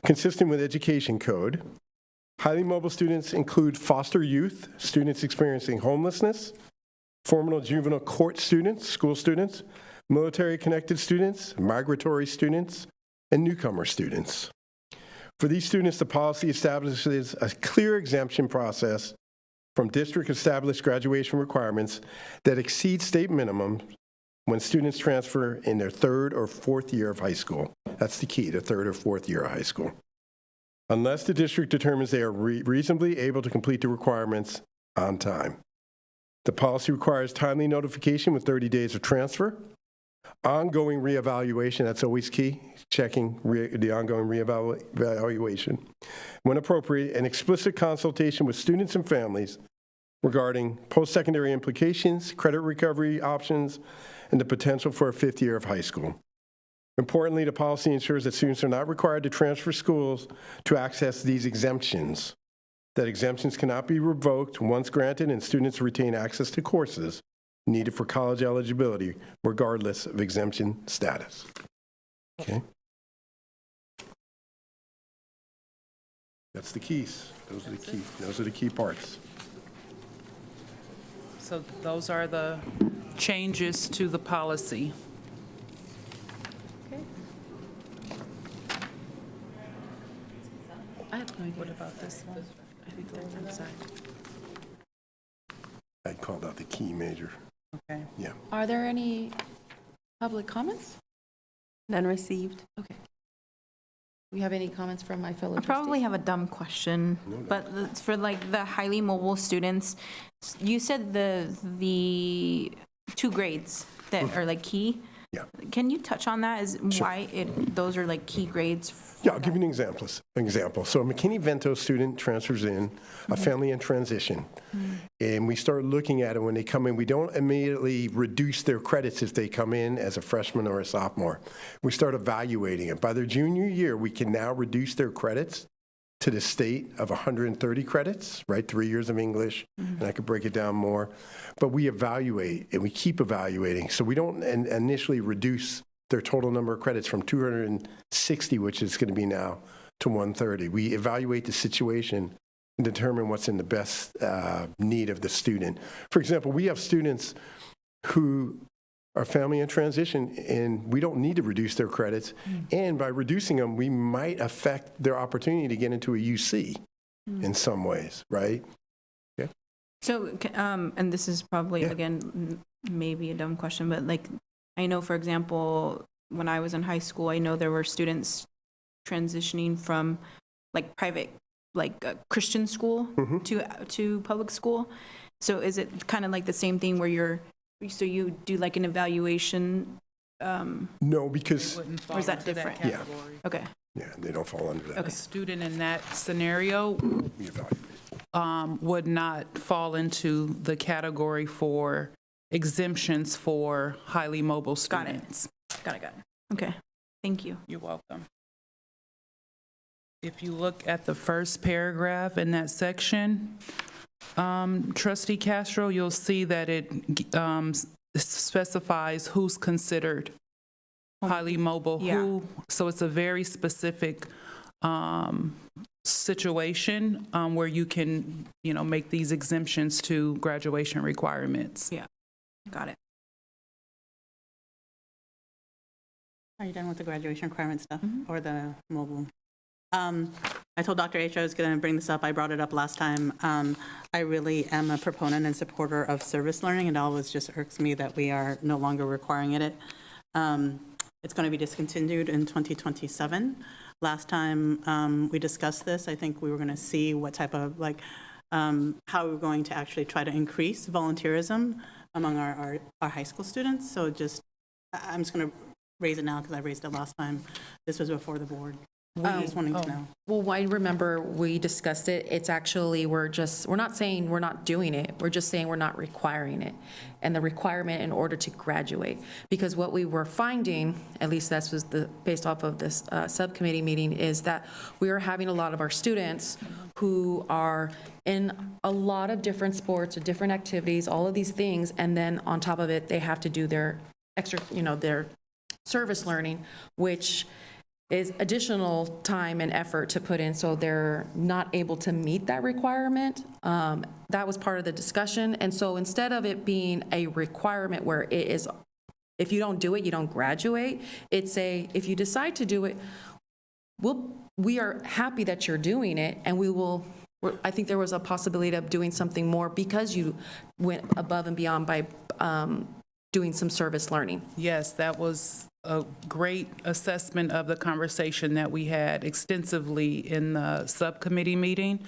consistent with education code. Highly mobile students include foster youth, students experiencing homelessness, formal juvenile court students, school students, military-connected students, migratory students, and newcomer students. For these students, the policy establishes a clear exemption process from district-established graduation requirements that exceed state minimums when students transfer in their third or fourth year of high school. That's the key, the third or fourth year of high school. Unless the district determines they are reasonably able to complete the requirements on time. The policy requires timely notification with 30 days of transfer. Ongoing reevaluation, that's always key, checking the ongoing reevaluation. When appropriate, an explicit consultation with students and families regarding post-secondary implications, credit recovery options, and the potential for a fifth year of high school. Importantly, the policy ensures that students are not required to transfer schools to access these exemptions, that exemptions cannot be revoked once granted, and students retain access to courses needed for college eligibility, regardless of exemption status. Okay? That's the keys. Those are the key. Those are the key parts. So those are the changes to the policy. Okay. I have no idea. What about this one? I think they're on the side. I called out the key major. Okay. Yeah. Are there any public comments? None received. Okay. We have any comments from my fellow I trustees? probably have a dumb question, but for like the highly mobile students, you said the 2 grades that are like key. Yeah. Can you touch on that? Is why those are like key grades? Yeah, I'll give you an example. So a McKinney-Vento student transfers in, a family in transition, and we start looking at it when they come in. We don't immediately reduce their credits if they come in as a freshman or a sophomore. We start evaluating it. By their junior year, we can now reduce their credits to the state of 130 credits, right? 3 years of English, and I could break it down more. But we evaluate, and we keep evaluating. So we don't initially reduce their total number of credits from 260, which is going to be now, to 130. We evaluate the situation and determine what's in the best need of the student. For example, we have students who are family in transition, and we don't need to reduce their credits. And by reducing them, we might affect their opportunity to get into a UC in some ways, right? Okay. So, and this is probably, again, maybe a dumb question, but like, I know, for example, when I was in high school, I know there were students transitioning from like private, like Christian school to public school. So is it kind of like the same thing where so you do like an evaluation? No, because... Or is that different? Yeah. Okay. Yeah, they don't fall under that. A student in that scenario, We evaluate. would not fall into the category for exemptions for highly mobile students. Got it. Okay, thank you. You're welcome. If you look at the first paragraph in that section, Trustee Castro, you'll see that it specifies who's considered highly mobile, who, so it's a very specific situation where you can, make these exemptions to graduation requirements. Yeah, got it. Are you done with the graduation requirement stuff or the mobile? I told Dr. H I was going to bring this up. I brought it up last time. I really am a proponent and supporter of service learning. It always just irks me that we are no longer requiring it. It's going to be discontinued in 2027. Last time we discussed this, I think we were going to see what type of, how we were going to actually try to increase volunteerism among our high school students. So I'm just going to raise it now because I raised it last time. This was before the board. Just wanting to know. Well, I remember we discussed it. It's actually, we're not saying we're not doing it. We're just saying we're not requiring it. And the requirement in order to graduate. Because what we were finding, at least that was based off of this subcommittee meeting, is that we are having a lot of our students who are in a lot of different sports or different activities, all of these things, and then on top of it, they have to do their extra, their service learning, which is additional time and effort to put in, so they're not able to meet that requirement. That was part of the discussion, and so instead of it being a requirement where it is, if you don't do it, you don't graduate, it's if you decide to do it, we are happy that you're doing it, and I think there was a possibility of doing something more because you went above and beyond by doing some service learning. Yes, that was a great assessment of the conversation that we had extensively in the subcommittee meeting.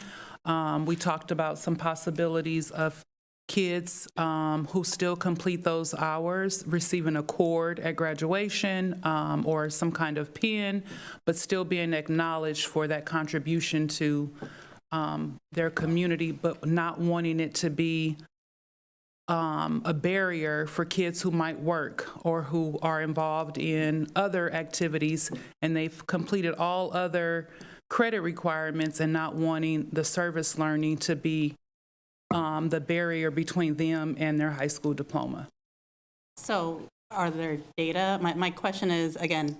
We talked about some possibilities of kids who still complete those hours receiving a cord at graduation or some kind of pin, but still being acknowledged for that contribution to their community, but not wanting it to be a barrier for kids who might work or who are involved in other activities and they've completed all other credit requirements and not wanting the service learning to be the barrier between them and their high school diploma. So are there data? My question is, again,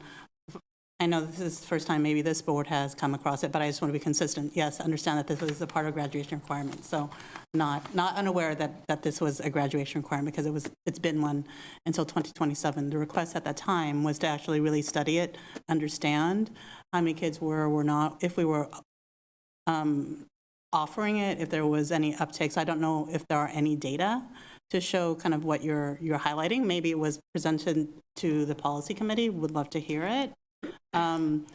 I know this is the first time maybe this board has come across it, but I just want to be consistent. Yes, understand that this is a part of graduation requirement. So not unaware that this was a graduation requirement because it's been one until 2027. The request at that time was to actually really study it, understand how many kids were or were not, if we were offering it, if there was any uptakes. I don't know if there are any data to show kind of what you're highlighting. Maybe it was presented to the policy committee. Would love to hear it.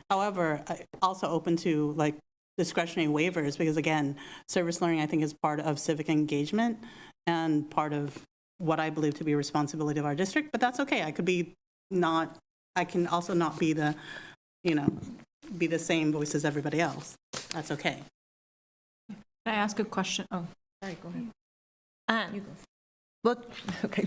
However, also open to discretionary waivers because again, service learning I think is part of civic engagement and part of what I believe to be a responsibility of our district, but that's okay. I can also not be the same voice as everybody else. That's okay. Can I ask a question? Oh, sorry, go ahead. You go. Well, okay.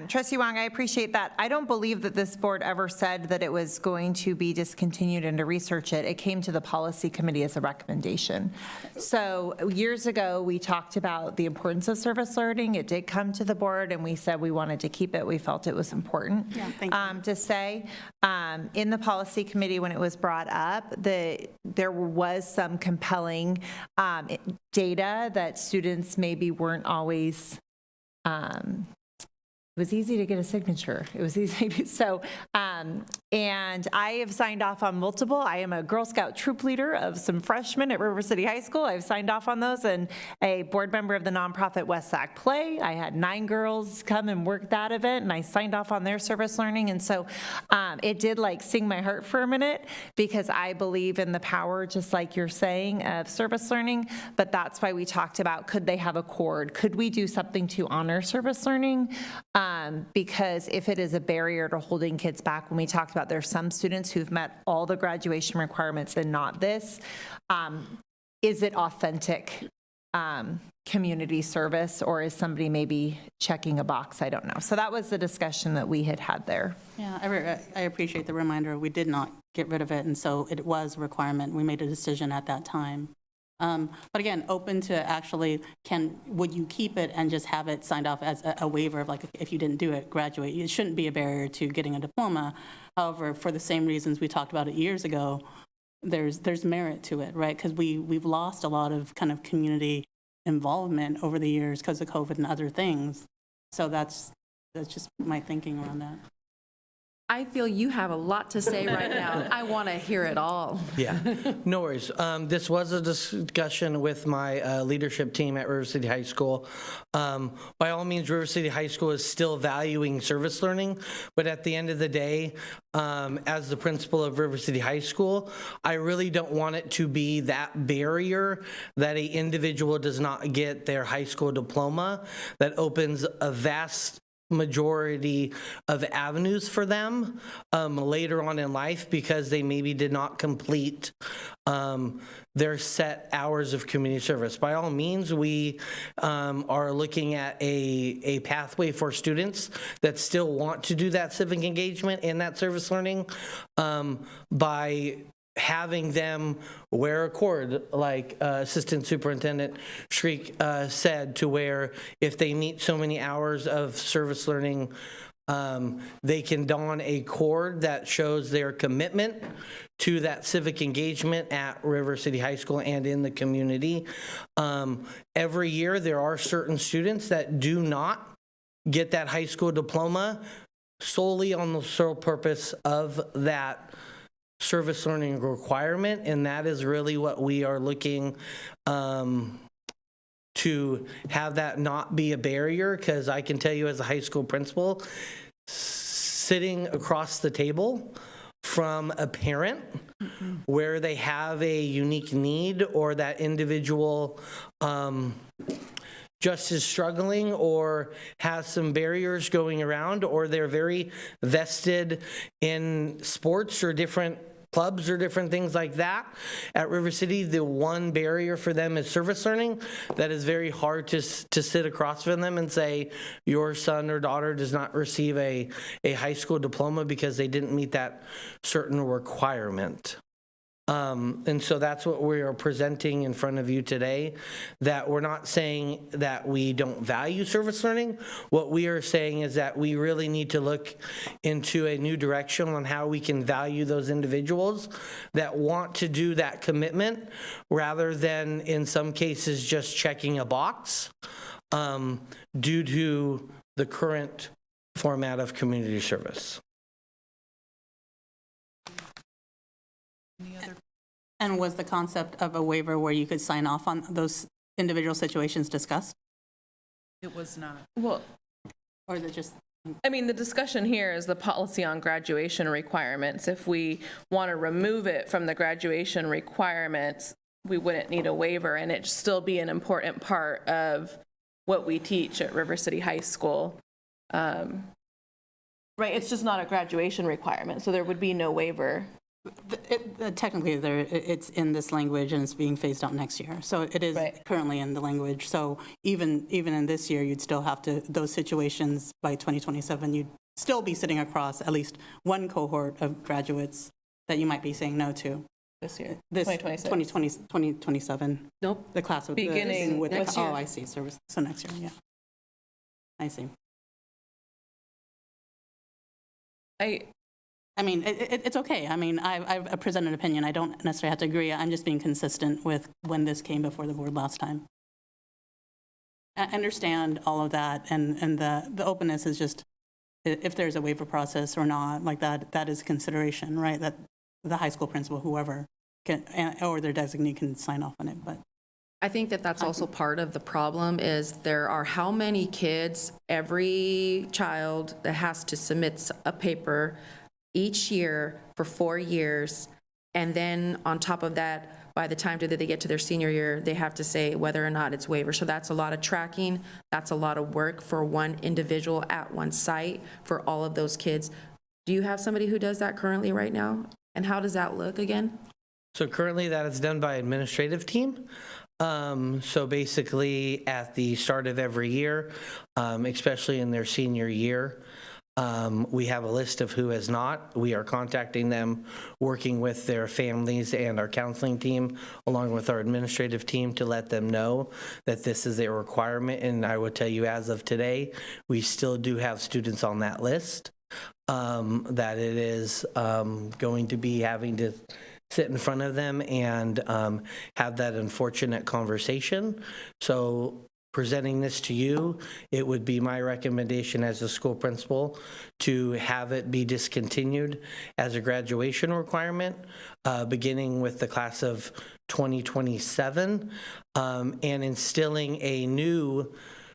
Trustee Wong, I appreciate that. I don't believe that this board ever said that it was going to be discontinued and to research it. It came to the policy committee as a recommendation. So years ago, we talked about the importance of service learning. It did come to the board and we said we wanted to keep it. We felt it was important to say. In the policy committee, when it was brought up, there was some compelling data that students maybe weren't always it was easy to get a signature. It was easy. So, and I have signed off on multiple. I am a Girl Scout troop leader of some freshmen at River City High School. I've signed off on those and a board member of the nonprofit West Sac Play. I had 9 girls come and work that event and I signed off on their service learning. And so it did sing my heart for a minute because I believe in the power, just like you're saying, of service learning. But that's why we talked about, could they have a cord? Could we do something to honor service learning? Because if it is a barrier to holding kids back, when we talked about there's some students who've met all the graduation requirements and not this, is it authentic community service, or is somebody maybe checking a box? I don't know. So that was the discussion that we had there. Yeah, I appreciate the reminder. We did not get rid of it, and so it was a requirement. We made a decision at that time. But again, open to actually, would you keep it and just have it signed off as a waiver of, like, if you didn't do it, graduate? It shouldn't be a barrier to getting a diploma. However, for the same reasons we talked about it years ago, there's merit to it, right? Because we've lost a lot of kind of community involvement over the years because of COVID and other things. So that's just my thinking around that. I feel you have a lot to say right now. I want to hear it all. Yeah, no worries. This was a discussion with my leadership team at River City High School. By all means, River City High School is still valuing service learning, but at the end of the day, as the principal of River City High School, I really don't want it to be that barrier that an individual does not get their high school diploma that opens a vast majority of avenues for them later on in life because they maybe did not complete their set hours of community service. By all means, we are looking at a pathway for students that still want to do that civic engagement and that service learning by having them wear a cord, like Assistant Superintendent Shriek said, to where if they meet so many hours of service learning, they can don a cord that shows their commitment to that civic engagement at River City High School and in the community. Every year, there are certain students that do not get that high school diploma solely on the sole purpose of that service learning requirement, and that is really what we are looking to have that not be a barrier, because I can tell you as a high school principal, sitting across the table from a parent where they have a unique need or that individual just is struggling or has some barriers going around, or they're very vested in sports or different clubs or different things like that. At River City, the one barrier for them is service learning. That is very hard to sit across from them and say, your son or daughter does not receive a high school diploma because they didn't meet that certain requirement. And so that's what we are presenting in front of you today, that we're not saying that we don't value service learning. What we are saying is that we really need to look into a new direction on how we can value those individuals that want to do that commitment rather than in some cases just checking a box due to the current format of community service. And was the concept of a waiver where you could sign off on those individual situations discussed? It was not. Well, or is it just? I mean, the discussion here is the policy on graduation requirements. If we want to remove it from the graduation requirements, we wouldn't need a waiver, and it'd still be an important part of what we teach at River City High School. Right, it's just not a graduation requirement, so there would be no waiver. Technically, it's in this language and it's being phased out next year. So it is currently in the language. So even in this year, you'd still have to, those situations by 2027, you'd still be sitting across at least one cohort of graduates that you might be saying no to. This year, this 2026. 2027. Nope. The class with beginning with next year. Oh, I see. So next year, yeah. I see. I mean, it's okay. I mean, I've presented an opinion. I don't necessarily have to agree. I'm just being consistent with when this came before the board last time. I understand all of that, and the openness is just, if there's a waiver process or not, like that is consideration, right? That the high school principal, whoever, can, or their designee can sign off on it, but. I think that that's also part of the problem is there are how many kids, every child that has to submit a paper each year for 4 years, and then on top of that, by the time that they get to their senior year, they have to say whether or not it's waiver. So that's a lot of tracking, that's a lot of work for one individual at one site for all of those kids. Do you have somebody who does that currently right now? And how does that look again? So currently that is done by administrative team. So basically, at the start of every year, especially in their senior year, we have a list of who has not. We are contacting them, working with their families and our counseling team, along with our administrative team, to let them know that this is a requirement. And I would tell you, as of today, we still do have students on that list, that it is going to be having to sit in front of them and have that unfortunate conversation. So presenting this to you, it would be my recommendation as a school principal to have it be discontinued as a graduation requirement, beginning with the class of 2027, and instilling a new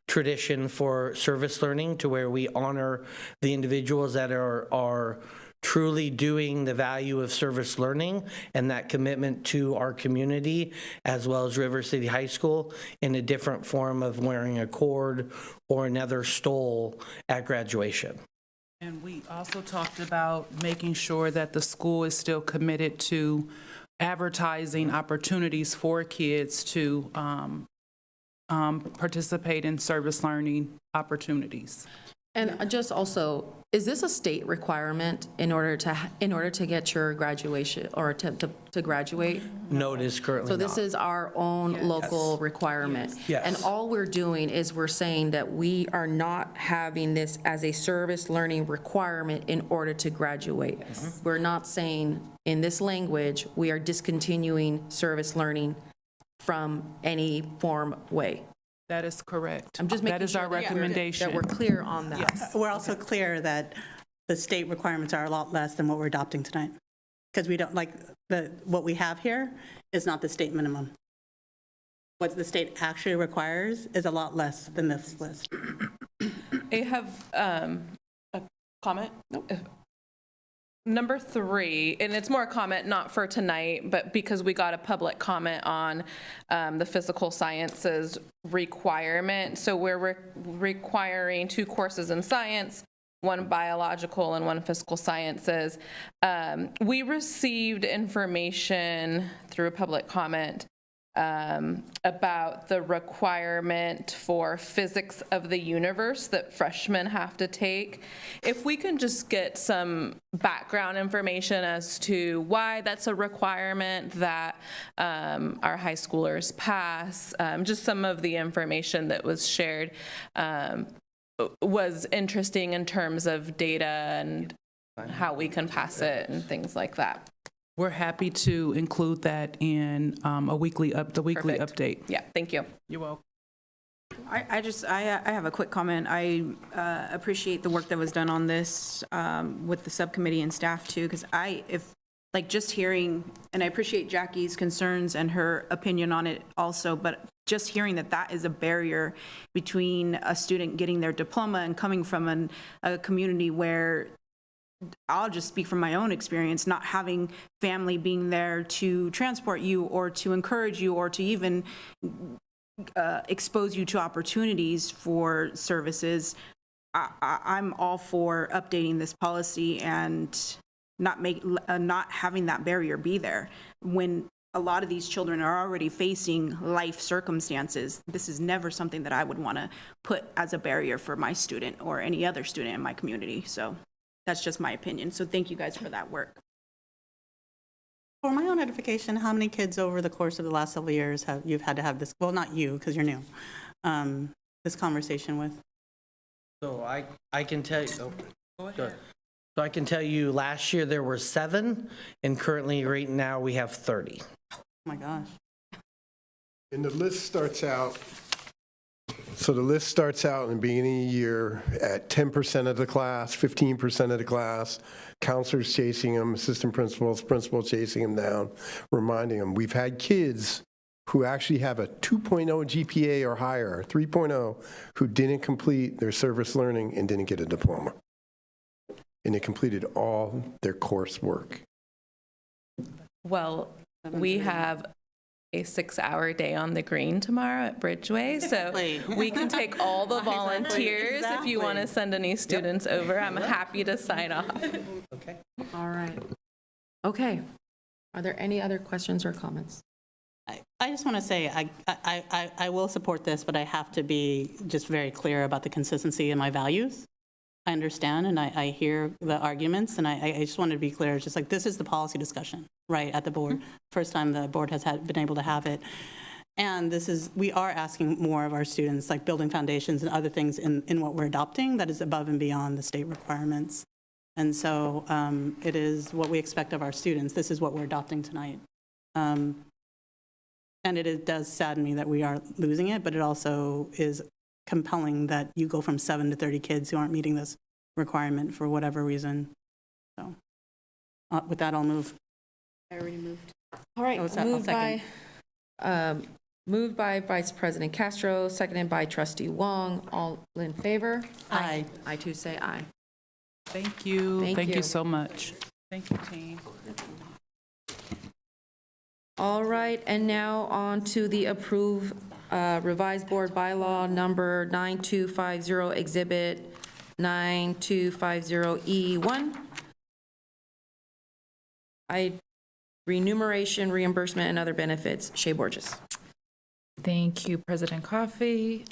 tradition for service learning to where we honor the individuals that are truly doing the value of service learning and that commitment to our community, as well as River City High School, in a different form of wearing a cord or another stole at graduation. And we also talked about making sure that the school is still committed to advertising opportunities for kids to participate in service learning opportunities. And just also, is this a state requirement in order to get your graduation or to graduate? No, it is currently So not. this is our own local requirement? Yes. And all we're doing is we're saying that we are not having this as a service learning requirement in order to graduate. We're not saying in this language, we are discontinuing service learning from any form way. That is correct. I'm just making That is sure our that we're- recommendation. that we're clear on that. Yes. We're also clear that the state requirements are a lot less than what we're adopting tonight. Because we don't, like, what we have here is not the state minimum. What the state actually requires is a lot less than this list. I have a comment. Number 3, and it's more a comment not for tonight, but because we got a public comment on the physical sciences requirement. So we're requiring 2 courses in science, 1 biological and 1 physical sciences. We received information through a public comment about the requirement for physics of the universe that freshmen have to take. If we can just get some background information as to why that's a requirement that our high schoolers pass, just some of the information that was shared was interesting in terms of data and how we can pass it and things like that. We're happy to include that in the weekly update. Yeah, thank you. You're welcome. I have a quick comment. I appreciate the work that was done on this with the subcommittee and staff too, because just hearing, and I appreciate Jackie's concerns and her opinion on it also, but just hearing that is a barrier between a student getting their diploma and coming from a community where, I'll just speak from my own experience, not having family being there to transport you or to encourage you or to even expose you to opportunities for services. I'm all for updating this policy and not having that barrier be there. When a lot of these children are already facing life circumstances, this is never something that I would want to put as a barrier for my student or any other student in my community. So that's just my opinion. So thank you guys for that work. For my own edification, how many kids over the course of the last several years you've had to have this, well, not you, because you're new, this conversation with? So I can tell you. Go ahead. So I can tell you, last year there were 7, and currently right now we have 30. Oh my gosh. And the list starts out, in the beginning of the year at 10% of the class, 15% of the class, counselors chasing them, assistant principals, principal chasing them down, reminding them. We've had kids who actually have a 2.0 GPA or higher, 3.0, who didn't complete their service learning and didn't get a diploma. And they completed all their coursework. Well, we have a 6-hour day on the green tomorrow at Bridgeway, so we can take all the volunteers if you want to send any students over. I'm happy to sign off. Okay. All right. Okay. Are there any other questions or comments? I just want to say, I will support this, but I have to be just very clear about the consistency in my values. I understand, and I hear the arguments, and I just wanted to be clear. It's just like, this is the policy discussion, right, at the board. First time the board has been able to have it. And we are asking more of our students, like building foundations and other things in what we're adopting that is above and beyond the state requirements. And so it is what we expect of our students. This is what we're adopting tonight. And does sadden me that we are losing it, but it also is compelling that you go from 7 to 30 kids who aren't meeting this requirement for whatever reason. So with that, I'll move. I already moved. All right, I'll second. Moved by Vice President Castro, seconded by Trustee Wong. All in favor? Aye. I too say aye. Thank you. Thank Thank you. you so much. Thank you, team. All right, and now on to the approved revised board bylaw number 9250, exhibit 9250E1. Remuneration, reimbursement, and other benefits. Shea Borges. Thank you, President Coffey,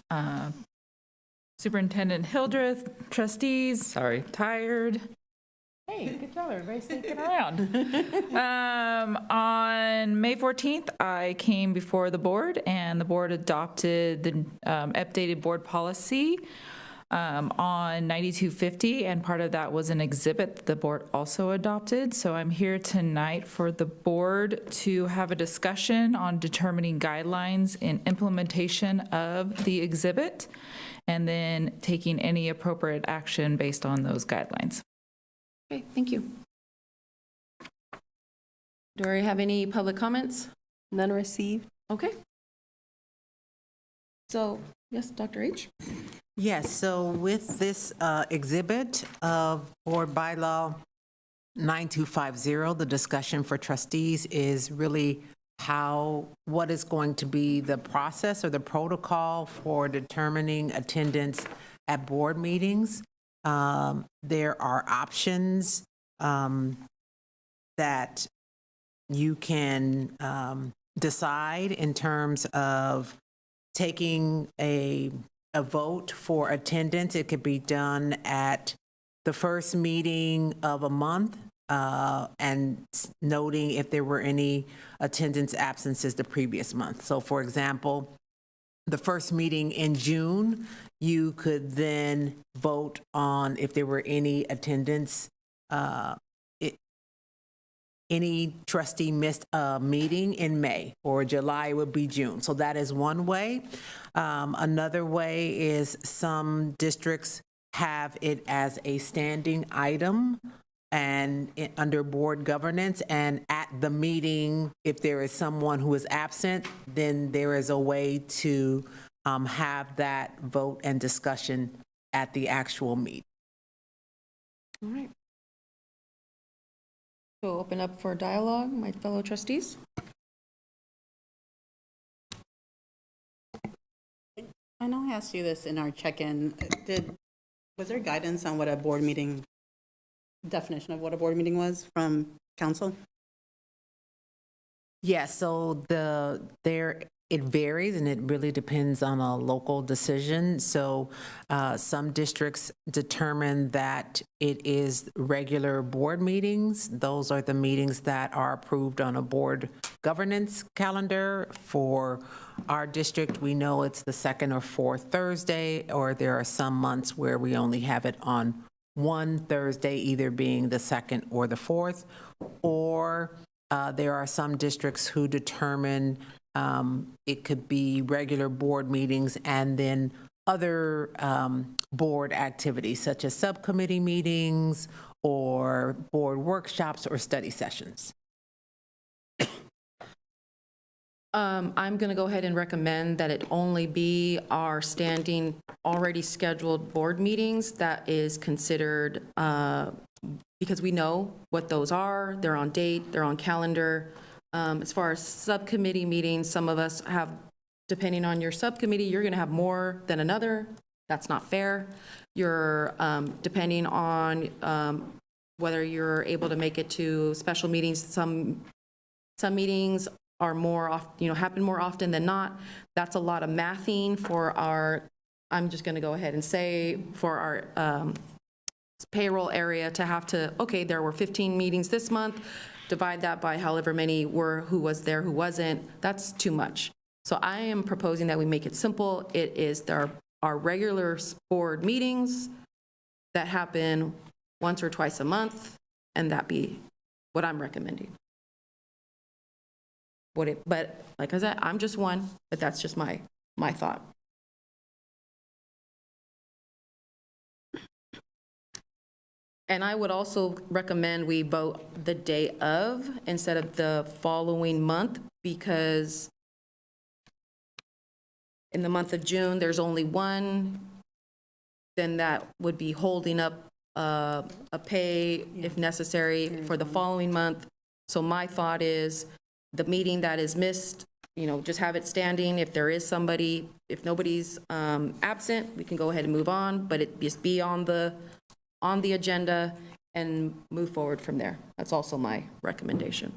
Superintendent Hildreth, trustees, sorry, tired. Hey, good job, everybody sneaking around. On May 14th, I came before the board, and the board adopted the updated board policy on 9250, and part of that was an exhibit the board also adopted. So I'm here tonight for the board to have a discussion on determining guidelines in implementation of the exhibit, and then taking any appropriate action based on those guidelines. Okay, thank you. Do I have any public comments? None received. Okay. So, yes, Dr. H. Yes, so with this exhibit of Board Bylaw 9250, the discussion for trustees is really what is going to be the process or the protocol for determining attendance at board meetings. There are options that you can decide in terms of taking a vote for attendance. It could be done at the first meeting of a month and noting if there were any attendance absences the previous month. So for example, the first meeting in June, you could then vote on if there were any attendance, any trustee missed a meeting in May, or July would be June. So that is one way. Another way is some districts have it as a standing item and under board governance, and at the meeting, if there is someone who is absent, then there is a way to have that vote and discussion at the actual meeting. All right. So open up for dialogue, my fellow trustees. I know I asked you this in our check-in. Was there guidance on what a board meeting, definition of what a board meeting was from council? Yes, so it varies, and it really depends on a local decision. So some districts determine that it is regular board meetings. Those are the meetings that are approved on a board governance calendar. For our district, we know it's the second or fourth Thursday, or there are some months where we only have it on one Thursday, either being the second or the fourth. Or there are some districts who determine it could be regular board meetings and then other board activities such as subcommittee meetings or board workshops or study sessions. I'm going to go ahead and recommend that it only be our standing, already scheduled board meetings that is considered, because we know what those are. They're on date, they're on calendar. As far as subcommittee meetings, some of us have, depending on your subcommittee, you're going to have more than another. That's not fair. You're, depending on whether you're able to make it to special meetings, some meetings are more happen more often than not. That's a lot of mathing for our, I'm just going to go ahead and say, for our payroll area to have to, okay, there were 15 meetings this month, divide that by however many were, who was there, who wasn't. That's too much. So I am proposing that we make it simple. It is our regular board meetings that happen once or twice a month, and that be what I'm recommending. But like I said, I'm just one, but that's just my thought. And I would also recommend we vote the day of instead of the following month, because in the month of June, there's only one, then that would be holding up a pay, if necessary, for the following month. So my thought is, the meeting that is missed, just have it standing. If there is somebody, if nobody's absent, we can go ahead and move on, but it just be on the agenda and move forward from there. That's also my recommendation.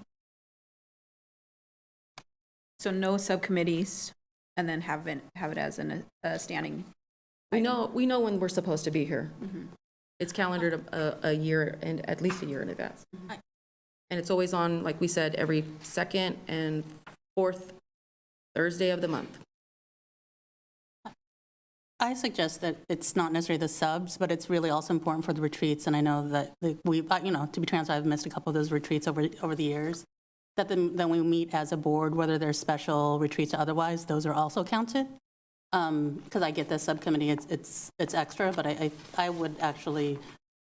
So no subcommittees, and then have it as a standing. We know when we're supposed to be here. It's calendared a year, and at least a year in advance. And it's always on, like we said, every second and fourth Thursday of the month. I suggest that it's not necessarily the subs, but it's really also important for the retreats. And I know that we, to be transparent, I've missed a couple of those retreats over the years. That then we meet as a board, whether they're special retreats or otherwise, those are also counted. Because I get this subcommittee, it's extra, but I would actually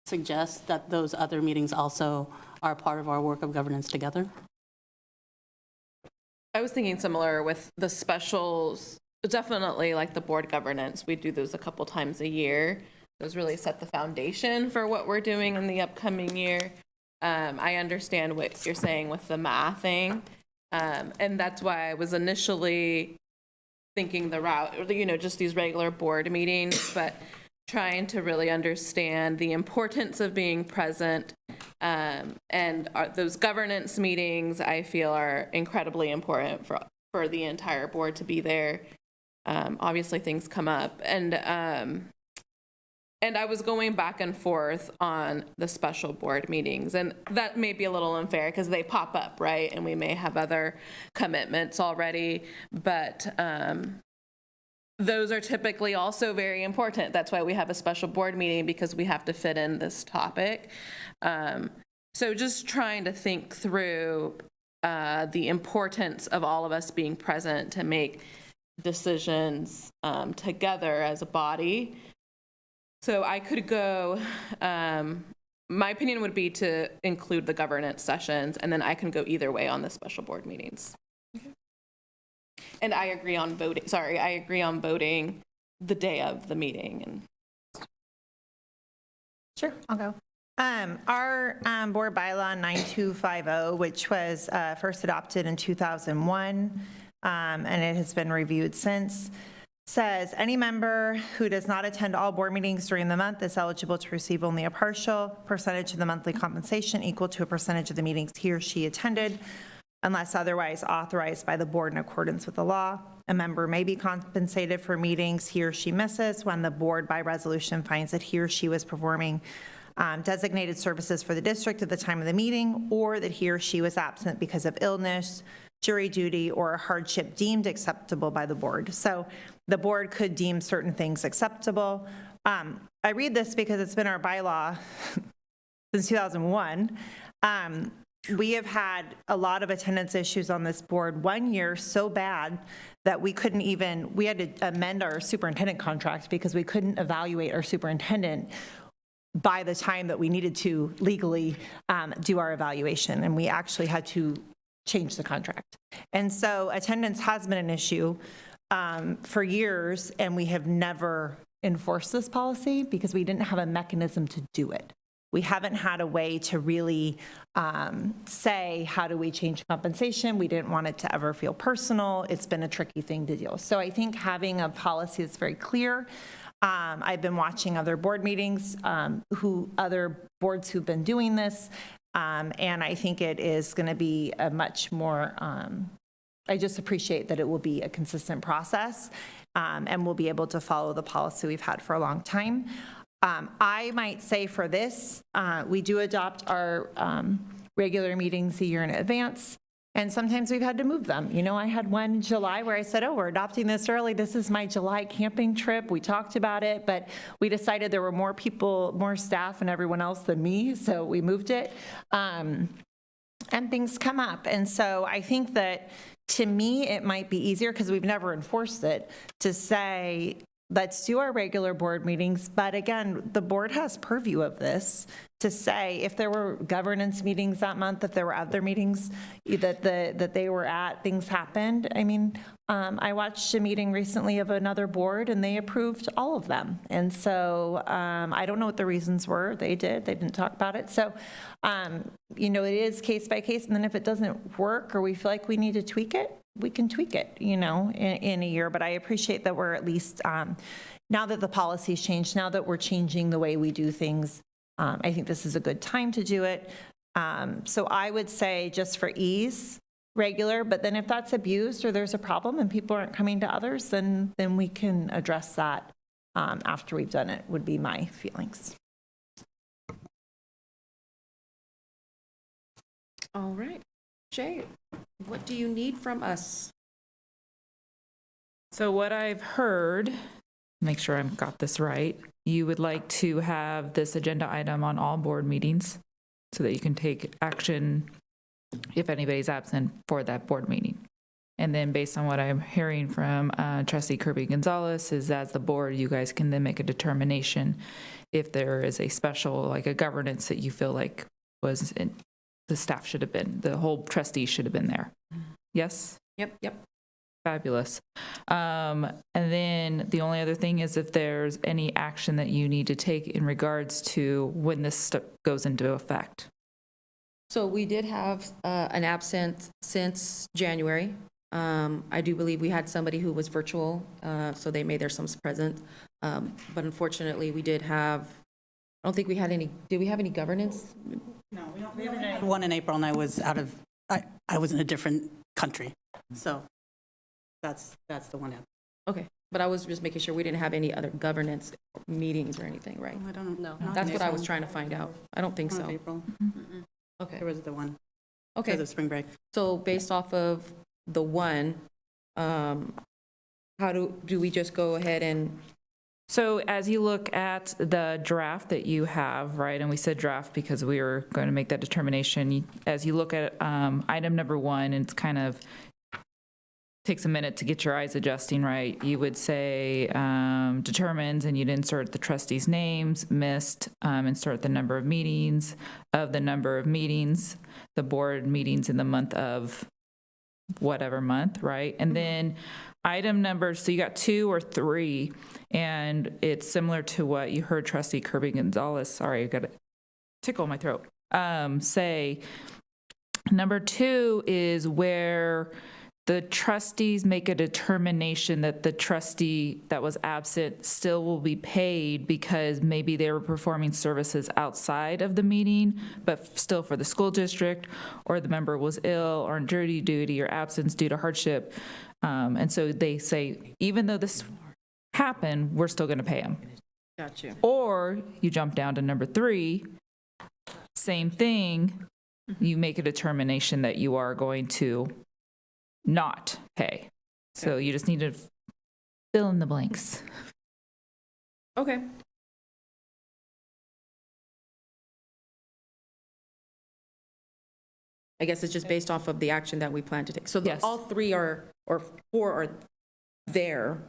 suggest that those other meetings also are part of our work of governance together. I was thinking similar with the specials, definitely like the board governance. We do those a couple times a year. Those really set the foundation for what we're doing in the upcoming year. I understand what you're saying with the mathing. And that's why I was initially thinking the route, just these regular board meetings, but trying to really understand the importance of being present. And those governance meetings, I feel, are incredibly important for the entire board to be there. Obviously, things come up. And I was going back and forth on the special board meetings, and that may be a little unfair because they pop up, right? And we may have other commitments already, but those are typically also very important. That's why we have a special board meeting, because we have to fit in this topic. So just trying to think through the importance of all of us being present to make decisions together as a body. So I could go, my opinion would be to include the governance sessions, and then I can go either way on the special board meetings. And I agree on voting, the day of the meeting. Sure, I'll go. Our board bylaw 9250, which was first adopted in 2001, and it has been reviewed since, says any member who does not attend all board meetings during the month is eligible to receive only a partial percentage of the monthly compensation equal to a percentage of the meetings he or she attended, unless otherwise authorized by the board in accordance with the law. A member may be compensated for meetings he or she misses when the board by resolution finds that he or she was performing designated services for the district at the time of the meeting, or that he or she was absent because of illness, jury duty, or a hardship deemed acceptable by the board. So the board could deem certain things acceptable. I read this because it's been our bylaw since 2001. We have had a lot of attendance issues on this board. 1 year so bad that we had to amend our superintendent contract because we couldn't evaluate our superintendent by the time that we needed to legally do our evaluation, and we actually had to change the contract. And so attendance has been an issue for years, and we have never enforced this policy because we didn't have a mechanism to do it. We haven't had a way to really say, how do we change compensation? We didn't want it to ever feel personal. It's been a tricky thing to deal with. So I think having a policy that's very clear. I've been watching other board meetings, other boards who've been doing this, and I think it is going to be a much more I just appreciate that it will be a consistent process, and we'll be able to follow the policy we've had for a long time. I might say for this, we do adopt our regular meetings a year in advance, and sometimes we've had to move them. You know, I had one in July where I said, oh, we're adopting this early. This is my July camping trip. We talked about it, but we decided there were more people, more staff and everyone else than me, so we moved it. And things come up. And so I think that, to me, it might be easier, because we've never enforced it, to say, let's do our regular board meetings. But again, the board has purview of this, to say if there were governance meetings that month, if there were other meetings that they were at, things happened. I mean, I watched a meeting recently of another board, and they approved all of them. And so I don't know what the reasons were. They didn't talk about it. So, you know, it is case by case. And then if it doesn't work, or we feel like we need to tweak it, we can tweak it, you know, in a year. But I appreciate that we're at least, now that the policy's changed, now that we're changing the way we do things, I think this is a good time to do it. So I would say, just for ease, regular, but then if that's abused or there's a problem and people aren't coming to others, then we can address that after we've done it, would be my feelings. All right. Jay, what do you need from us? So what I've heard, make sure I've got this right, you would like to have this agenda item on all board meetings so that you can take action if anybody's absent for that board meeting. And then based on what I'm hearing from Trustee Kirby Gonzalez is, as the board, you guys can then make a determination if there is a special, like a governance that you feel like was in, the staff should have been, the whole trustees should have been there. Yes? Yep. Fabulous. And then the only other thing is if there's any action that you need to take in regards to when this goes into effect. So we did have an absent since January. I do believe we had somebody who was virtual, so they made themselves present. But unfortunately, we did have, I don't think we had any, did we have any governance? No, we had one in April, and I was I was in a different country. So that's the one. Okay, but I was just making sure we didn't have any other governance meetings or anything, right? I don't know. That's what I was trying to find out. I don't think so. April. Okay. There was the one. Okay. Because of spring break. So based off of the one, how do we just go ahead and? So as you look at the draft that you have, right, and we said draft because we were going to make that determination, as you look at item number 1, and it's kind of takes a minute to get your eyes adjusting, right, you would say determines, and you'd insert the trustees' names, missed, insert the number of meetings, the board meetings in the month of whatever month, right? And then item number, so you got 2 or 3, and it's similar to what you heard Trustee Kirby Gonzalez, sorry, I got a tickle in my throat, say. Number 2 is where the trustees make a determination that the trustee that was absent still will be paid because maybe they were performing services outside of the meeting, but still for the school district, or the member was ill or on jury duty or absence due to hardship. And so they say, even though this happened, we're still going to pay them. Gotcha. Or you jump down to number 3, same thing, you make a determination that you are going to not pay. So you just need to fill in the blanks. Okay. I guess it's just based off of the action that we plan to take. So all 3 are, or 4 are there.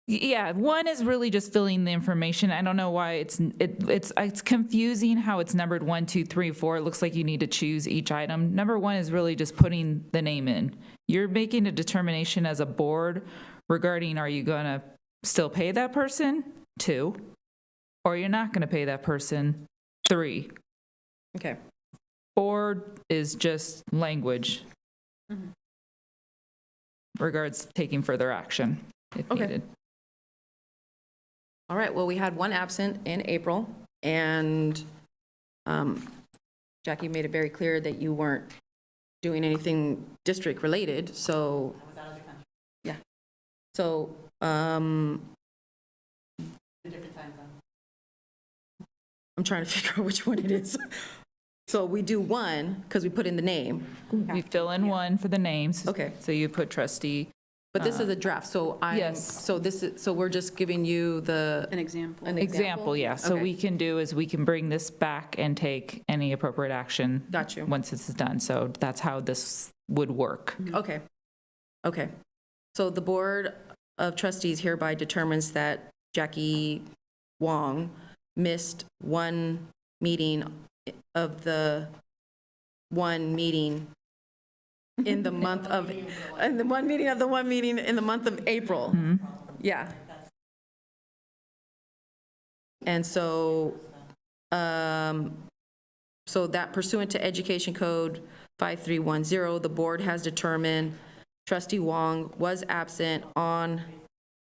Yeah, 1 is really just filling the information. I don't know why it's confusing how it's numbered 1, 2, 3, 4. It looks like you need to choose each item. Number 1 is really just putting the name in. You're making a determination as a board regarding, are you going to still pay that person? 2, or you're not going to pay that person? 3. Okay. 4 is just language regards taking further action if needed. All right, well, we had 1 absent in April, and Jackie made it very clear that you weren't doing anything district-related, so. Yeah. So, I'm trying to figure out which one it is. So we do one, because we put in the name. We fill in one for the names. Okay. So you put trustee. But this is a draft, so Yes. so we're just giving you An example. an Example, yeah. So Okay. we can do is we can bring this back and take any appropriate action. Got you. Once this is done. So that's how this would work. Okay. Okay. So the Board of Trustees hereby determines that Jackie Wong missed one meeting of the one meeting in the month of, in the one meeting of the one meeting in the month of April. Yeah. And so, so that pursuant to Education Code 5310, the board has determined trustee Wong was absent on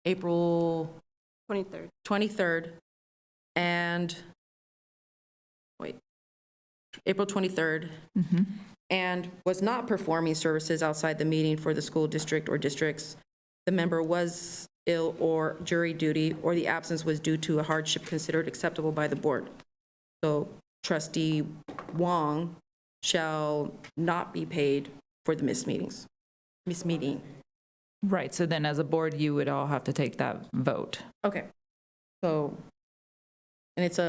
April 23rd and, April 23rd, and was not performing services outside the meeting for the school district or districts. The member was ill or jury duty, or the absence was due to a hardship considered acceptable by the board. So trustee Wong shall not be paid for the missed meeting. Right. So then as a board, you would all have to take that vote. Okay. So, and it's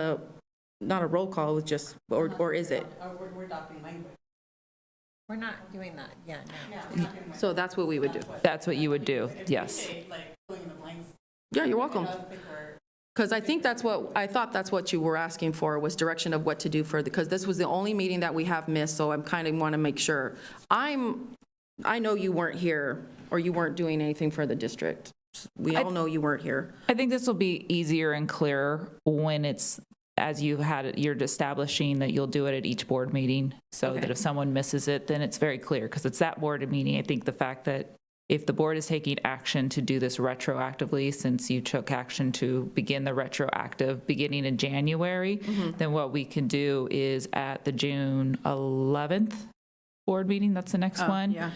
not a roll call, it's just, or is it? We're adopting language. We're not doing that yet, no. So that's what we would do. That's what you would do. Yes. Yeah, you're welcome. Because I think I thought that's what you were asking for, was direction of what to do further, because this was the only meeting that we have missed, so I'm kind of want to make sure. I know you weren't here, or you weren't doing anything for the district. We all know you weren't here. I think this will be easier and clearer when it's, as you're establishing that you'll do it at each board meeting, so that if someone misses it, then it's very clear, because it's that board meeting. I think the fact that if the board is taking action to do this retroactively, since you took action to begin the retroactive beginning in January, then what we can do is at the June 11th board meeting, that's the next one. Yeah.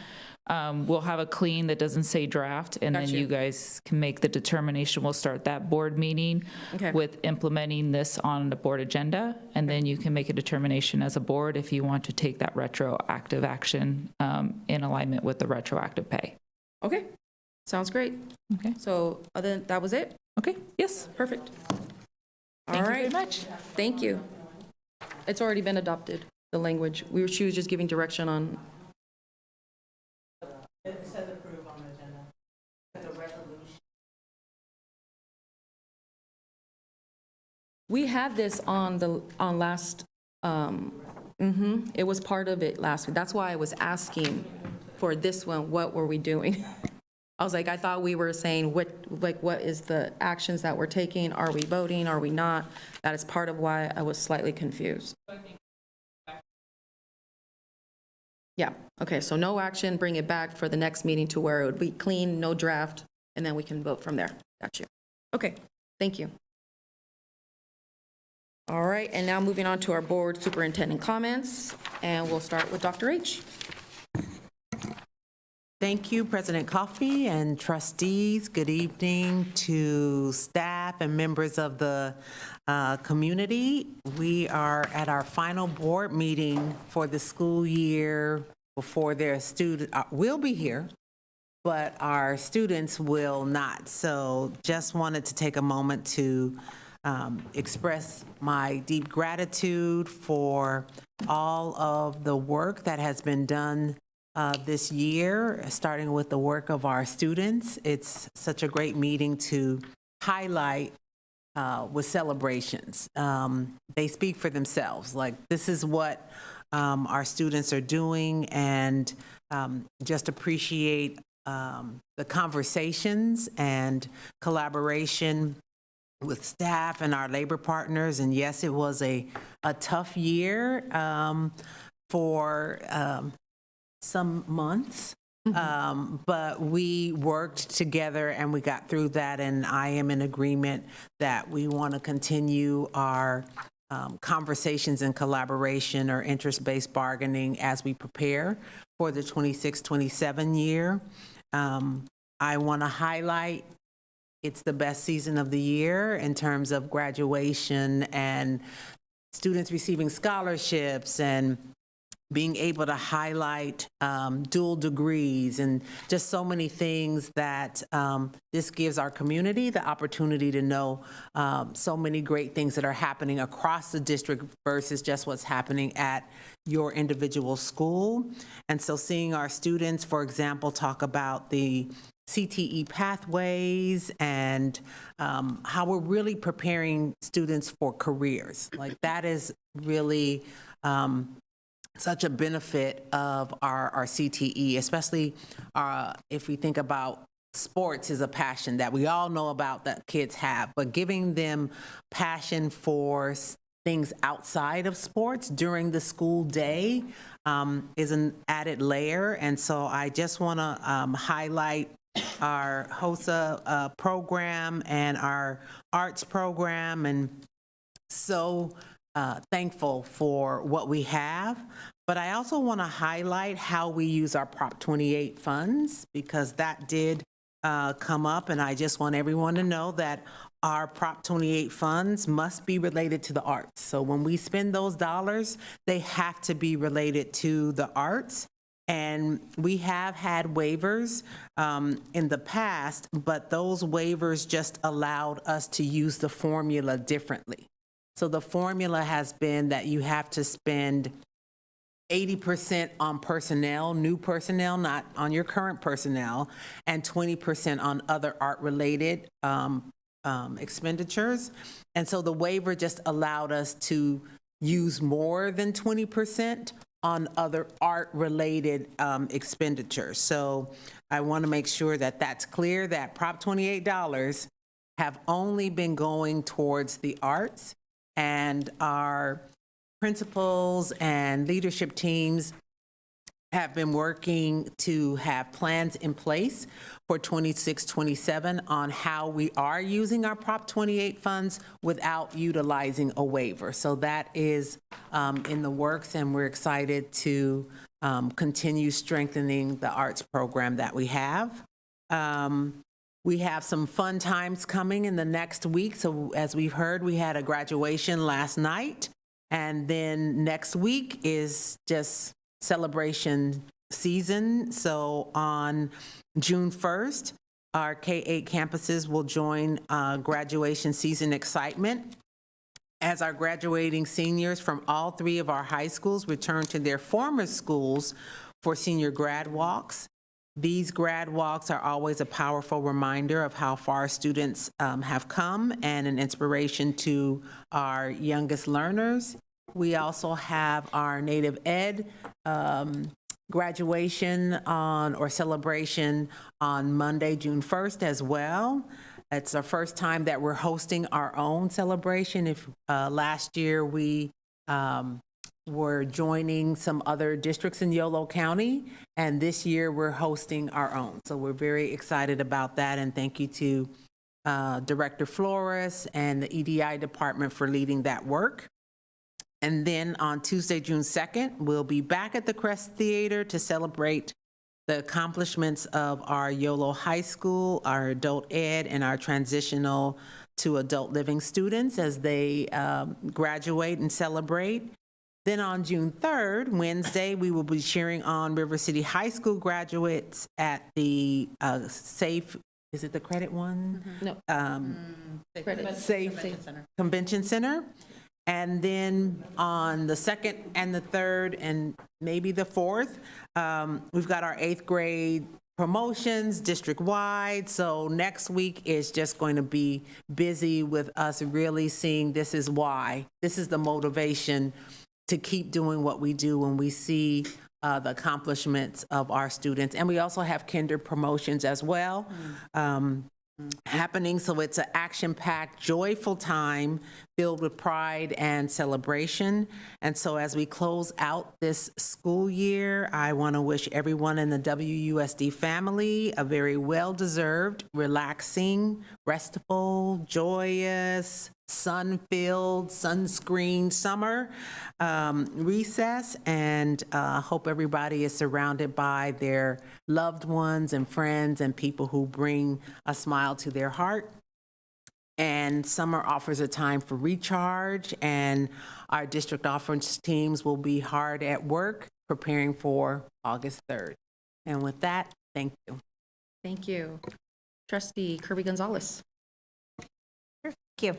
We'll have a clean that doesn't say draft, and then you guys can make the determination. We'll start that board meeting with implementing this on the board agenda, and then you can make a determination as a board if you want to take that retroactive action in alignment with the retroactive pay. Okay, sounds great. Okay. So that was it? Okay, yes. Perfect. All Thank you right. very much. Thank you. It's already been adopted, the language. She was just giving direction on. It says approve on the agenda. It's a resolution. We had this on last, it was part of it last week. That's why I was asking for this one, what were we doing? I was like, I thought we were saying what is the actions that we're taking? Are we voting? Are we not? That is part of why I was slightly confused. Yeah, okay, so no action, bring it back for the next meeting to where it would be clean, no draft, and then we can vote from there. Got you. Okay, thank you. All right, and now moving on to our board superintendent comments, and we'll start with Dr. H. Thank you, President Coffey and trustees. Good evening to staff and members of the community. We are at our final board meeting for the school year before their student will be here, but our students will not. So just wanted to take a moment to express my deep gratitude for all of the work that has been done this year, starting with the work of our students. It's such a great meeting to highlight with celebrations. They speak for themselves. Like, this is what our students are doing, and just appreciate the conversations and collaboration with staff and our labor partners. And yes, it was a tough year for some months, but we worked together and we got through that, and I am in agreement that we want to continue our conversations and collaboration or interest-based bargaining as we prepare for the 26-27 year. I want to highlight it's the best season of the year in terms of graduation and students receiving scholarships and being able to highlight dual degrees and just so many things that this gives our community the opportunity to know so many great things that are happening across the district versus just what's happening at your individual school. And so seeing our students, for example, talk about the CTE pathways and how we're really preparing students for careers. Like that is really such a benefit of our CTE, especially if we think about sports is a passion that we all know about that kids have, but giving them passion for things outside of sports during the school day is an added layer. And so I just want to highlight our HOSA program and our arts program, and so thankful for what we have. But I also want to highlight how we use our Prop 28 funds, because that did come up, and I just want everyone to know that our Prop 28 funds must be related to the arts. So when we spend those dollars, they have to be related to the arts. And we have had waivers in the past, but those waivers just allowed us to use the formula differently. So the formula has been that you have to spend 80% on personnel, new personnel, not on your current personnel, and 20% on other art-related expenditures. And so the waiver just allowed us to use more than 20% on other art-related expenditures. So I want to make sure that that's clear, that Prop 28 dollars have only been going towards the arts, and our principals and leadership teams have been working to have plans in place for 26-27 on how we are using our Prop 28 funds without utilizing a waiver. So that is in the works, and we're excited to continue strengthening the arts program that we have. We have some fun times coming in the next week. So as we've heard, we had a graduation last night, and then next week is just celebration season. So on June 1st, our K-8 campuses will join graduation season excitement as our graduating seniors from all three of our high schools return to their former schools for senior grad walks. These grad walks are always a powerful reminder of how far students have come and an inspiration to our youngest learners. We also have our Native Ed graduation or celebration on Monday, June 1st as well. It's our first time that we're hosting our own celebration. If last year we were joining some other districts in Yolo County, and this year we're hosting our own. So we're very excited about that, and thank you to Director Flores and the EDI department for leading that work. And then on Tuesday, June 2nd, we'll be back at the Crest Theater to celebrate the accomplishments of our Yolo High School, our adult ed, and our transitional to adult living students as they graduate and celebrate. Then on June 3rd, Wednesday, we will be cheering on River City High School graduates at the SAFE, is it the credit one? No. SAFE Convention Center. And then on the 2nd and the 3rd and maybe the 4th, we've got our 8th grade promotions district-wide. So next week is just going to be busy with us really seeing this is why. This is the motivation to keep doing what we do when we see the accomplishments of our students. And we also have kinder promotions as well. Happening. So it's an action-packed, joyful time filled with pride and celebration. And so as we close out this school year, I want to wish everyone in the WUSD family a very well-deserved, relaxing, restful, joyous sun-filled, sunscreen summer recess, and hope everybody is surrounded by their loved ones and friends and people who bring a smile to their heart. And summer offers a time for recharge, and our district office teams will be hard at work preparing for August 3rd. And with that, thank you. Thank you. Trustee Kirby Gonzalez. Thank you.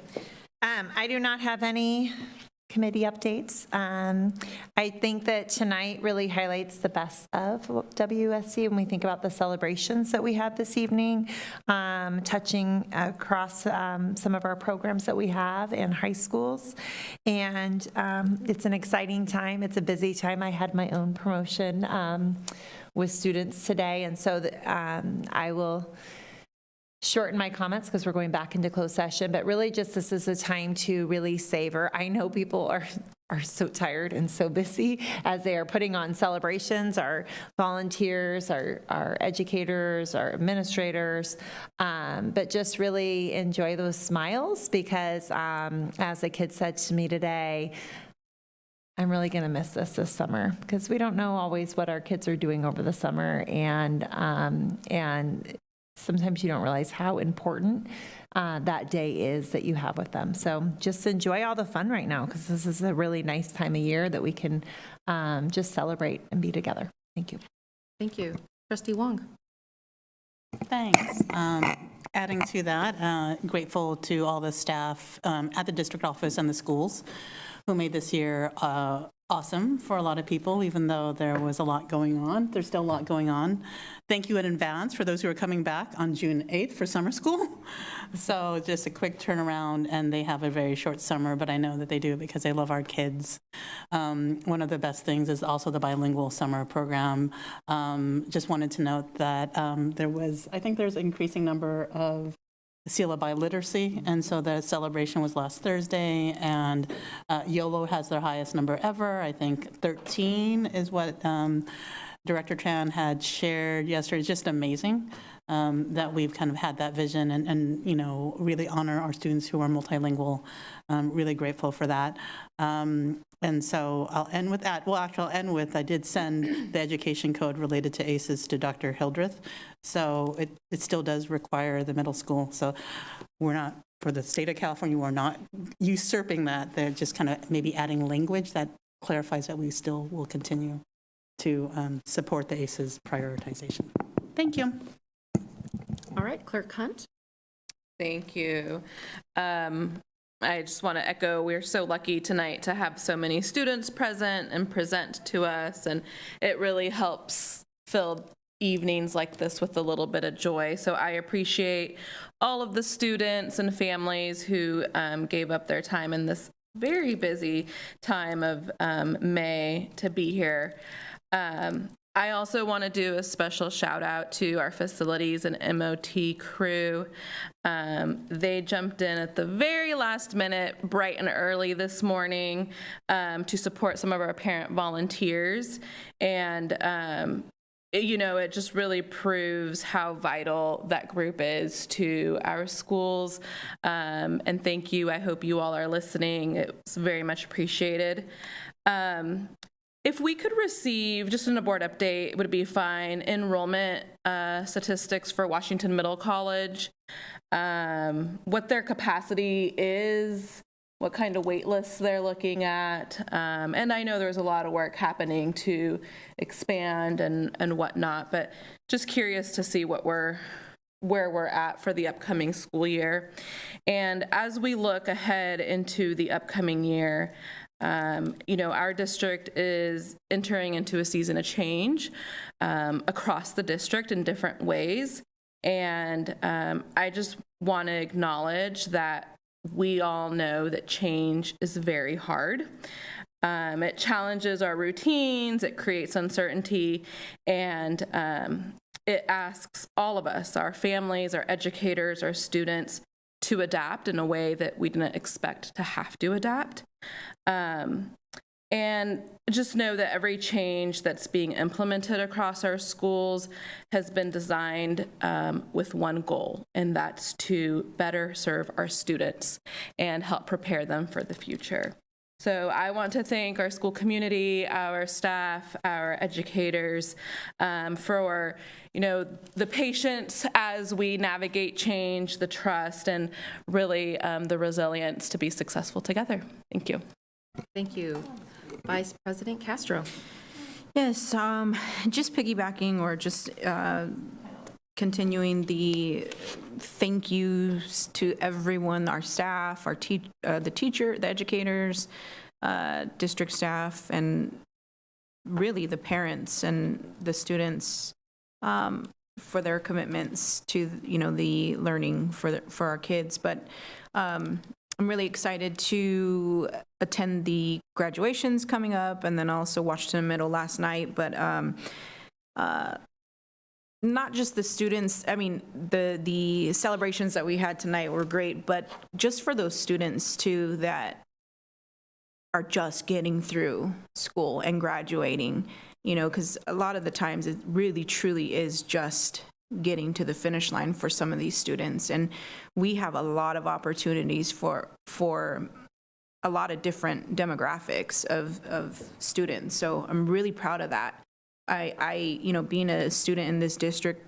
I do not have any committee updates. I think that tonight really highlights the best of WSC when we think about the celebrations that we had this evening, touching across some of our programs that we have in high schools. And it's an exciting time. It's a busy time. I had my own promotion with students today, and so I will shorten my comments because we're going back into closed session, but really just this is a time to really savor. I know people are so tired and so busy as they are putting on celebrations, our volunteers, our educators, our administrators, but just really enjoy those smiles because as a kid said to me today, I'm really going to miss this summer because we don't know always what our kids are doing over the summer, and sometimes you don't realize how important that day is that you have with them. So just enjoy all the fun right now because this is a really nice time of year that we can just celebrate and be together. Thank you. Thank you. Trustee Wong. Thanks. Adding to that, grateful to all the staff at the district office and the schools who made this year awesome for a lot of people, even though there was a lot going on. There's still a lot going on. Thank you in advance for those who are coming back on June 8th for summer school. So just a quick turnaround, and they have a very short summer, but I know that they do because they love our kids. One of the best things is also the bilingual summer program. Just wanted to note that I think there's an increasing number of seal of biliteracy, and so the celebration was last Thursday, and YOLO has their highest number ever. I think 13 is what Director Tran had shared yesterday. It's just amazing that we've kind of had that vision and you know, really honor our students who are multilingual. Really grateful for that. And so I'll end with that. Well, actually, I'll end with, I did send the education code related to ACEs to Dr. Hildreth. So it still does require the middle school. So we're not, for the state of California, we're not usurping that. They're just kind of maybe adding language that clarifies that we still will continue to support the ACEs prioritization. Thank you. All right, Clerk Hunt. Thank you. I just want to echo, we're so lucky tonight to have so many students present and present to us, and it really helps fill evenings like this with a little bit of joy. So I appreciate all of the students and families who gave up their time in this very busy time of May to be here. I also want to do a special shout out to our facilities and MOT crew. They jumped in at the very last minute, bright and early this morning, to support some of our parent volunteers. And, you know, it just really proves how vital that group is to our schools. And thank you. I hope you all are listening. It's very much appreciated. If we could receive, just in a board update, would be fine, enrollment statistics for Washington Middle College, what their capacity is, what kind of wait lists they're looking at. And I know there's a lot of work happening to expand and whatnot, but just curious to see where we're at for the upcoming school year. And as we look ahead into the upcoming year, you know, our district is entering into a season of change across the district in different ways. And I just want to acknowledge that we all know that change is very hard. It challenges our routines, it creates uncertainty, and it asks all of us, our families, our educators, our students, to adapt in a way that we didn't expect to have to adapt. And just know that every change that's being implemented across our schools has been designed with one goal, and that's to better serve our students and help prepare them for the future. So I want to thank our school community, our staff, our educators for, the patience as we navigate change, the trust, and really the resilience to be successful together. Thank you. Thank you. Vice President Castro. Yes, just piggybacking or just continuing the thank yous to everyone, our staff, the educators, district staff, and really the parents and the students for their commitments to, the learning for our kids. But I'm really excited to attend the graduations coming up, and then also Washington Middle last night. But not just the students, the celebrations that we had tonight were great, but just for those students too that are just getting through school and graduating, because a lot of the times it really truly is just getting to the finish line for some of these students. And we have a lot of opportunities for a lot of different demographics of students. So I'm really proud of that. I being a student in this district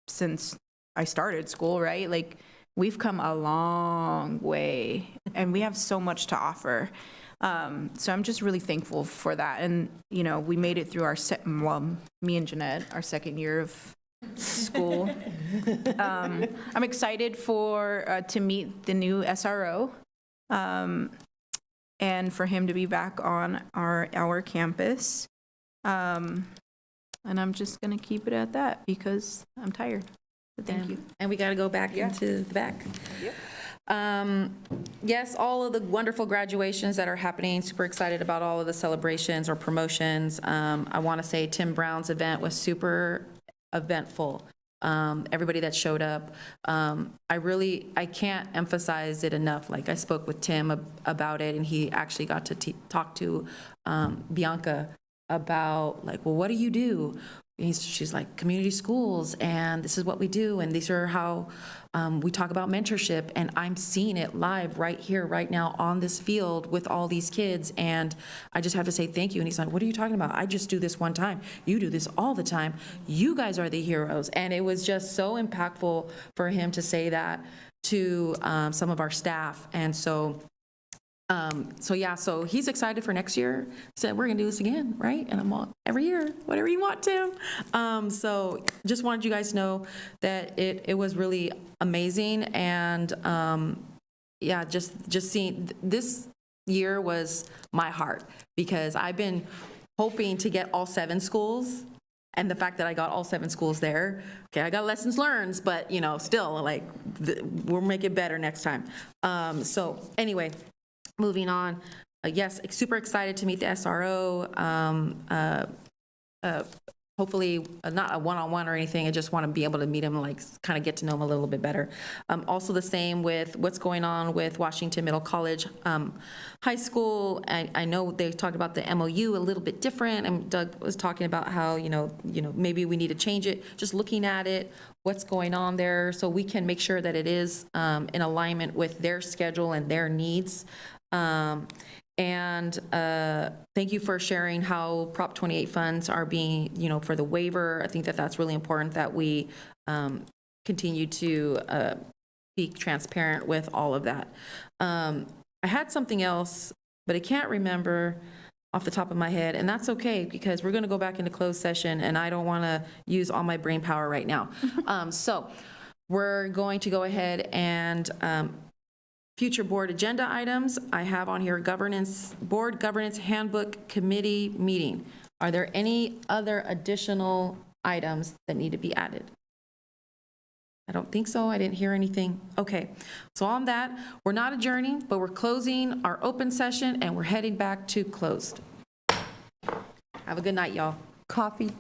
since I started school, right? Like, we've come a long way and we have so much to offer. So I'm just really thankful for that. And, we made it through me and Jeanette, our second year of school. I'm excited to meet the new SRO and for him to be back on our campus. And I'm just going to keep it at that because I'm tired. So thank you. And we got to go back into the back. Yes, all of the wonderful graduations that are happening, super excited about all of the celebrations or promotions. I want to say Tim Brown's event was super eventful. Everybody that showed up. I can't emphasize it enough. Like, I spoke with Tim about it, and he actually got to talk to Bianca about, like, well, what do you do? She's like, community schools, and this is what we do, and these are how we talk about mentorship, and I'm seeing it live right here, right now on this field with all these kids, and I just have to say thank you. And he's like, what are you talking about? I just do this one time. You do this all the time. You guys are the heroes. And it was just so impactful for him to say that to some of our staff. And so he's excited for next year. Said, we're gonna do this again, right? And I'm all, every year, whatever you want, Tim. So just wanted you guys to know that it was really amazing. And just seeing this year was my heart, because I've been hoping to get all 7 schools. And the fact that I got all 7 schools there, okay, I got lessons learned, but still, like, we'll make it better next time. So anyway, moving on, yes, super excited to meet the SRO. Hopefully, not a one-on-one or anything. I just want to be able to meet him, like, kind of get to know him a little bit better. Also the same with what's going on with Washington Middle College High School. I know they talked about the MOU a little bit different, and Doug was talking about how, maybe we need to change it. Just looking at it, what's going on there, so we can make sure that it is in alignment with their schedule and their needs. And thank you for sharing how Prop 28 funds are being, for the waiver. I think that that's really important, that we continue to be transparent with all of that. I had something else, but I can't remember off the top of my head, and that's okay, because we're going to go back into closed session, and I don't want to use all my brain power right now. So we're going to go ahead and future board agenda items. I have on here board governance handbook committee meeting. Are there any other additional items that need to be added? I don't think so. I didn't hear anything. Okay, so on that, we're not adjourning, but we're closing our open session and we're heading back to closed. Have a good night, y'all. Coffee.